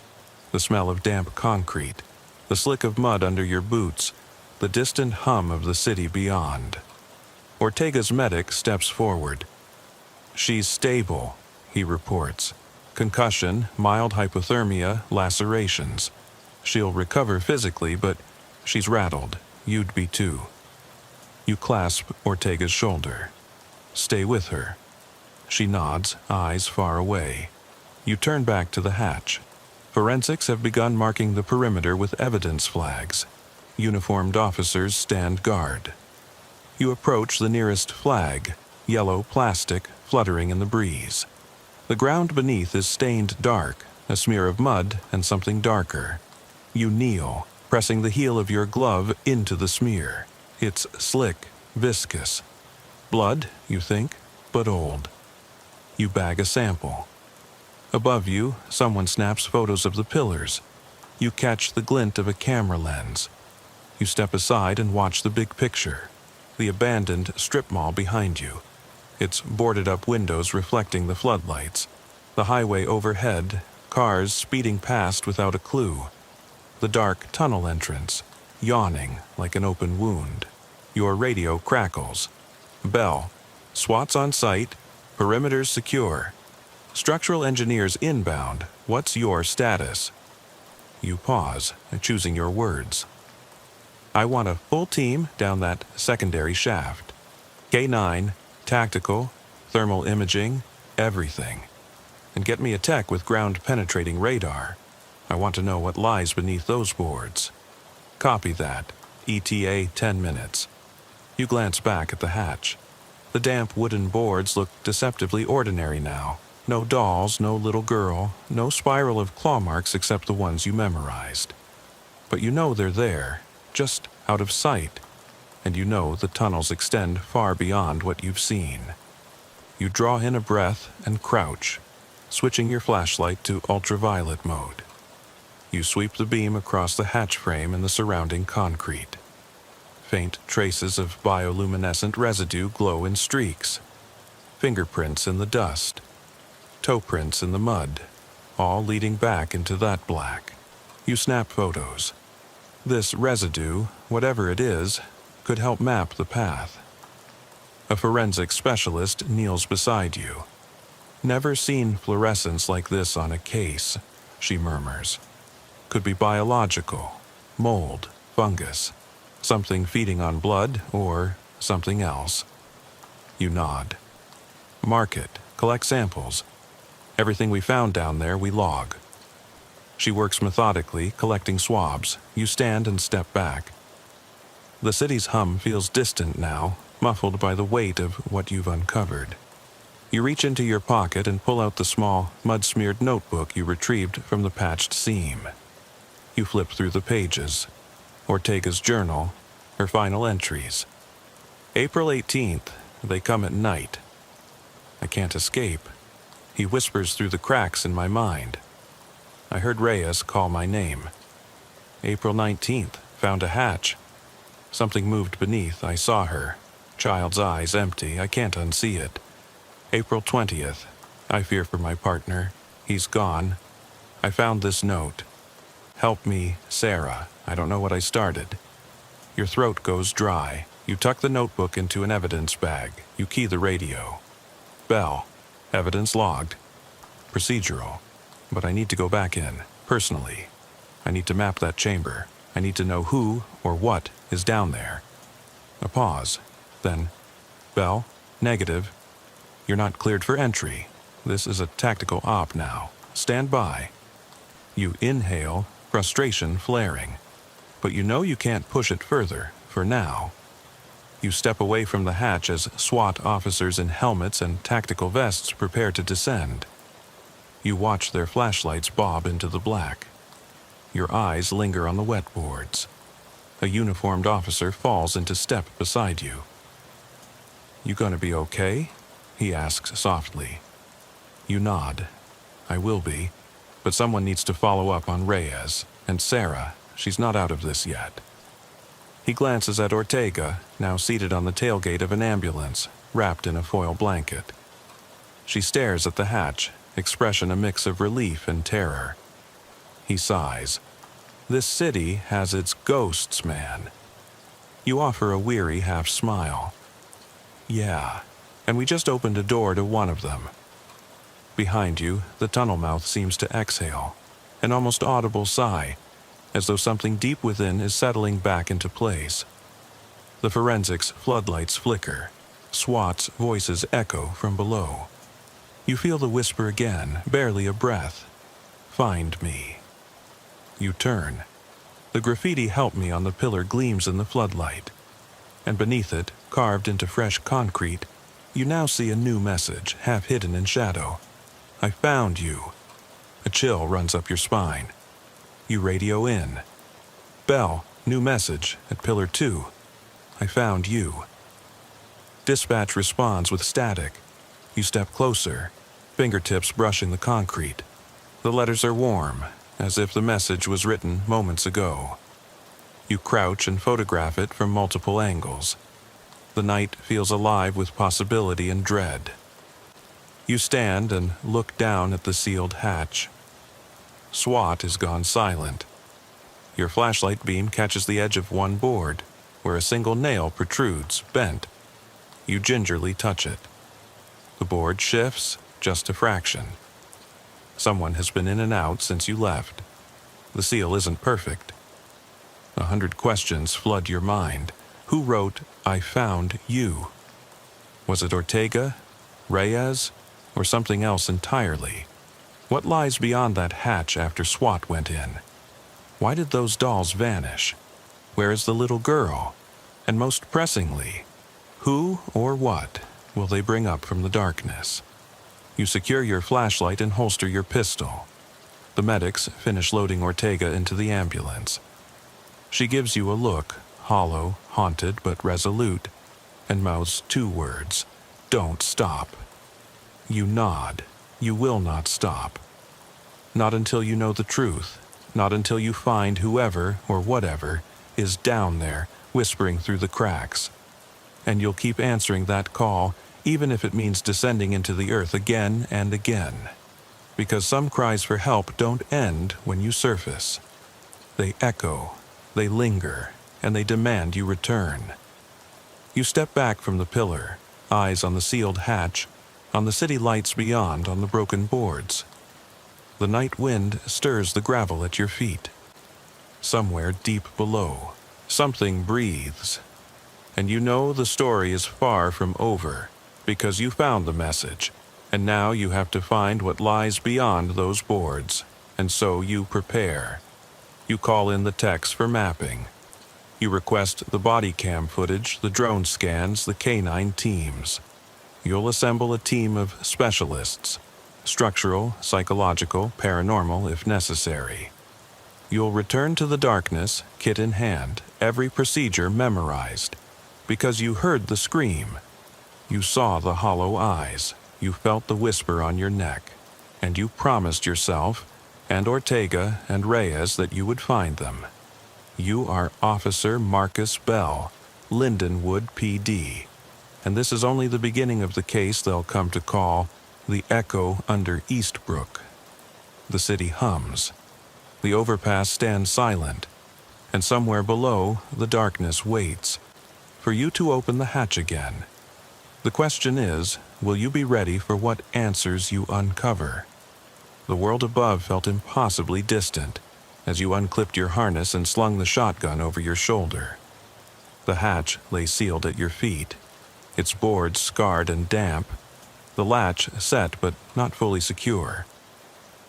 The smell of damp concrete, the slick of mud under your boots, the distant hum of the city beyond. Ortega's medic steps forward. "She's stable," he reports. "Concussion, mild hypothermia, lacerations. She'll recover physically, but she's rattled. You'd be too." You clasp Ortega's shoulder. "Stay with her." She nods, eyes far away. You turn back to the hatch. Forensics have begun marking the perimeter with evidence flags. Uniformed officers stand guard. You approach the nearest flag, yellow plastic fluttering in the breeze. The ground beneath is stained dark, a smear of mud and something darker. You kneel, pressing the heel of your glove into the smear. It's slick, viscous. Blood, you think, but old. You bag a sample. Above you, someone snaps photos of the pillars. You catch the glint of a camera lens. You step aside and watch the big picture. The abandoned strip mall behind you. Its boarded-up windows reflecting the floodlights. The highway overhead, cars speeding past without a clue. The dark tunnel entrance, yawning like an open wound. Your radio crackles. Bell. SWAT's on site. Perimeters secure. Structural engineers inbound. What's your status? You pause, choosing your words. "I want a full team down that secondary shaft. K9, tactical, thermal imaging, everything. And get me a tech with ground-penetrating radar. I want to know what lies beneath those boards." "Copy that. ETA 10 minutes. You glance back at the hatch. The damp wooden boards look deceptively ordinary now. No dolls, no little girl, no spiral of claw marks except the ones you memorized. But you know they're there, just out of sight, and you know the tunnels extend far beyond what you've seen. You draw in a breath and crouch, switching your flashlight to ultraviolet mode. You sweep the beam across the hatch frame and the surrounding concrete. Faint traces of bioluminescent residue glow in streaks. Fingerprints in the dust. Toe prints in the mud, all leading back into that black. You snap photos. This residue, whatever it is, could help map the path. A forensic specialist kneels beside you. Never seen fluorescence like this on a case, she murmurs. Could be biological, mold, fungus, something feeding on blood, or something else. You nod. Mark it, collect samples. Everything we found down there, we log. She works methodically, collecting swabs. You stand and step back. The city's hum feels distant now, muffled by the weight of what you've uncovered. You reach into your pocket and pull out the small, mud-smeared notebook you retrieved from the patched seam. You flip through the pages. Ortega's journal, her final entries. April 18th, they come at night. I can't escape. He whispers through the cracks in my mind. I heard Reyes call my name. April 19th, found a hatch. Something moved beneath, I saw her. Child's eyes empty, I can't unsee it. April 20th, I fear for my partner. He's gone. I found this note. Help me, Sarah. I don't know what I started. Your throat goes dry. You tuck the notebook into an evidence bag. You key the radio. Bell. Evidence logged. Procedural. But I need to go back in, personally. I need to map that chamber. I need to know who or what is down there. A pause. Then, Bell, negative. You're not cleared for entry. This is a tactical op now. Stand by. You inhale, frustration flaring. But you know you can't push it further, for now. You step away from the hatch as SWAT officers in helmets and tactical vests prepare to descend. You watch their flashlights bob into the black. Your eyes linger on the wet boards. A uniformed officer falls into step beside you. You gonna be okay? He asks softly. You nod. I will be, but someone needs to follow up on Reyes, and Sarah, she's not out of this yet. He glances at Ortega, now seated on the tailgate of an ambulance, wrapped in a foil blanket. She stares at the hatch, expression a mix of relief and terror. He sighs. This city has its ghosts, man. You offer a weary half-smile. Yeah, and we just opened a door to one of them. Behind you, the tunnel mouth seems to exhale, an almost audible sigh, as though something deep within is settling back into place. The forensics floodlights flicker. SWAT's voices echo from below. You feel the whisper again, barely a breath. Find me. You turn. The graffiti "Help me" on the pillar gleams in the floodlight. And beneath it, carved into fresh concrete, you now see a new message, half hidden in shadow. I found you. A chill runs up your spine. You radio in. Bell, new message, at pillar 2. I found you. Dispatch responds with static. You step closer, fingertips brushing the concrete. The letters are warm, as if the message was written moments ago. You crouch and photograph it from multiple angles. The night feels alive with possibility and dread. You stand and look down at the sealed hatch. SWAT is gone silent. Your flashlight beam catches the edge of one board, where a single nail protrudes, bent. You gingerly touch it. The board shifts, just a fraction. Someone has been in and out since you left. The seal isn't perfect. 100 questions flood your mind. Who wrote, I found you? Was it Ortega, Reyes, or something else entirely? What lies beyond that hatch after SWAT went in? Why did those dolls vanish? Where is the little girl? And most pressingly, who or what will they bring up from the darkness? You secure your flashlight and holster your pistol. The medics finish loading Ortega into the ambulance. She gives you a look, hollow, haunted but resolute, and mouths 2 words, don't stop. You nod. You will not stop. Not until you know the truth, not until you find whoever or whatever is down there whispering through the cracks. And you'll keep answering that call, even if it means descending into the earth again and again. Because some cries for help don't end when you surface. They echo, they linger, and they demand you return. You step back from the pillar, eyes on the sealed hatch, on the city lights beyond, on the broken boards. The night wind stirs the gravel at your feet. Somewhere deep below, something breathes. And you know the story is far from over, because you found the message, and now you have to find what lies beyond those boards, and so you prepare. You call in the techs for mapping. You request the body cam footage, the drone scans, the canine teams. You'll assemble a team of specialists, structural, psychological, paranormal if necessary. You'll return to the darkness, kit in hand, every procedure memorized, because you heard the scream. You saw the hollow eyes, you felt the whisper on your neck, and you promised yourself, and Ortega and Reyes, that you would find them. You are Officer Marcus Bell, Lindenwood PD, and this is only the beginning of the case they'll come to call the Echo under Eastbrook. The city hums. The overpass stands silent, and somewhere below, the darkness waits for you to open the hatch again. The question is, will you be ready for what answers you uncover? The world above felt impossibly distant as you unclipped your harness and slung the shotgun over your shoulder. The hatch lay sealed at your feet, its boards scarred and damp, the latch set but not fully secure.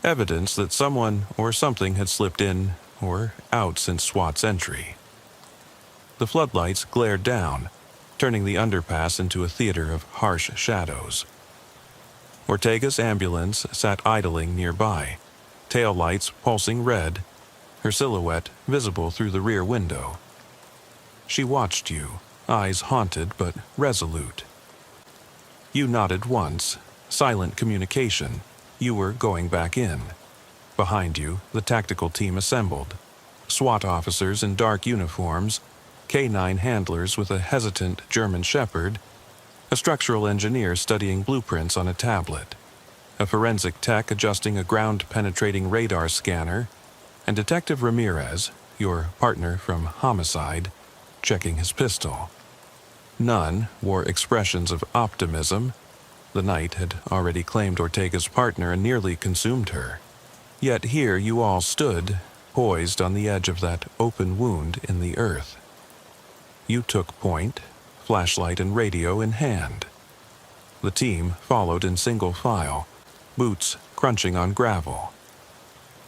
Evidence that someone or something had slipped in or out since SWAT's entry. The floodlights glared down, turning the underpass into a theater of harsh shadows. Ortega's ambulance sat idling nearby, tail lights pulsing red, her silhouette visible through the rear window. She watched you, eyes haunted but resolute. You nodded once, silent communication. You were going back in. Behind you, the tactical team assembled. SWAT officers in dark uniforms, canine handlers with a hesitant German shepherd, a structural engineer studying blueprints on a tablet, a forensic tech adjusting a ground-penetrating radar scanner, and Detective Ramirez, your partner from Homicide, checking his pistol. None wore expressions of optimism. The night had already claimed Ortega's partner and nearly consumed her. Yet here you all stood, poised on the edge of that open wound in the earth. You took point, flashlight and radio in hand. The team followed in single file, boots crunching on gravel.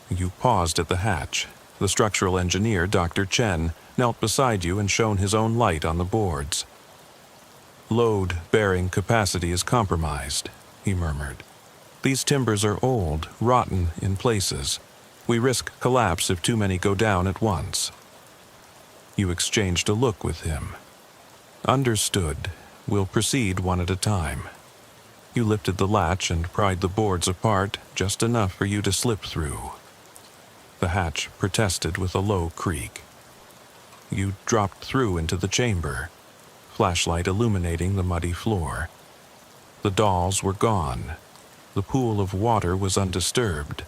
You paused at the hatch. The structural engineer, Dr. Chen, knelt beside you and shone his own light on the boards. "Load-bearing capacity is compromised," he murmured. "These timbers are old, rotten in places. We risk collapse if too many go down at once." You exchanged a look with him. "Understood. We'll proceed one at a time." You lifted the latch and pried the boards apart, just enough for you to slip through. The hatch protested with a low creak. You dropped through into the chamber, flashlight illuminating the muddy floor. The dolls were gone. The pool of water was undisturbed.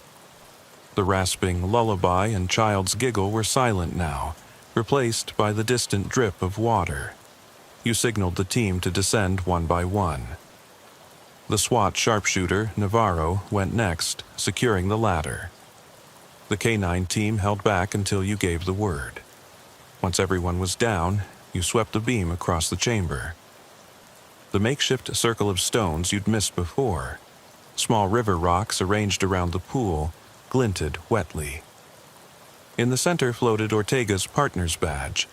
The rasping lullaby and child's giggle were silent now, replaced by the distant drip of water. You signaled the team to descend one by one. The SWAT sharpshooter, Navarro, went next, securing the ladder. The canine team held back until you gave the word. Once everyone was down, you swept the beam across the chamber. The makeshift circle of stones you'd missed before, small river rocks arranged around the pool, glinted wetly. In the center floated Ortega's partner's badge,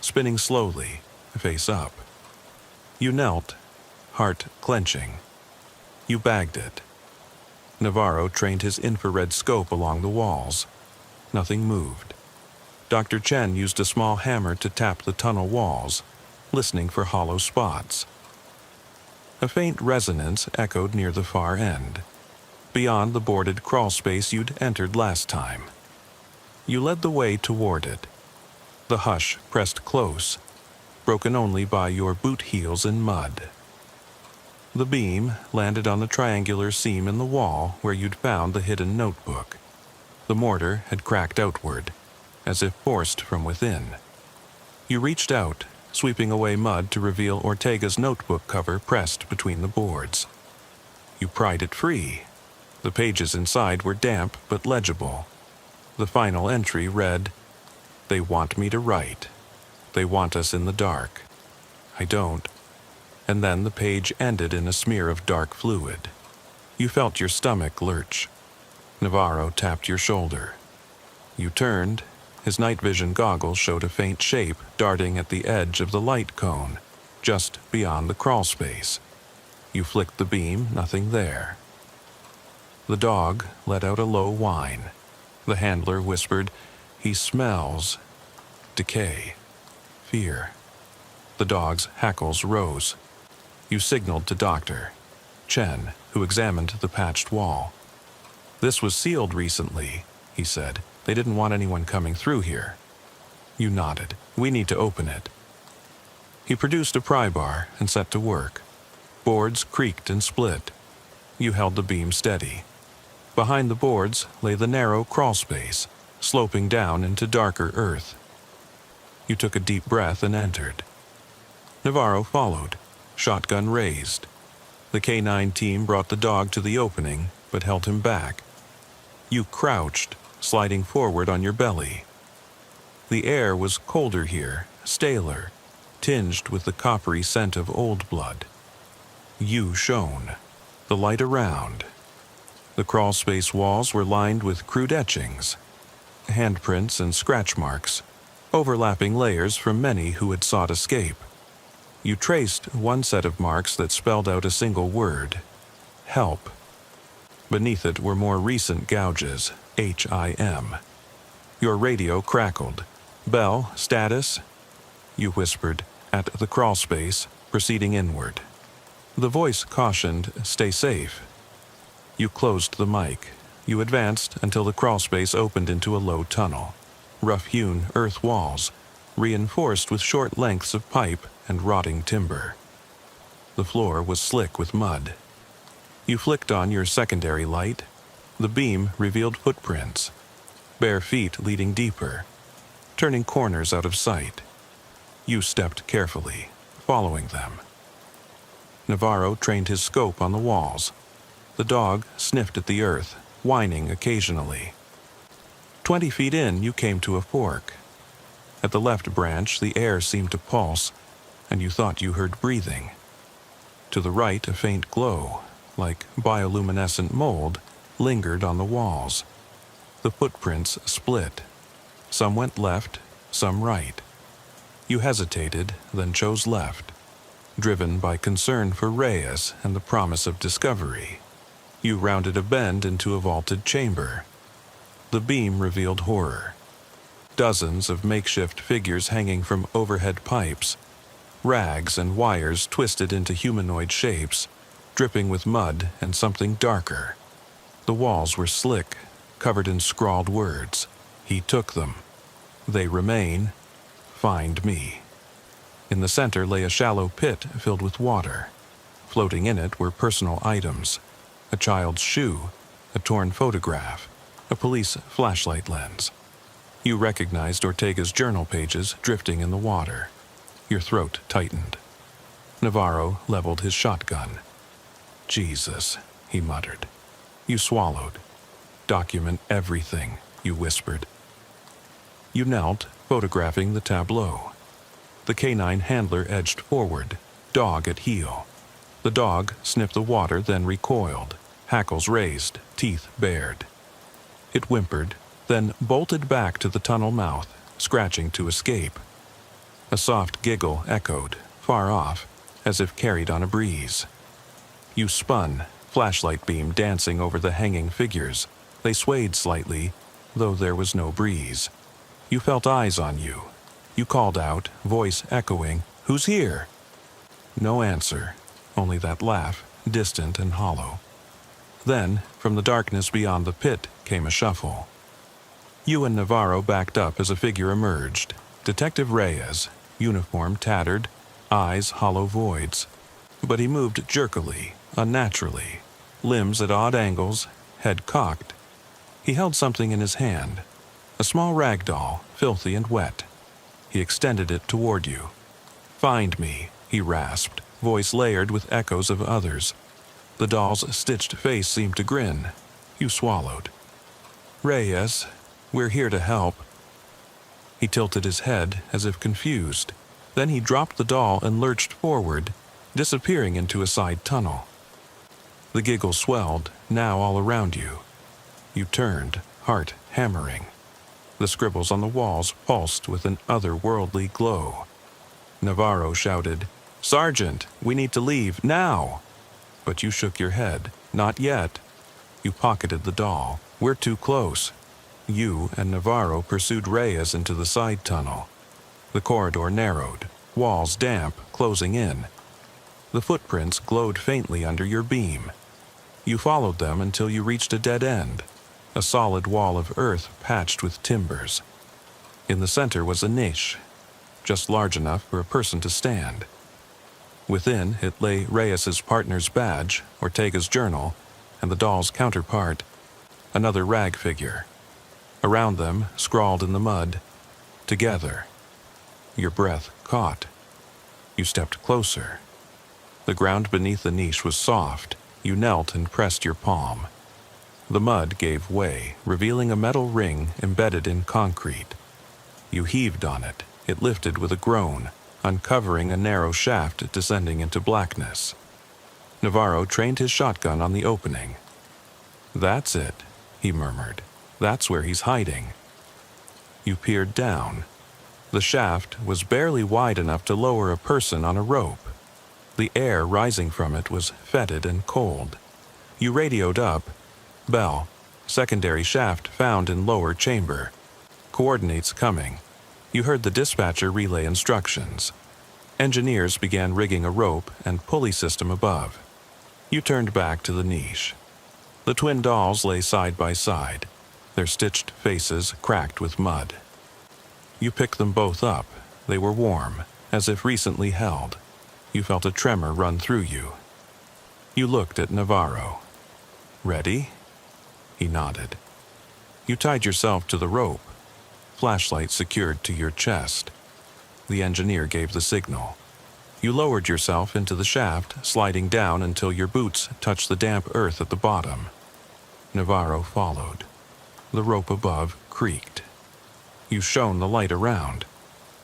spinning slowly, face up. You knelt, heart clenching. You bagged it. Navarro trained his infrared scope along the walls. Nothing moved. Dr. Chen used a small hammer to tap the tunnel walls, listening for hollow spots. A faint resonance echoed near the far end, beyond the boarded crawl space you'd entered last time. You led the way toward it. The hush pressed close, broken only by your boot heels in mud. The beam landed on the triangular seam in the wall where you'd found the hidden notebook. The mortar had cracked outward. as if forced from within. You reached out, sweeping away mud to reveal Ortega's notebook cover pressed between the boards. You pried it free. The pages inside were damp but legible. The final entry read, "They want me to write. They want us in the dark. I don't." And then the page ended in a smear of dark fluid. You felt your stomach lurch. Navarro tapped your shoulder. You turned. His night vision goggles showed a faint shape darting at the edge of the light cone, just beyond the crawl space. You flicked the beam, nothing there. The dog let out a low whine. The handler whispered, "He smells decay, fear." The dog's hackles rose. You signaled to Dr. Chen, who examined the patched wall. "This was sealed recently," he said. "They didn't want anyone coming through here." You nodded. "We need to open it." He produced a pry bar and set to work. Boards creaked and split. You held the beam steady. Behind the boards lay the narrow crawl space, sloping down into darker earth. You took a deep breath and entered. Navarro followed, shotgun raised. The K9 team brought the dog to the opening, but held him back. You crouched, sliding forward on your belly. The air was colder here, staler, tinged with the coppery scent of old blood. You shone, the light around. The crawl space walls were lined with crude etchings, handprints and scratch marks, overlapping layers from many who had sought escape. You traced one set of marks that spelled out a single word, help. Beneath it were more recent gouges, HIM. Your radio crackled. "Bell, status?" You whispered, at the crawl space, proceeding inward. The voice cautioned, "Stay safe." You closed the mic. You advanced until the crawl space opened into a low tunnel. Rough-hewn earth walls, reinforced with short lengths of pipe and rotting timber. The floor was slick with mud. You flicked on your secondary light. The beam revealed footprints, bare feet leading deeper, turning corners out of sight. You stepped carefully, following them. Navarro trained his scope on the walls. The dog sniffed at the earth, whining occasionally. 20 feet in, you came to a fork. At the left branch, the air seemed to pulse, and you thought you heard breathing. To the right, a faint glow, like bioluminescent mold, lingered on the walls. The footprints split. Some went left, some right. You hesitated, then chose left, driven by concern for Reyes and the promise of discovery. You rounded a bend into a vaulted chamber. The beam revealed horror. Dozens of makeshift figures hanging from overhead pipes, rags and wires twisted into humanoid shapes, dripping with mud and something darker. The walls were slick, covered in scrawled words. He took them. They remain. Find me. In the center lay a shallow pit filled with water. Floating in it were personal items: a child's shoe, a torn photograph, a police flashlight lens. You recognized Ortega's journal pages drifting in the water. Your throat tightened. Navarro leveled his shotgun. "Jesus," he muttered. You swallowed. "Document everything," you whispered. You knelt, photographing the tableau. The canine handler edged forward, dog at heel. The dog sniffed the water, then recoiled, hackles raised, teeth bared. It whimpered, then bolted back to the tunnel mouth, scratching to escape. A soft giggle echoed, far off, as if carried on a breeze. You spun, flashlight beam dancing over the hanging figures. They swayed slightly, though there was no breeze. You felt eyes on you. You called out, voice echoing, "Who's here?" No answer, only that laugh, distant and hollow. Then, from the darkness beyond the pit, came a shuffle. You and Navarro backed up as a figure emerged. Detective Reyes, uniform tattered, eyes hollow voids. But he moved jerkily, unnaturally, limbs at odd angles, head cocked. He held something in his hand. A small rag doll, filthy and wet. He extended it toward you. "Find me," he rasped, voice layered with echoes of others. The doll's stitched face seemed to grin. You swallowed. "Reyes, we're here to help." He tilted his head as if confused. Then he dropped the doll and lurched forward, disappearing into a side tunnel. The giggle swelled, now all around you. You turned, heart hammering. The scribbles on the walls pulsed with an otherworldly glow. Navarro shouted, "Sergeant, we need to leave, now!" But you shook your head. "Not yet." You pocketed the doll. "We're too close." You and Navarro pursued Reyes into the side tunnel. The corridor narrowed, walls damp, closing in. The footprints glowed faintly under your beam. You followed them until you reached a dead end, a solid wall of earth patched with timbers. In the center was a niche, just large enough for a person to stand. Within it lay Reyes's partner's badge, Ortega's journal, and the doll's counterpart, another rag figure. Around them, scrawled in the mud, "Together." Your breath caught. You stepped closer. The ground beneath the niche was soft. You knelt and pressed your palm. The mud gave way, revealing a metal ring embedded in concrete. You heaved on it. It lifted with a groan, uncovering a narrow shaft descending into blackness. Navarro trained his shotgun on the opening. "That's it," he murmured. "That's where he's hiding." You peered down. The shaft was barely wide enough to lower a person on a rope. The air rising from it was fetid and cold. You radioed up. "Bell, secondary shaft found in lower chamber. Coordinates coming." You heard the dispatcher relay instructions. Engineers began rigging a rope and pulley system above. You turned back to the niche. The twin dolls lay side by side, their stitched faces cracked with mud. You picked them both up. They were warm, as if recently held. You felt a tremor run through you. You looked at Navarro. "Ready?" He nodded. You tied yourself to the rope, flashlight secured to your chest. The engineer gave the signal. You lowered yourself into the shaft, sliding down until your boots touched the damp earth at the bottom. Navarro followed. The rope above creaked. You shone the light around.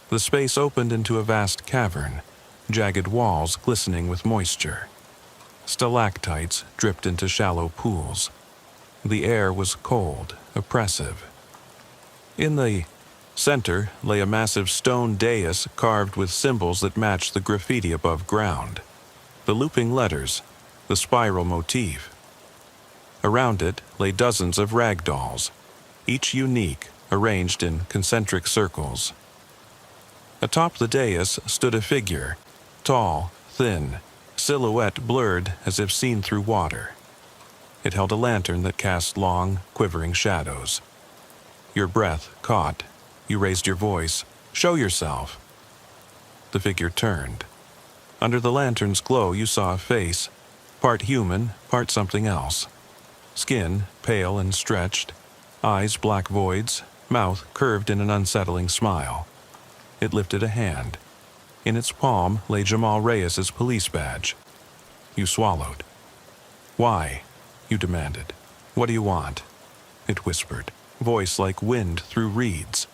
The space opened into a vast cavern, jagged walls glistening with moisture. Stalactites dripped into shallow pools. The air was cold, oppressive. In the center lay a massive stone dais carved with symbols that matched the graffiti above ground. The looping letters, the spiral motif. Around it lay dozens of rag dolls, each unique, arranged in concentric circles. Atop the dais stood a figure, tall, thin, silhouette blurred as if seen through water. It held a lantern that cast long, quivering shadows. Your breath caught. You raised your voice. "Show yourself." The figure turned. Under the lantern's glow you saw a face, part human, part something else. Skin pale and stretched, eyes black voids, mouth curved in an unsettling smile. It lifted a hand. In its palm lay Jamal Reyes's police badge. You swallowed. "Why?" you demanded. "What do you want?" It whispered, voice like wind through reeds.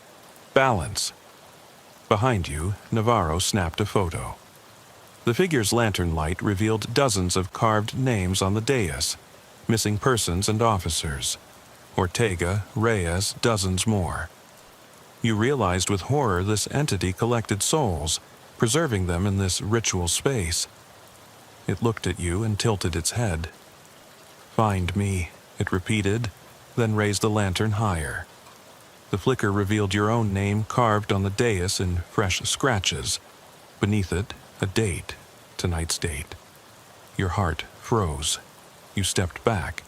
"Balance." Behind you, Navarro snapped a photo. The figure's lantern light revealed dozens of carved names on the dais, missing persons and officers. Ortega, Reyes, dozens more. You realized with horror this entity collected souls, preserving them in this ritual space. It looked at you and tilted its head. "Find me," it repeated, then raised the lantern higher. The flicker revealed your own name carved on the dais in fresh scratches. Beneath it, a date, tonight's date. Your heart froze. You stepped back.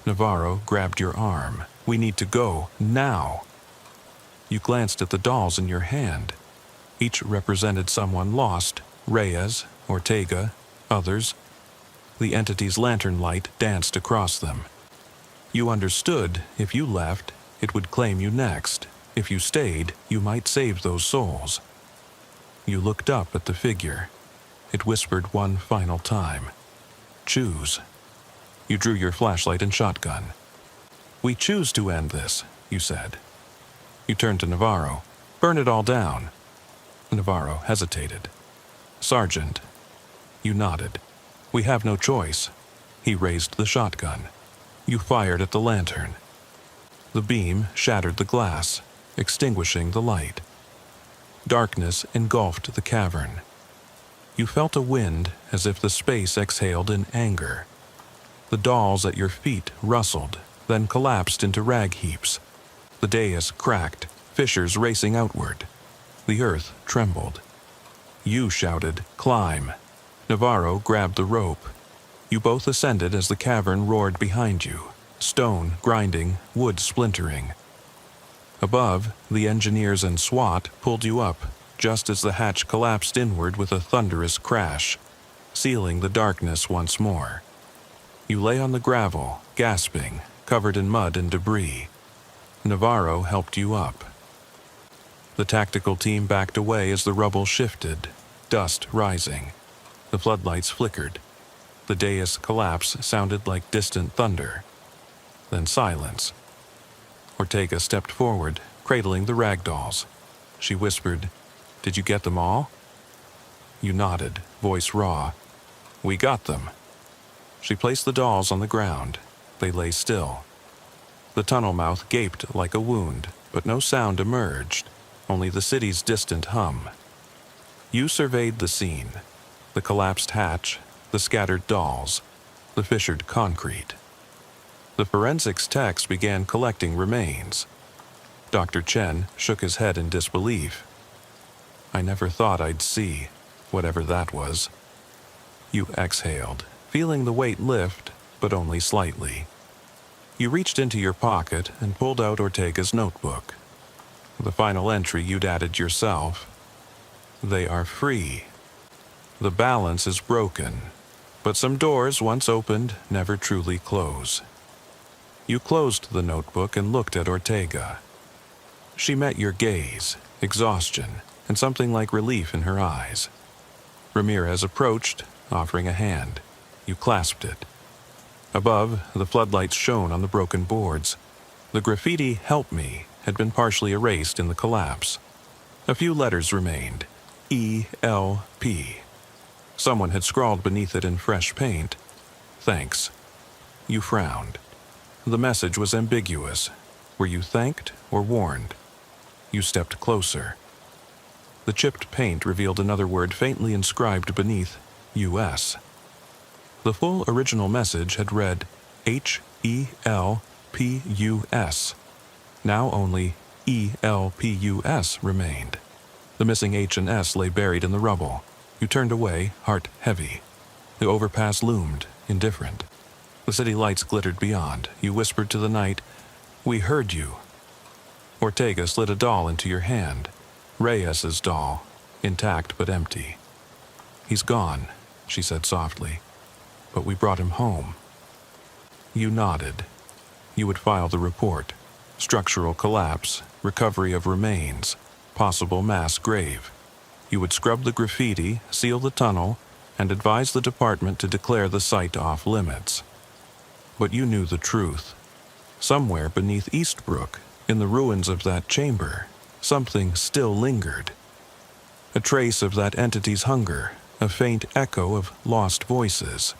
Navarro grabbed your arm. "We need to go, now." You glanced at the dolls in your hand. Each represented someone lost, Reyes, Ortega, others. The entity's lantern light danced across them. You understood, if you left, It would claim you next. If you stayed, you might save those souls. You looked up at the figure. It whispered one final time. Choose. You drew your flashlight and shotgun. We choose to end this, you said. You turned to Navarro. Burn it all down. Navarro hesitated. Sergeant. You nodded. We have no choice. He raised the shotgun. You fired at the lantern. The beam shattered the glass, extinguishing the light. Darkness engulfed the cavern. You felt a wind as if the space exhaled in anger. The dolls at your feet rustled, then collapsed into rag heaps. The dais cracked, fissures racing outward. The earth trembled. You shouted, "Climb!" Navarro grabbed the rope. You both ascended as the cavern roared behind you, stone grinding, wood splintering. Above, the engineers and SWAT pulled you up, just as the hatch collapsed inward with a thunderous crash, sealing the darkness once more. You lay on the gravel, gasping, covered in mud and debris. Navarro helped you up. The tactical team backed away as the rubble shifted, dust rising. The floodlights flickered. The dais collapse sounded like distant thunder. Then silence. Ortega stepped forward, cradling the rag dolls. She whispered, "Did you get them all?" You nodded, voice raw. "We got them." She placed the dolls on the ground. They lay still. The tunnel mouth gaped like a wound, but no sound emerged, only the city's distant hum. You surveyed the scene, the collapsed hatch, the scattered dolls, the fissured concrete. The forensics techs began collecting remains. Dr. Chen shook his head in disbelief. "I never thought I'd see whatever that was." You exhaled, feeling the weight lift, but only slightly. You reached into your pocket and pulled out Ortega's notebook. The final entry you'd added yourself. They are free. The balance is broken, but some doors once opened never truly close. You closed the notebook and looked at Ortega. She met your gaze, exhaustion, and something like relief in her eyes. Ramirez approached, offering a hand. You clasped it. Above, the floodlights shone on the broken boards. The graffiti "Help Me" had been partially erased in the collapse. A few letters remained. E-L-P. Someone had scrawled beneath it in fresh paint. "Thanks." You frowned. The message was ambiguous. Were you thanked or warned? You stepped closer. The chipped paint revealed another word faintly inscribed beneath, U.S. The full original message had read H-E-L-P-U-S. Now only E-L-P-U-S remained. The missing H and S lay buried in the rubble. You turned away, heart heavy. The overpass loomed, indifferent. The city lights glittered beyond. You whispered to the night, "We heard you." Ortega slid a doll into your hand. Reyes's doll, intact but empty. "He's gone," she said softly. "But we brought him home." You nodded. You would file the report. Structural collapse, recovery of remains, possible mass grave. You would scrub the graffiti, seal the tunnel, and advise the department to declare the site off limits. But you knew the truth. Somewhere beneath Eastbrook, in the ruins of that chamber, something still lingered. A trace of that entity's hunger, a faint echo of lost voices.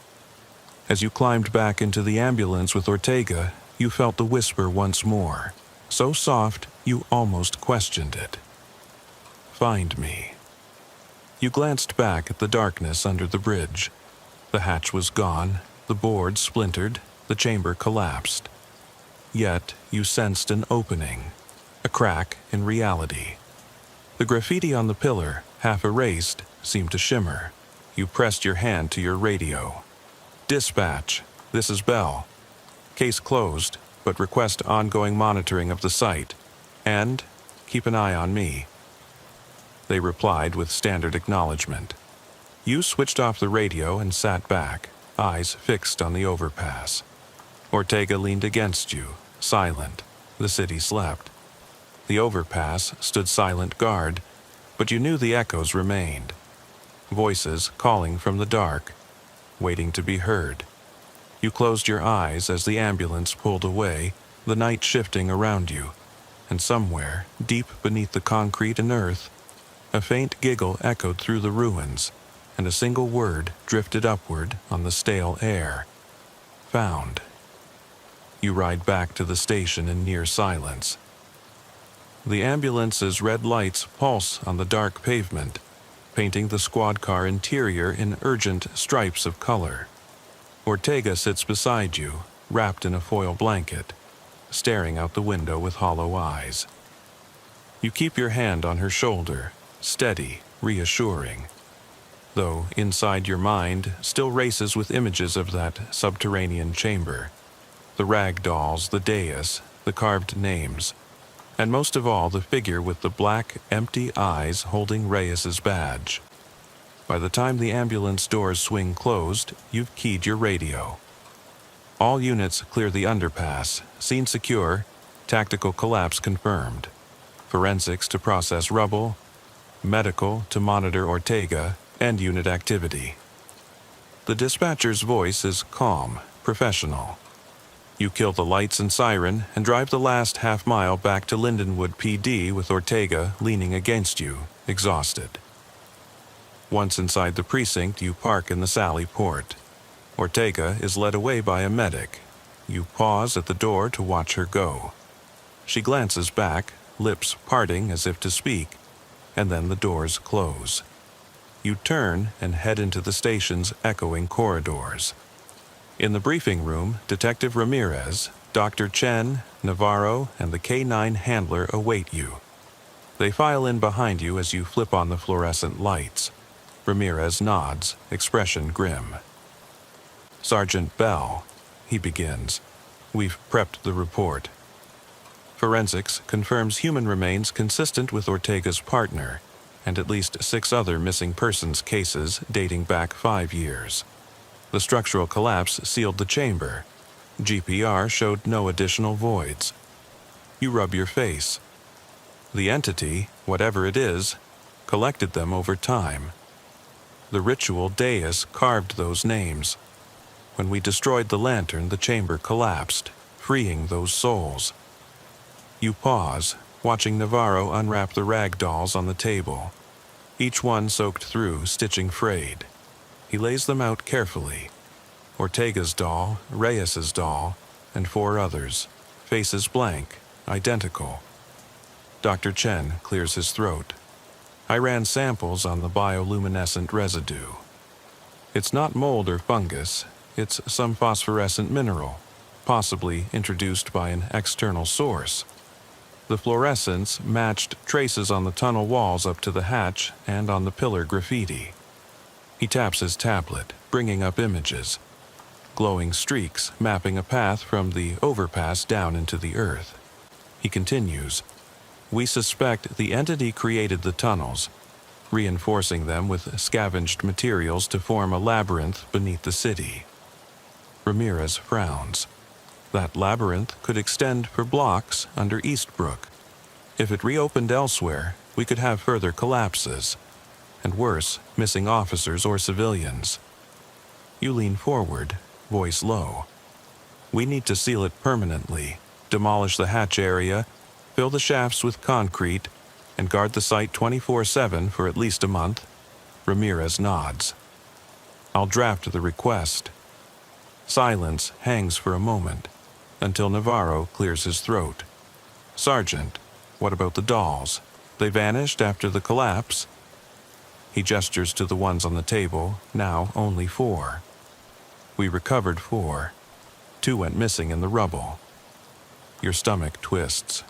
As you climbed back into the ambulance with Ortega, you felt the whisper once more, so soft you almost questioned it. "Find me." You glanced back at the darkness under the bridge. The hatch was gone, the board splintered, the chamber collapsed. Yet you sensed an opening, a crack in reality. The graffiti on the pillar, half erased, seemed to shimmer. You pressed your hand to your radio. "Dispatch, this is Bell. Case closed, but request ongoing monitoring of the site. And keep an eye on me." They replied with standard acknowledgement. You switched off the radio and sat back, eyes fixed on the overpass. Ortega leaned against you, silent. The city slept. The overpass stood silent guard, but you knew the echoes remained. Voices calling from the dark, waiting to be heard. You closed your eyes as the ambulance pulled away, the night shifting around you, and somewhere, deep beneath the concrete and earth, a faint giggle echoed through the ruins, and a single word drifted upward on the stale air. Found. You ride back to the station in near silence. The ambulance's red lights pulse on the dark pavement, painting the squad car interior in urgent stripes of color. Ortega sits beside you, wrapped in a foil blanket, staring out the window with hollow eyes. You keep your hand on her shoulder, steady, reassuring, though inside your mind still races with images of that subterranean chamber. The rag dolls, the dais, the carved names, and most of all the figure with the black, empty eyes holding Reyes's badge. By the time the ambulance doors swing closed, you've keyed your radio. All units clear the underpass, scene secure, tactical collapse confirmed. Forensics to process rubble, medical to monitor Ortega, and unit activity. The dispatcher's voice is calm, professional. You kill the lights and siren and drive the last half-mile back to Lindenwood PD with Ortega leaning against you, exhausted. Once inside the precinct, you park in the Sally Port. Ortega is led away by a medic. You pause at the door to watch her go. She glances back, lips parting as if to speak, and then the doors close. You turn and head into the station's echoing corridors. In the briefing room, Detective Ramirez, Dr. Chen, Navarro, and the K-9 handler await you. They file in behind you as you flip on the fluorescent lights. Ramirez nods, expression grim. Sergeant Bell, he begins. We've prepped the report. Forensics confirms human remains consistent with Ortega's partner, and at least 6 other missing persons cases dating back 5 years. The structural collapse sealed the chamber. GPR showed no additional voids. You rub your face. The entity, whatever it is, collected them over time. The ritual dais carved those names. When we destroyed the lantern, the chamber collapsed, freeing those souls. You pause, watching Navarro unwrap the rag dolls on the table, each one soaked through, stitching frayed. He lays them out carefully. Ortega's doll, Reyes's doll, and 4 others, faces blank, identical. Dr. Chen clears his throat. I ran samples on the bioluminescent residue. It's not mold or fungus, it's some phosphorescent mineral, possibly introduced by an external source. The fluorescence matched traces on the tunnel walls up to the hatch and on the pillar graffiti. He taps his tablet, bringing up images. Glowing streaks mapping a path from the overpass down into the earth. He continues, we suspect the entity created the tunnels, reinforcing them with scavenged materials to form a labyrinth beneath the city. Ramirez frowns. That labyrinth could extend for blocks under Eastbrook. If it reopened elsewhere, we could have further collapses. And worse, missing officers or civilians. You lean forward, voice low. We need to seal it permanently, demolish the hatch area, fill the shafts with concrete, and guard the site 24/7 for at least a month. Ramirez nods. I'll draft the request. Silence hangs for a moment, until Navarro clears his throat. Sergeant, what about the dolls? They vanished after the collapse? He gestures to the ones on the table, now only 4. We recovered 4. 2 went missing in the rubble. Your stomach twists.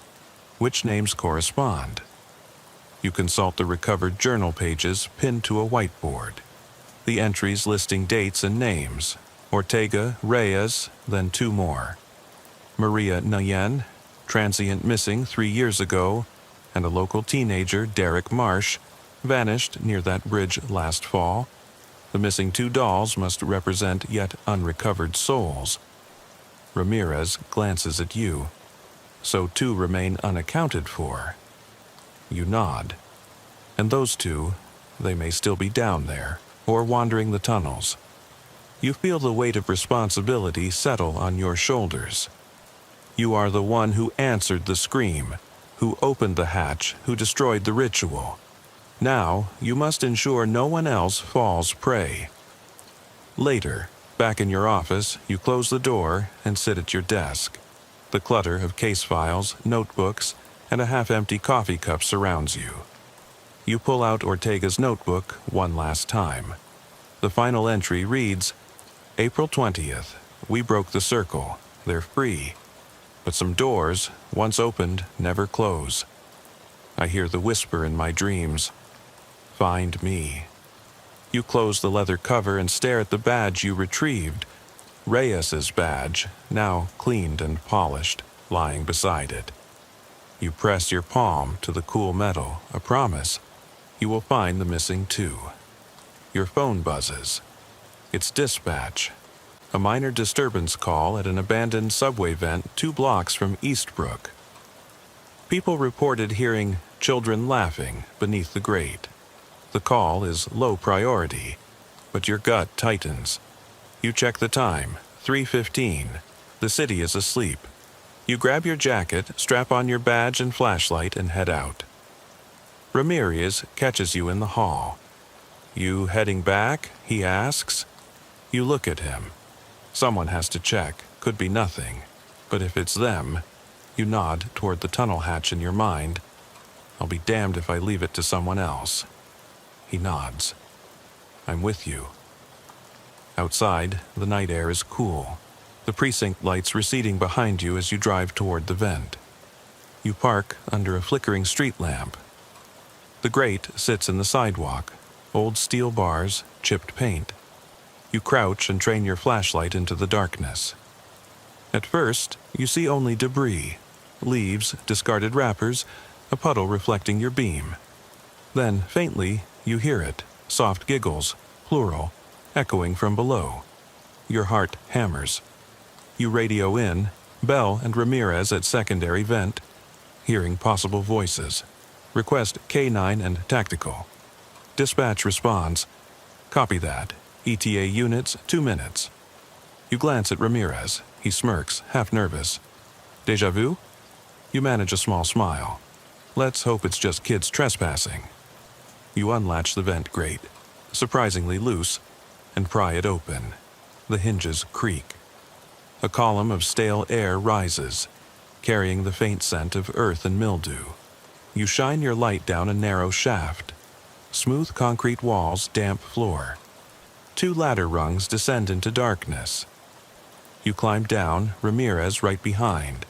Which names correspond? You consult the recovered journal pages pinned to a whiteboard. The entries listing dates and names. Ortega, Reyes, then 2 more. Maria Nayen, transient missing 3 years ago, and a local teenager, Derek Marsh, vanished near that bridge last fall. The missing 2 dolls must represent yet unrecovered souls. Ramirez glances at you. so 2 remain unaccounted for. You nod. And those 2, they may still be down there, or wandering the tunnels. You feel the weight of responsibility settle on your shoulders. You are the one who answered the scream, who opened the hatch, who destroyed the ritual. Now, you must ensure no one else falls prey. Later, back in your office, you close the door and sit at your desk. The clutter of case files, notebooks, and a half-empty coffee cup surrounds you. You pull out Ortega's notebook one last time. The final entry reads, April 20th, we broke the circle. They're free. But some doors, once opened, never close. I hear the whisper in my dreams. Find me. You close the leather cover and stare at the badge you retrieved. Reyes's badge, now cleaned and polished, lying beside it. You press your palm to the cool metal, a promise. You will find the missing 2. Your phone buzzes. It's dispatch. A minor disturbance call at an abandoned subway vent 2 blocks from Eastbrook. People reported hearing children laughing beneath the grate. The call is low priority, but your gut tightens. You check the time, 3:15. The city is asleep. You grab your jacket, strap on your badge and flashlight, and head out. Ramirez catches you in the hall. You heading back? He asks. You look at him. Someone has to check, could be nothing. But if it's them, you nod toward the tunnel hatch in your mind. I'll be damned if I leave it to someone else. He nods. I'm with you. Outside, the night air is cool. The precinct lights receding behind you as you drive toward the vent. You park under a flickering street lamp. The grate sits in the sidewalk, old steel bars, chipped paint. You crouch and train your flashlight into the darkness. At first, you see only debris, leaves, discarded wrappers, a puddle reflecting your beam. Then, faintly, you hear it, soft giggles, plural, echoing from below. Your heart hammers. You radio in, Bell and Ramirez at secondary vent, hearing possible voices. Request K9 and tactical. Dispatch responds, copy that. ETA units, 2 minutes. You glance at Ramirez. He smirks, half nervous. Déjà vu? You manage a small smile. Let's hope it's just kids trespassing. You unlatch the vent grate, surprisingly loose, and pry it open. The hinges creak. A column of stale air rises, carrying the faint scent of earth and mildew. You shine your light down a narrow shaft. Smooth concrete walls, damp floor. 2 ladder rungs descend into darkness. You climb down, Ramirez right behind.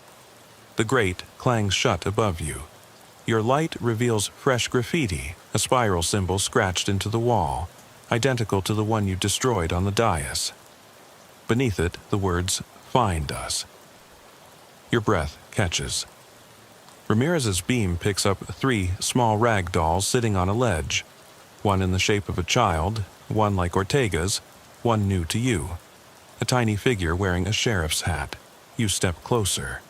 The grate clangs shut above you. Your light reveals fresh graffiti, a spiral symbol scratched into the wall, identical to the one you destroyed on the dais. Beneath it, the words, "Find us." Your breath catches. Ramirez's beam picks up 3 small rag dolls sitting on a ledge, one in the shape of a child, one like Ortega's, one new to you. A tiny figure wearing a sheriff's hat. You step closer.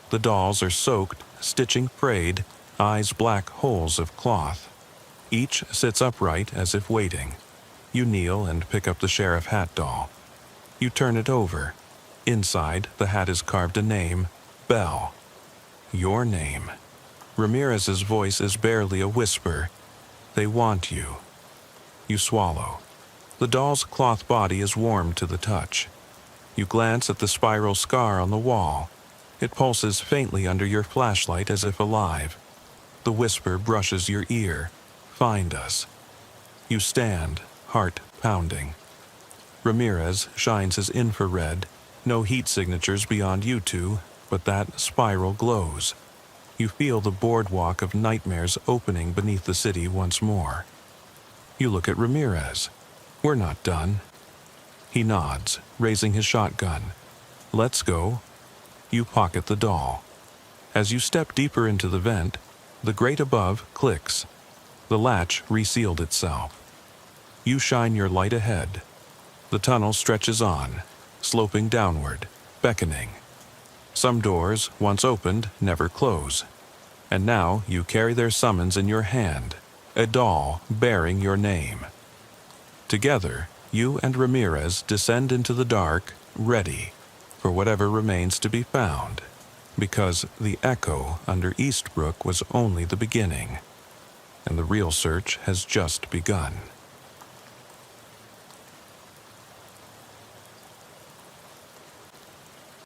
The dolls are soaked, stitching frayed, eyes black holes of cloth. Each sits upright as if waiting. You kneel and pick up the sheriff hat doll. You turn it over. Inside, the hat is carved a name, Bell. Your name. Ramirez's voice is barely a whisper. They want you. You swallow. The doll's cloth body is warm to the touch. You glance at the spiral scar on the wall. It pulses faintly under your flashlight as if alive. The whisper brushes your ear. Find us. You stand, heart pounding. Ramirez shines his infrared. No heat signatures beyond you 2, but that spiral glows. You feel the boardwalk of nightmares opening beneath the city once more. You look at Ramirez. We're not done. He nods, raising his shotgun. Let's go. You pocket the doll. As you step deeper into the vent, the grate above clicks. The latch resealed itself. You shine your light ahead. The tunnel stretches on, sloping downward, beckoning. Some doors, once opened, never close. And now you carry their summons in your hand, a doll bearing your name. Together, you and Ramirez descend into the dark, ready for whatever remains to be found, because the echo under Eastbrook was only the beginning, and the real search has just begun.